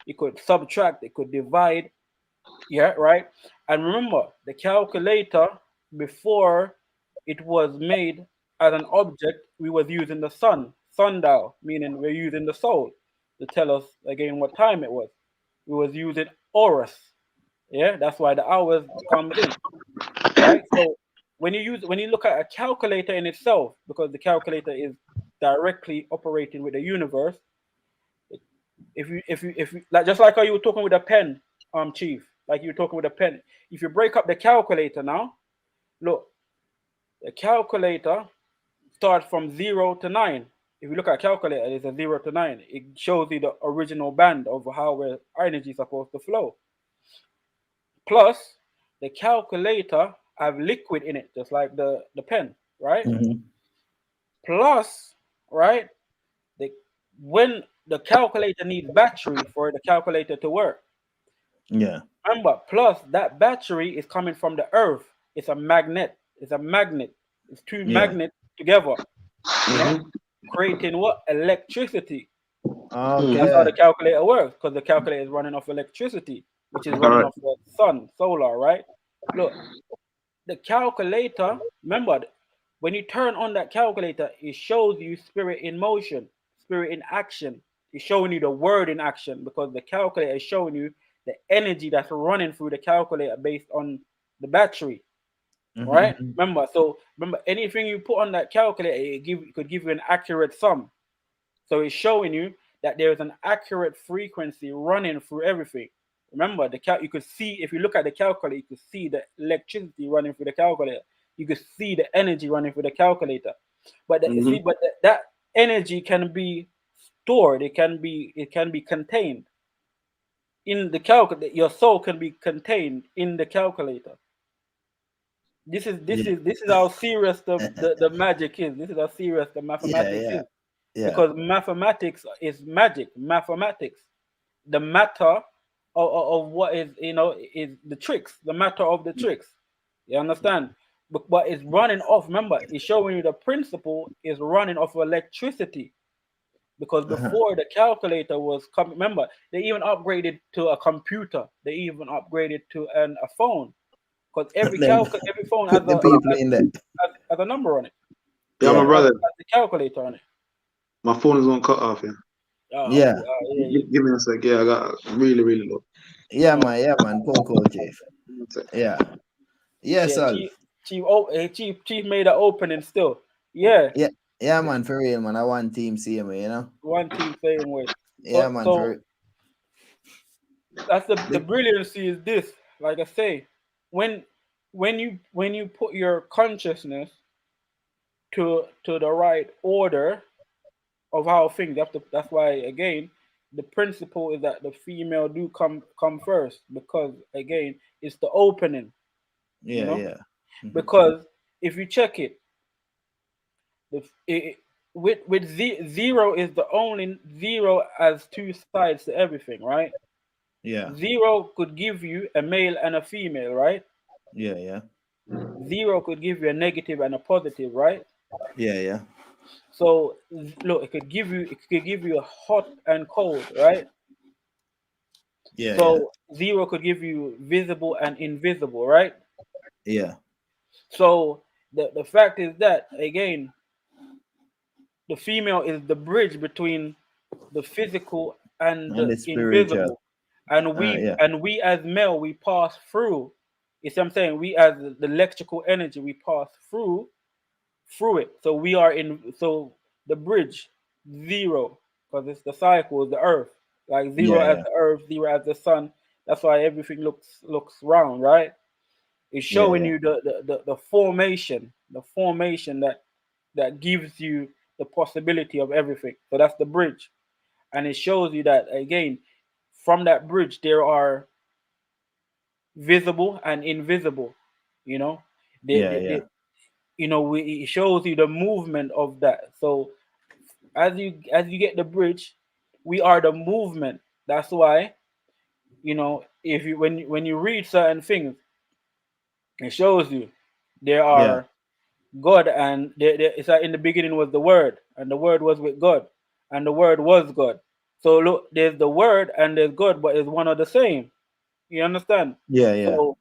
It could subtract, it could divide. Yeah, right. And remember, the calculator before it was made as an object, we was using the sundial, meaning we're using the soul to tell us again what time it was. We was using Horus. Yeah, that's why the hours comes in. Right? So when you look at a calculator in itself, because the calculator is directly operating with the universe, if you like just like how you were talking with a pen, Chief, like you were talking with a pen. If you break up the calculator now, look, the calculator starts from 0 to 9. If you look at a calculator, it's a 0 to 9. It shows you the original band of how our energy is supposed to flow. Plus, the calculator have liquid in it, just like the pen, right? Plus, right, when the calculator needs battery for the calculator to work. Yeah. Remember, plus that battery is coming from the earth. It's a magnet. It's two magnets together. Creating what? Electricity. Okay. That's how the calculator works, because the calculator is running off electricity, which is running off the sun, solar, right? Look, the calculator, remember, when you turn on that calculator, it shows you spirit in motion, spirit in action. It's showing you the word in action because the calculator is showing you the energy that's running through the calculator based on the battery. Right? Remember, anything you put on that calculator, it could give you an accurate sum. So it's showing you that there is an accurate frequency running through everything. Remember, you could see, if you look at the calculator, you could see the electricity running through the calculator. You could see the energy running through the calculator. But that energy can be stored. It can be contained in the calculator. Your soul can be contained in the calculator. This is how serious the magic is. This is how serious the mathematics is. Because mathematics is magic. Mathematics, the matter of what is is the tricks. The matter of the tricks. You understand? But it's running off. Remember, it's showing you the principle is running off electricity. Because before the calculator was coming, remember, they even upgraded to a computer. They even upgraded to a phone. Because every phone has a number on it. Yeah, my brother. Has the calculator on it. My phone is on cut off. Yeah. Give me a sec. Yeah, I got really, really low. Yeah, man. Cool, Chief. Yeah. Yes, sir. Chief made an opening still. Yeah. Yeah, man, for real, man. I want team same way, One team same way. Yeah, man. For real. That's the brilliancy is this. Like I say, when you put your consciousness to the right order of how things that's why again the principle is that the female do come first, because again it's the opening. Because if you check it, with zero is the only zero has two sides to everything, right? Yeah. 0 could give you a male and a female, right? Yeah, yeah. Zero could give you a negative and a positive, right? Yeah, yeah. So look, it could give you a hot and cold, right? Yeah, yeah. So zero could give you visible and invisible, right? Yeah. So the fact is that again, the female is the bridge between the physical and And the the spiritual. invisible, and Yeah. we as male we pass through. You see what I'm saying? We as the electrical energy we pass through it. So we are in so the bridge zero because it's the cycle, the earth. Like zero Yeah, as yeah. the earth, zero as the sun. That's why everything looks round, right? It's Yeah, showing yeah. you the formation that gives you the possibility of everything. So that's the bridge. And it shows you that again, from that bridge there are visible and invisible. You know, Yeah, yeah. it shows you the movement of that. So as you get the bridge, we are the movement. That's why if you when you read certain things, it shows you there Yeah. are God, and it's like in the beginning was the Word, and the Word was with God, and the Word was God. So look, there's the Word and there's God, but it's one of the same. You understand? Yeah, yeah. So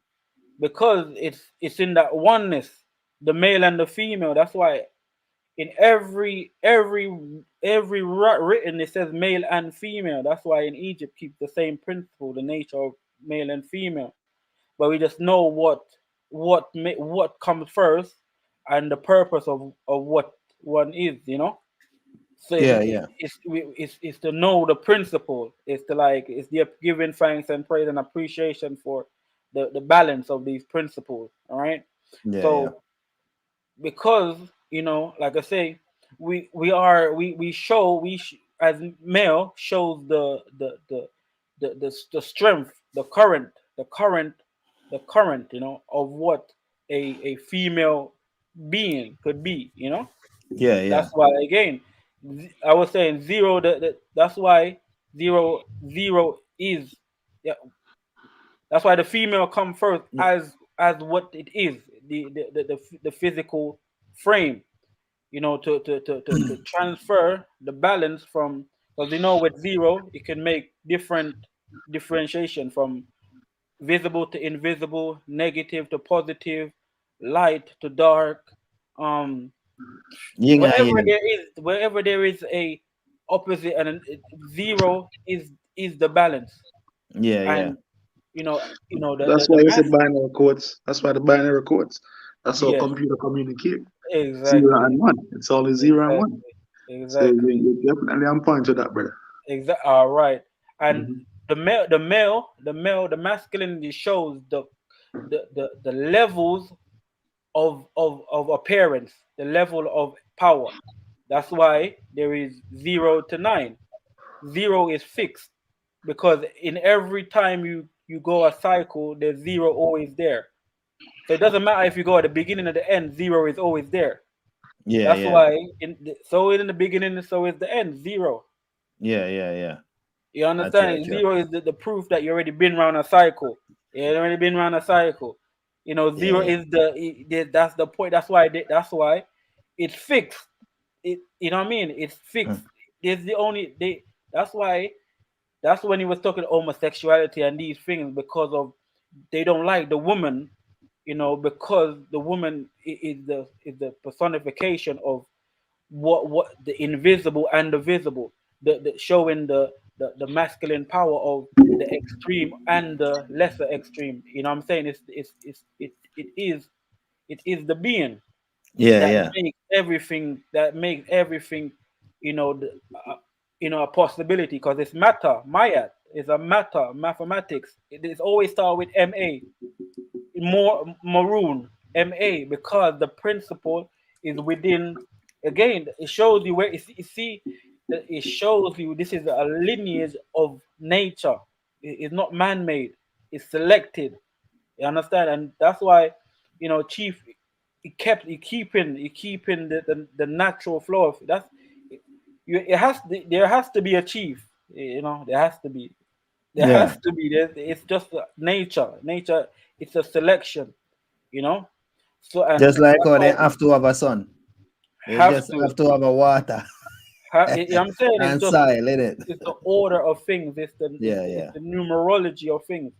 because it's in that oneness, the male and the female. That's why in every written it says male and female. That's why in Egypt keep the same principle, the nature of male and female. But we just know what comes first and the purpose of what one is. So Yeah, yeah. it's to know the principle. It's to like it's the giving thanks and praise and appreciation for the balance of these principles. All right. Yeah, yeah. So because like I say, we show as male shows the strength, the current of what a female being could be. Yeah, yeah. That's why again, I was saying zero. That's why zero is. Yeah, that's why the female come first as what it is, the physical frame. To transfer the balance from, because with zero it can make different differentiation from visible to invisible, negative to positive, light to dark. Um, Yin and yang. wherever there is a opposite, and zero is the balance. Yeah, yeah. And the That's why you said mass. binary codes. That's why the binary codes. That's how Yes, computer communicate. Zero exactly, and one. It's always zero and one. exactly, So exactly. you're definitely on point to that, brother. All right. And Hmm. the masculinity shows the levels of appearance, the level of power. That's why there is 0 to 9. Zero is fixed because in every time you go a cycle, there's zero always there. So it doesn't matter if you go at the beginning or the end, zero is always there. Yeah, That's yeah. why so in the beginning, so is the end, zero. Yeah, yeah, yeah. You I tell understand? you. Zero is the proof that you already been around a cycle. You already been around a cycle. Yeah, Zero yeah. is that's the point. That's why it's fixed. You know what I mean? It's fixed. Mm. It's the only they. That's why. That's when he was talking homosexuality and these things, because of they don't like the woman. Because the woman is the personification of what the invisible and the visible, the showing the masculine power of the extreme and the lesser extreme. You know what I'm saying? It is the being Yeah, that yeah. makes everything the, a possibility, because it's matter. Maya is a matter, mathematics. It is always start with maroon, because the principle is within. Again, it shows you where you see that it shows you this is a lineage of nature. It's not man-made. It's selected. You understand? And that's why chief, he keeping the natural flow of that's there has to be a chief. There Yeah. has to be. It's just nature. It's a selection. you know. So and Just like that's how they why have to have a son. They have just to. have to have a water You know what I'm saying? It's and just soil, in it. it's the order of things. Yeah, It's yeah, the numerology of things.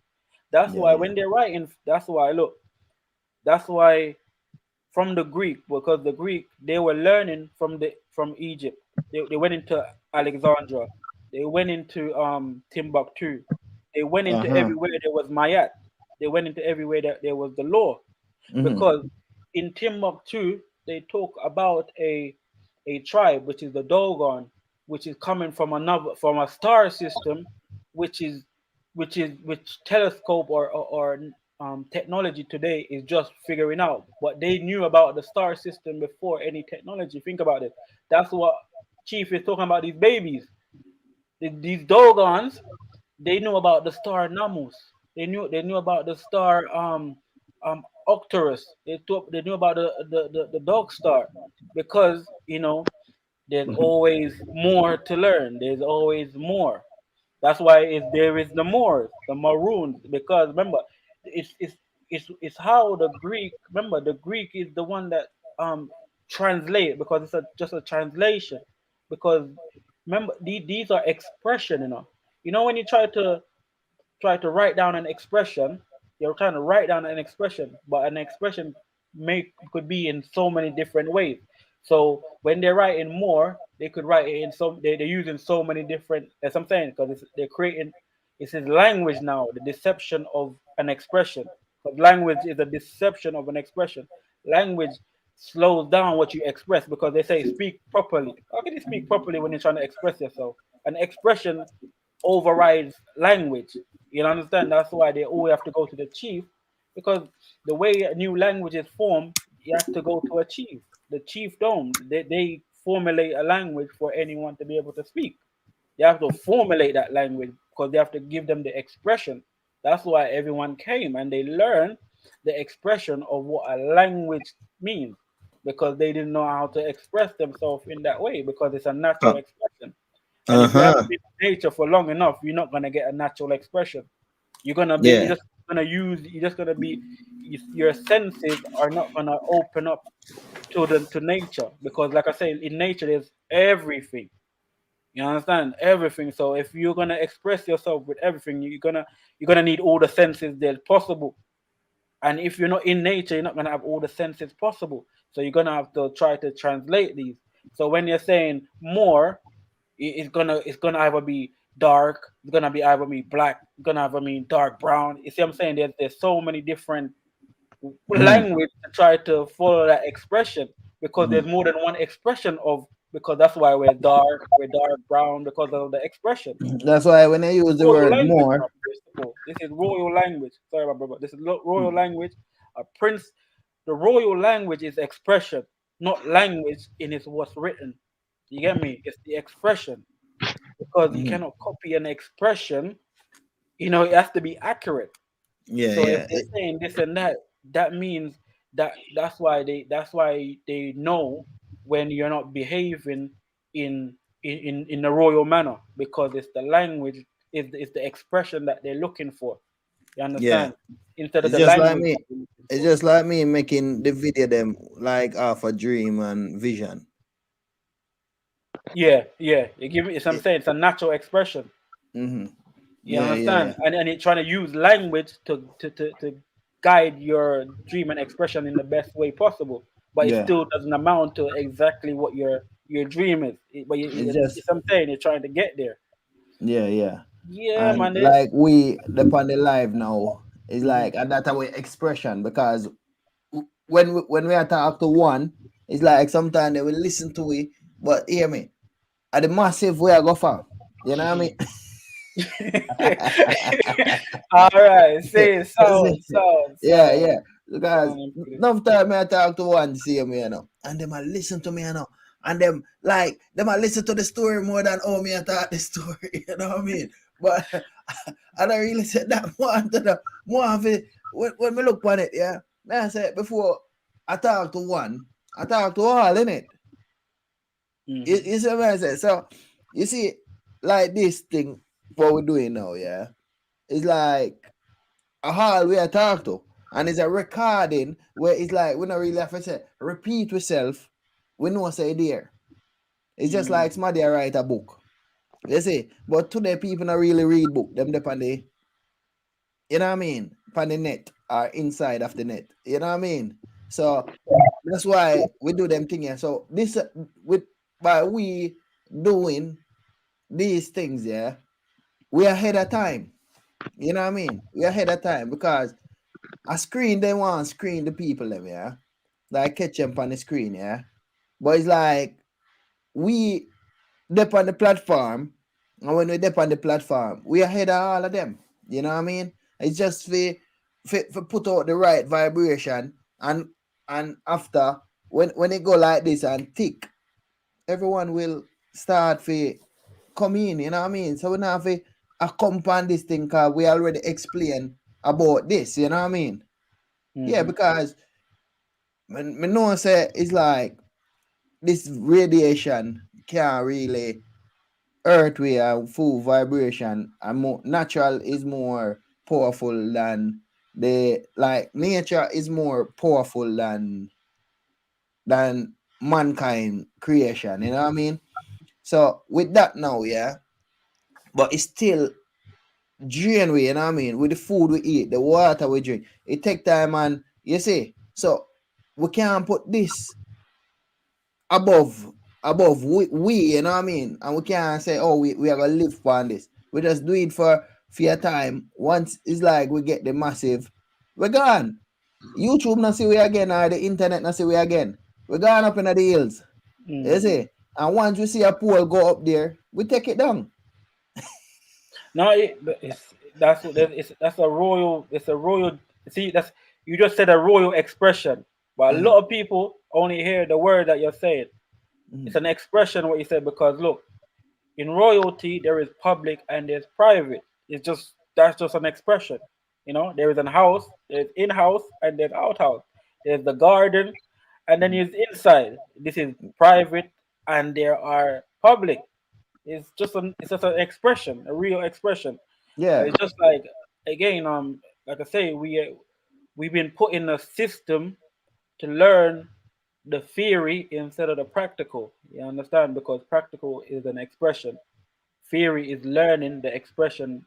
That's yeah, why yeah. when they're writing, that's why look. That's why from the Greek, because the Greek they were learning from Egypt. They went into Alexandria. They went into Timbuktu. They went into Uh-huh. everywhere there was Mayat. They went into everywhere that there was the law. Mm-hmm. Because in Timbuktu they talk about a tribe which is the Dogon, which is coming from from a star system, which is which telescope or technology today is just figuring out. But they knew about the star system before any technology. Think about it. That's what Chief is talking about. These babies, these Dogons, they knew about the star Namus. They knew about the star Octurus. They knew about the dog star, because there's always more to learn. There's always more. That's why there is the Moors, the Maroons, because remember, it's it's it's how the Greek. Remember, the Greek is the one that translate, because it's just a translation. Because remember, these are expression. When you try to write down an expression, you're trying to write down an expression, but an expression could be in so many different ways. So when they're writing more, they could write it in they're using so many different, as I'm saying, because they're creating, it's his language now, the deception of an expression. Because language is a deception of an expression. Language slows down what you express, because they say speak properly. How can you speak properly when you're trying to express yourself? An expression overrides language. You understand? That's why they always have to go to the chief, because the way a new language is formed, you have to go to a chief. The chief don't. They formulate a language for anyone to be able to speak. They have to formulate that language, because they have to give them the expression. That's why everyone came and they learned the expression of what a language means, because they didn't know how to express themselves in that way, because it's a natural expression. And if you haven't Uh-huh. been in nature for long enough, you're not gonna get a natural expression. You're Yeah. just gonna use. You're just gonna be. Your senses are not gonna open up to nature, because, like I say, in nature there's everything. You understand everything. So if you're gonna express yourself with everything, you're gonna need all the senses that's possible. And if you're not in nature, you're not gonna have all the senses possible. So you're gonna have to try to translate these. So when you're saying more, it's gonna either be dark, it's gonna be either be black, it's gonna either mean dark brown. You see what I'm saying? There's so many different Mm-hmm. language to try to follow that expression, because there's Mm-hmm. more than one expression of, because that's why we're dark brown, because of the expression. That's why when I use the Royal word language, more, bro, principle. This is royal language. Sorry, my brother. This is royal language. A prince. The royal language is expression, not language in its what's written. You get me? It's the expression, because you mhm. cannot copy an expression. It has to be accurate. Yeah, So if yeah, they're saying this and that, that means that's why they know when you're not behaving in in a royal manner, because it's the language, is the expression that they're looking for. You yeah. understand? Instead of It's the just like language me. that they're looking It's for. just like me making the video them like half a dream and vision. Yeah, yeah. You give me. It's, I'm saying it's a natural expression. Mm-hmm. You Yeah, yeah, yeah, understand? And it trying to use language to guide your dream and expression in the best way possible. But it yeah. still doesn't amount to exactly what your dream is. But It's just it's something you're trying to get there. yeah, yeah. Yeah, And man. like we upon the live now, it's Mhm. like and that our expression because when we are talk to one, it's like sometimes they will listen to it, but hear me at the massive way I go for. You know what I mean? All right. Say Yeah, yeah. Because sound. enough time I talk to one see me, and them I listen to me, and them like them I listen to the story more than oh me I talk the story, you know what I mean? But I don't really say that more to the more of it when we look on it, yeah. Man, I said before I talk to one, I talk to all in it. You see what I say? So you see, like this thing, what we're doing now, yeah, it's like a hall we are talk to. And it's a recording where it's like we don't really have to say repeat yourself. We know say there. It's just like somebody write a book. You see, but today people don't really read book. Them depend the, you know what I mean, on the net or inside of the net. You know what I mean? So that's why we do them thing here. So this with by we doing these things, yeah, we ahead of time. You know what I mean? We ahead of time because a screen they want to screen the people them, yeah. Like catch them on the screen, yeah. But it's like we dip on the platform, and when we dip on the platform, we ahead of all of them. You know what I mean? It's just for put out the right vibration, and after when it go like this and tick, everyone will start to come in. You know what I mean? So we not have to accompany this thing because we already explained about this. You know what I mean? Yeah, because me know say it's like this radiation can't really earth way and full vibration and more natural is more powerful than the like nature is more powerful than mankind creation, you know what I mean? So with that now, yeah, but it's still drain we, you know what I mean? With the food we eat, the water we drink, it take time and you see, so we can't put this above we you know what I mean, and we can't say oh we are gonna live on this. We just do it for your time. Once it's like we get the massive, we're gone. YouTube not see we again or the internet not see we again. We're gone up in the hills. You see, and once we see a pole go up there, we take it down. No, that's a royal. It's a royal. See, that's you just said a royal expression, but a lot of people only hear the word that you're saying. It's an expression what you said because look, in royalty there is public and there's private. It's just that's just an expression. You know, there is an house, there's in-house and there's outhouse. There's the garden, and then there's inside. This is private, and there are public. It's just an expression, a real expression. Yeah. It's just like again, like I say, we've been put in a system to learn the theory instead of the practical. You understand? Because practical is an expression. Theory is learning the expression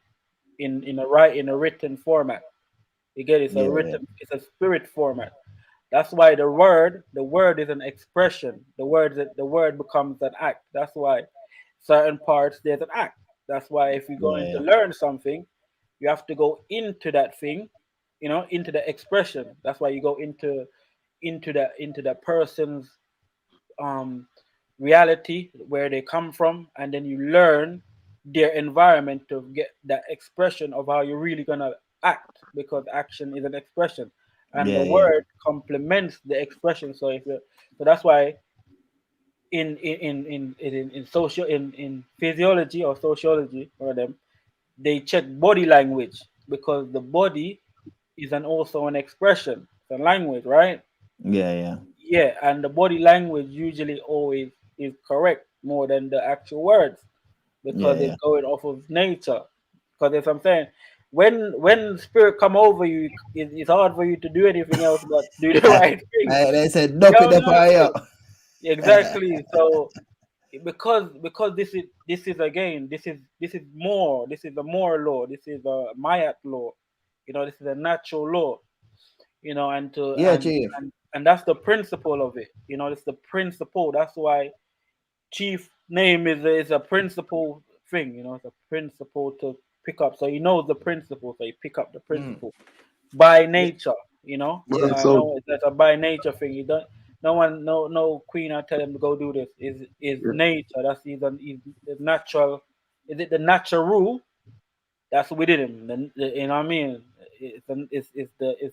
in a written format. You get it? It's a Yeah. written, it's a spirit format. That's why the word is an expression. The word becomes an act. That's why certain parts there's an act. That's why if you're going to Yeah. learn something, you have to go into that thing, into the expression. That's why you go into the person's um reality where they come from, and then you learn their environment to get that expression of how you're really gonna act, because action is an expression, and the Yeah. word complements the expression. So that's why in social in physiology or sociology, one of them, they check body language because the body is also an expression, it's a language, right? Yeah. Yeah. Yeah, and the body language usually always is correct more than the actual words Yeah. because Yeah. it's going off of nature. Because as I'm saying, when spirit come over you, it's hard for you to do anything else but do the right thing. They said You dump it up know, higher. exactly. So because this is again this is a moral law, this is a mayat law, this is a natural law, and to Yeah, chief. and that's the principle of it. It's the principle. That's why chief name is a principle thing. It's a principle to pick up. So he knows the principle, so he pick up the principle by nature. Yeah. No, that's a by nature thing. You don't. No one, no queen. I tell him to go do this. Is nature. That's he's the natural. Is it the natural rule? That's within him. You know what I mean? It's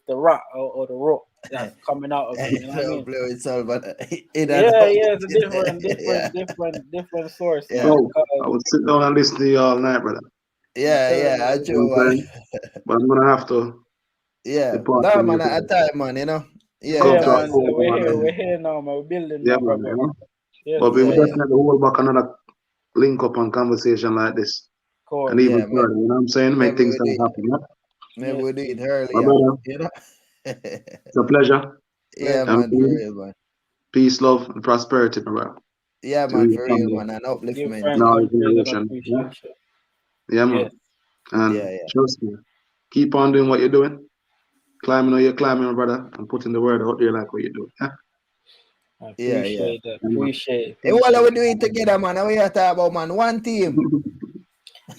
the rock or the rock that's coming out of him. You know what I Don't mean? play with itself, but in and Yeah, out. yeah. It's a Yeah. different source. Yeah. Bro, Because I would sit down and listen to you all night, brother. I'm Yeah. telling Yeah. I you, You know do, what I'm man. saying? But I'm gonna have to Yeah. depart No, from man. you At today. time, man. Yeah, Go yeah, to a man. because So cold we're one here. We're and here now, man. We're building yeah, now, man, brother. you know. Yes, But we yeah. will sir. Yeah. definitely hold back another link up and conversation like this. Of course. And even Yeah. further, you know what I'm saying? Make Maybe things we start do it. happening. Yeah? Maybe Yes, we do yes. it My earlier. brother, You know. It's a pleasure. Yeah, And man, for real, man. peace, love, and prosperity, my brother. Yeah, To man, your for real, family. man, and Give upliftment, you thanks Now know. and praise and generation. Yeah, appreciation. yeah, man. Yes. And Yeah, yeah. trust me, keep on doing what you're doing. Climbing or you're climbing, my brother, and putting the word out there like what you do. Yeah. I Yeah, yeah. appreciate that. Yeah, man. Hey, what are Appreciate we it. doing together, man? How we are talking about, man? One team.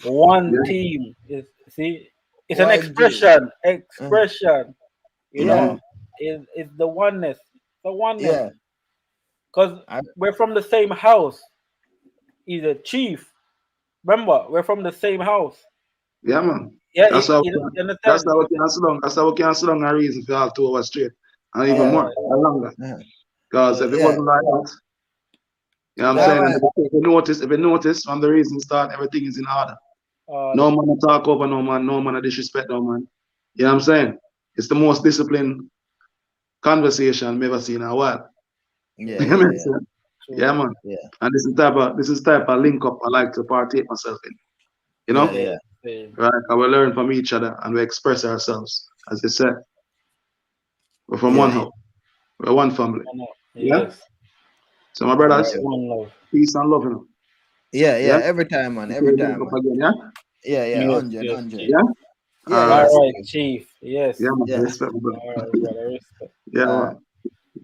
One Yeah. team is see, it's an One team. expression. Uh, Expression. You yeah, know, is the oneness. The oneness. yeah. Because I, we're from the same house. He's a chief. Remember, we're from the same house. Yeah, man. Yeah, That's how you that's understand? how we can sit down. That's how we can sit down and reason for all 2 hours straight. And even yeah, more, Alright. or longer. uh, Because if it yeah. wasn't like that, you know what I'm Yeah, saying? Exactly. And if you notice from the reason start, everything is in order. No The man to talk over no man to disrespect no man. You know what I'm saying? It's the most disciplined conversation I've ever seen in a while. yeah, You know what yeah, I'm yeah. saying? Yeah, true. man. Yeah, And this is type of link up I like to partake myself in. You yeah, know? yeah. Same. Right? And we learn from each other and we express ourselves. As you said, we're from Yeah, one yeah. house. We're one family. I know. Yeah? Yes. So my All brothers, right. One love. peace and love, you know. Yeah, yeah. Yeah? Every time, man. Until Every we link time, up man. again, yeah? Yeah, yeah. Yes, 100, yes, 100. Chief. Yeah? Yeah, All yeah. right. All right, Same. Chief. Yes. Yeah, man. Yeah. Respect, my brother. All right, brother. Respect. Yeah, Uh, man.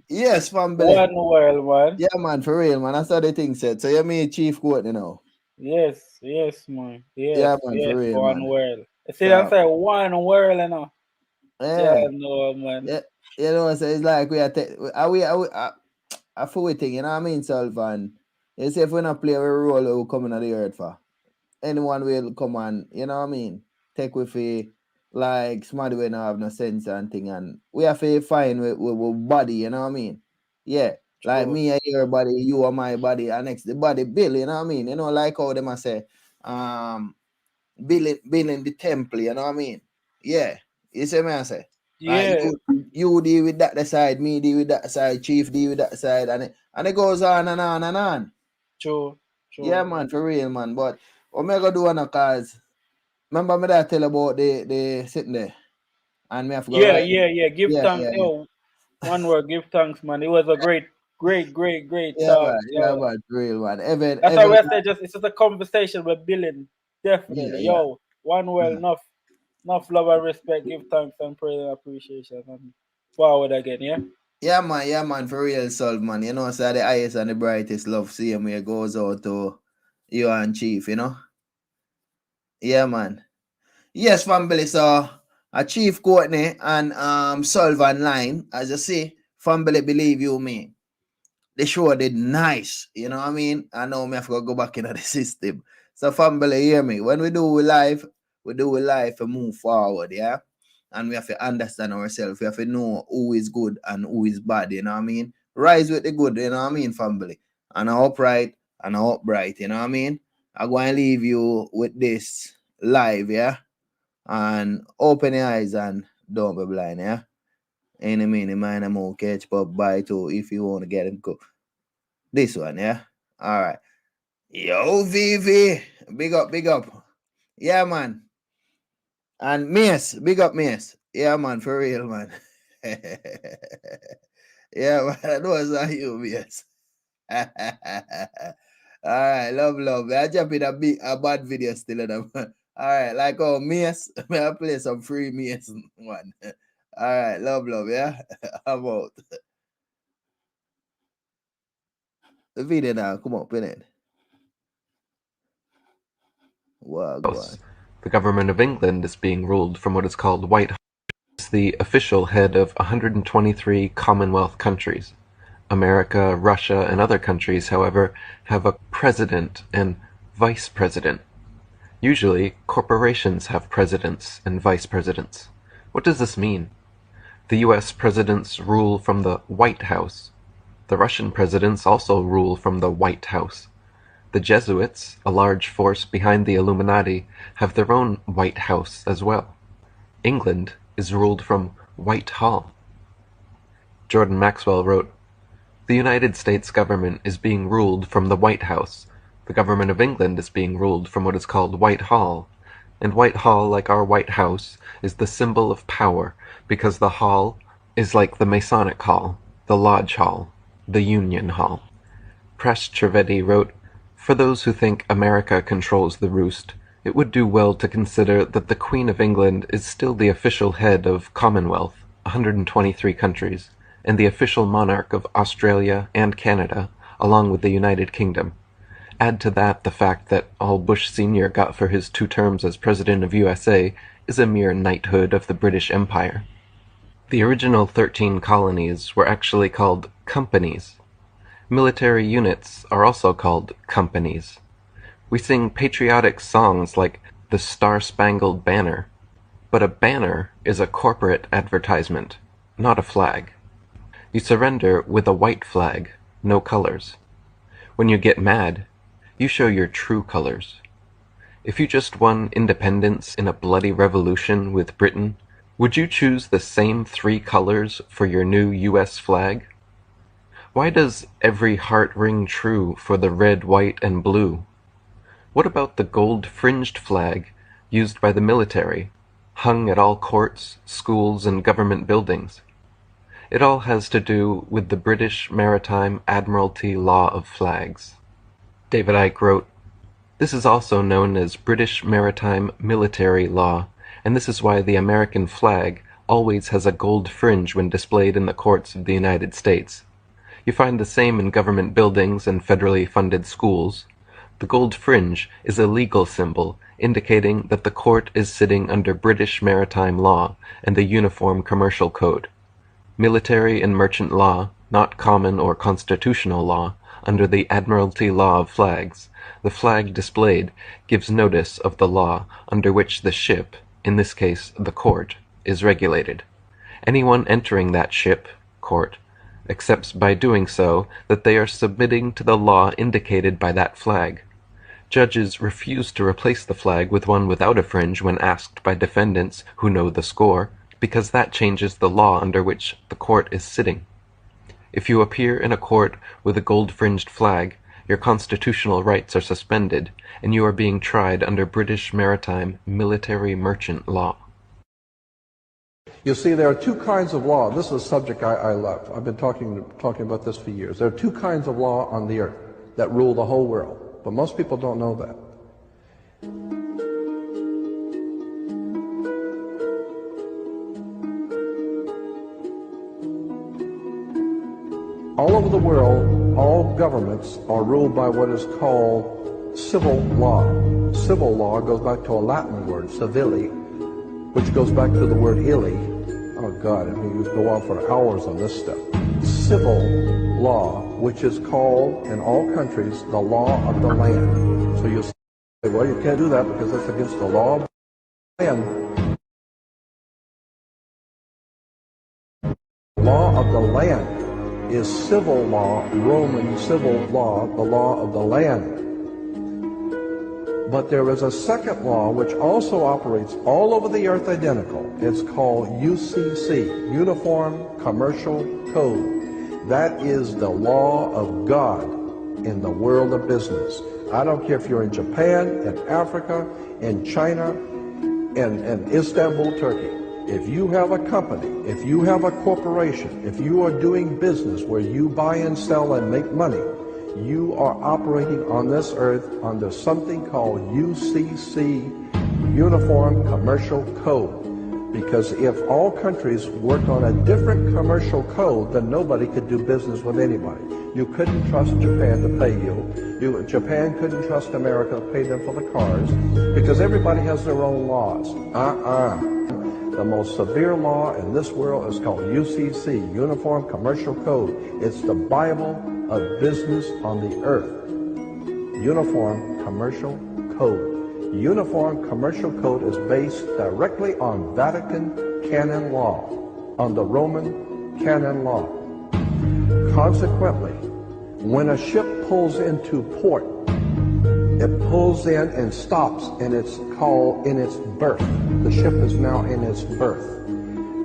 yes, family. One world, man. Yeah, man, for real, man. That's how the thing said. So you mean Chief Courtney now? Yes, yes, man. Yes, Yeah, man, for yes. real, One man. world. See, I'm So saying one world, you know. Yeah, yeah, no, man. yeah. You know, so it's like we are full thing, you know what I mean, Sullivan? You see, if we not play a role, we come in the earth for. Anyone will come and, you know what I mean, take with a like somebody when have no sense and thing, and we have to find with body, you know what I mean? Yeah. Like True. me and your body, you are my body, and next the body Bill, you know what I mean? You know, like how them I say, building the temple, you know what I mean? Yeah. You see me I say? Like Yeah, you deal with that side, me deal with that side, Chief deal with that side, and it goes on and on and on. true, Yeah, true. man, for real, man. But what me gonna do now, cause remember me that tell about the sitting there and me have to go Yeah, right. yeah, yeah. Give Yeah, thanks. yeah, yeah. Yo, one word. Give thanks, man. It was a great Yeah, talk. man, yeah, Yo, man, for real, man. Evan, that's why Evan, we say it's just a conversation we're building. yeah, Definitely. yeah. Yo, one world. Enough love and respect. Give thanks and praise and appreciation. And forward again. Yeah. Yeah, man, for real, soul, man. You know, so the highest and the brightest love same way goes out to you and Chief, you know? Yeah, man. Yes, family. So a Chief Courtney and Sullivan line, as you see, family believe you me. The show did nice. You know what I mean? I know me have to go back into the system. So family, hear me. When we do we live to move forward, yeah? And we have to understand ourselves. We have to know who is good and who is bad, you know what I mean? Rise with the good, you know what I mean, family? And upright and upright, you know what I mean? I'm going to leave you with this live, yeah? And open your eyes and don't be blind, yeah? Any minute, mind a more catch up by two if you want to get him cook. This one, yeah? All right. Yo, Vivi. Big up, big up. Yeah, man. And Mace, big up Mace. Yeah, man, for real, man. Yeah, man. Those are you, Mace. All right, love. I jump in a bad video still in them. All right, like oh Mace, I play some free Mace one. All right, love, yeah. I'm out. The video now, come up in it. Wow, go on. The government of England is being ruled from what is called Whitehall. It's the official head of 123 Commonwealth countries. America, Russia, and other countries, however, have a president and vice president. Usually, corporations have presidents and vice presidents. What does this mean? The US presidents rule from the White House. The Russian presidents also rule from the White House. The Jesuits, a large force behind the Illuminati, have their own White House as well. England is ruled from Whitehall. Jordan Maxwell wrote, "The United States government is being ruled from the White House. The government of England is being ruled from what is called Whitehall. And Whitehall, like our White House, is the symbol of power, because the hall is like the Masonic Hall, the Lodge Hall, the Union Hall. Press Trivedi wrote, "For those who think America controls the roost, it would do well to consider that the Queen of England is still the official head of Commonwealth, 123 countries, and the official monarch of Australia and Canada, along with the United Kingdom. Add to that the fact that all Bush Sr. got for his 2 terms as President of USA is a mere knighthood of the British Empire." The original 13 colonies were actually called companies. Military units are also called companies. We sing patriotic songs like the Star-Spangled Banner, but a banner is a corporate advertisement, not a flag. You surrender with a white flag, no colors. When you get mad, you show your true colors. If you just won independence in a bloody revolution with Britain, would you choose the same 3 colors for your new US flag? Why does every heart ring true for the red, white, and blue? What about the gold-fringed flag used by the military, hung at all courts, schools, and government buildings? It all has to do with the British Maritime Admiralty Law of Flags. David Icke wrote, "This is also known as British Maritime Military Law, and this is why the American flag always has a gold fringe when displayed in the courts of the United States. You find the same in government buildings and federally funded schools. The gold fringe is a legal symbol indicating that the court is sitting under British maritime law and the Uniform Commercial Code. Military and merchant law, not common or constitutional law, under the Admiralty Law of Flags. The flag displayed gives notice of the law under which the ship, in this case the court, is regulated. Anyone entering that ship, court, accepts by doing so that they are submitting to the law indicated by that flag. Judges refuse to replace the flag with one without a fringe when asked by defendants who know the score, because that changes the law under which the court is sitting. If you appear in a court with a gold-fringed flag, your constitutional rights are suspended, and you are being tried under British maritime military merchant law." You see, there are 2 kinds of law. This is a subject I love. I've been talking about this for years. There are 2 kinds of law on the earth that rule the whole world, but most people don't know that. All over the world, all governments are ruled by what is called civil law. Civil law goes back to a Latin word, civili, which goes back to the word illy. Oh God, I mean, you could go on for hours on this stuff. Civil law, which is called in all countries the law of the land. So you say, well, you can't do that because that's against the law of the land. Law of the land is civil law, Roman civil law, the law of the land. But there is a second law which also operates all over the earth identical. It's called UCC, Uniform Commercial Code. That is the law of God in the world of business. I don't care if you're in Japan, in Africa, in China, in Istanbul, Turkey. If you have a company, if you have a corporation, if you are doing business where you buy and sell and make money, you are operating on this earth under something called UCC, Uniform Commercial Code. Because if all countries worked on a different commercial code, then nobody could do business with anybody. You couldn't trust Japan to pay you. Japan couldn't trust America to pay them for the cars, because everybody has their own laws. The most severe law in this world is called UCC, Uniform Commercial Code. It's the Bible of business on the earth. Uniform Commercial Code. Uniform Commercial Code is based directly on Vatican canon law, on the Roman canon law. Consequently, when a ship pulls into port, it pulls in and stops, and it's called in its berth. The ship is now in its berth.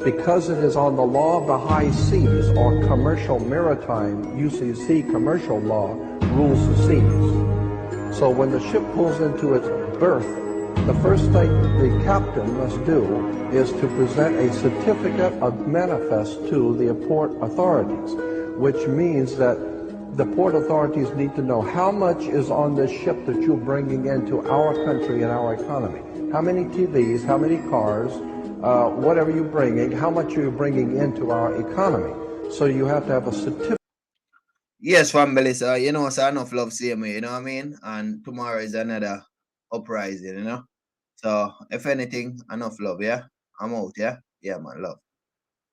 Because it is on the law of the high seas, or commercial maritime, UCC commercial law rules the seas. So when the ship pulls into its berth, the first thing the captain must do is to present a certificate of manifest to the port authorities, which means that the port authorities need to know how much is on this ship that you're bringing into our country and our economy. How many TVs, how many cars, whatever you're bringing, how much are you bringing into our economy? So you have to have a certificate. Yes, family, so you know, so enough love same way, you know what I mean? And tomorrow is another uprising, you know? So if anything, enough love, yeah? I'm out, yeah? Yeah, man, love.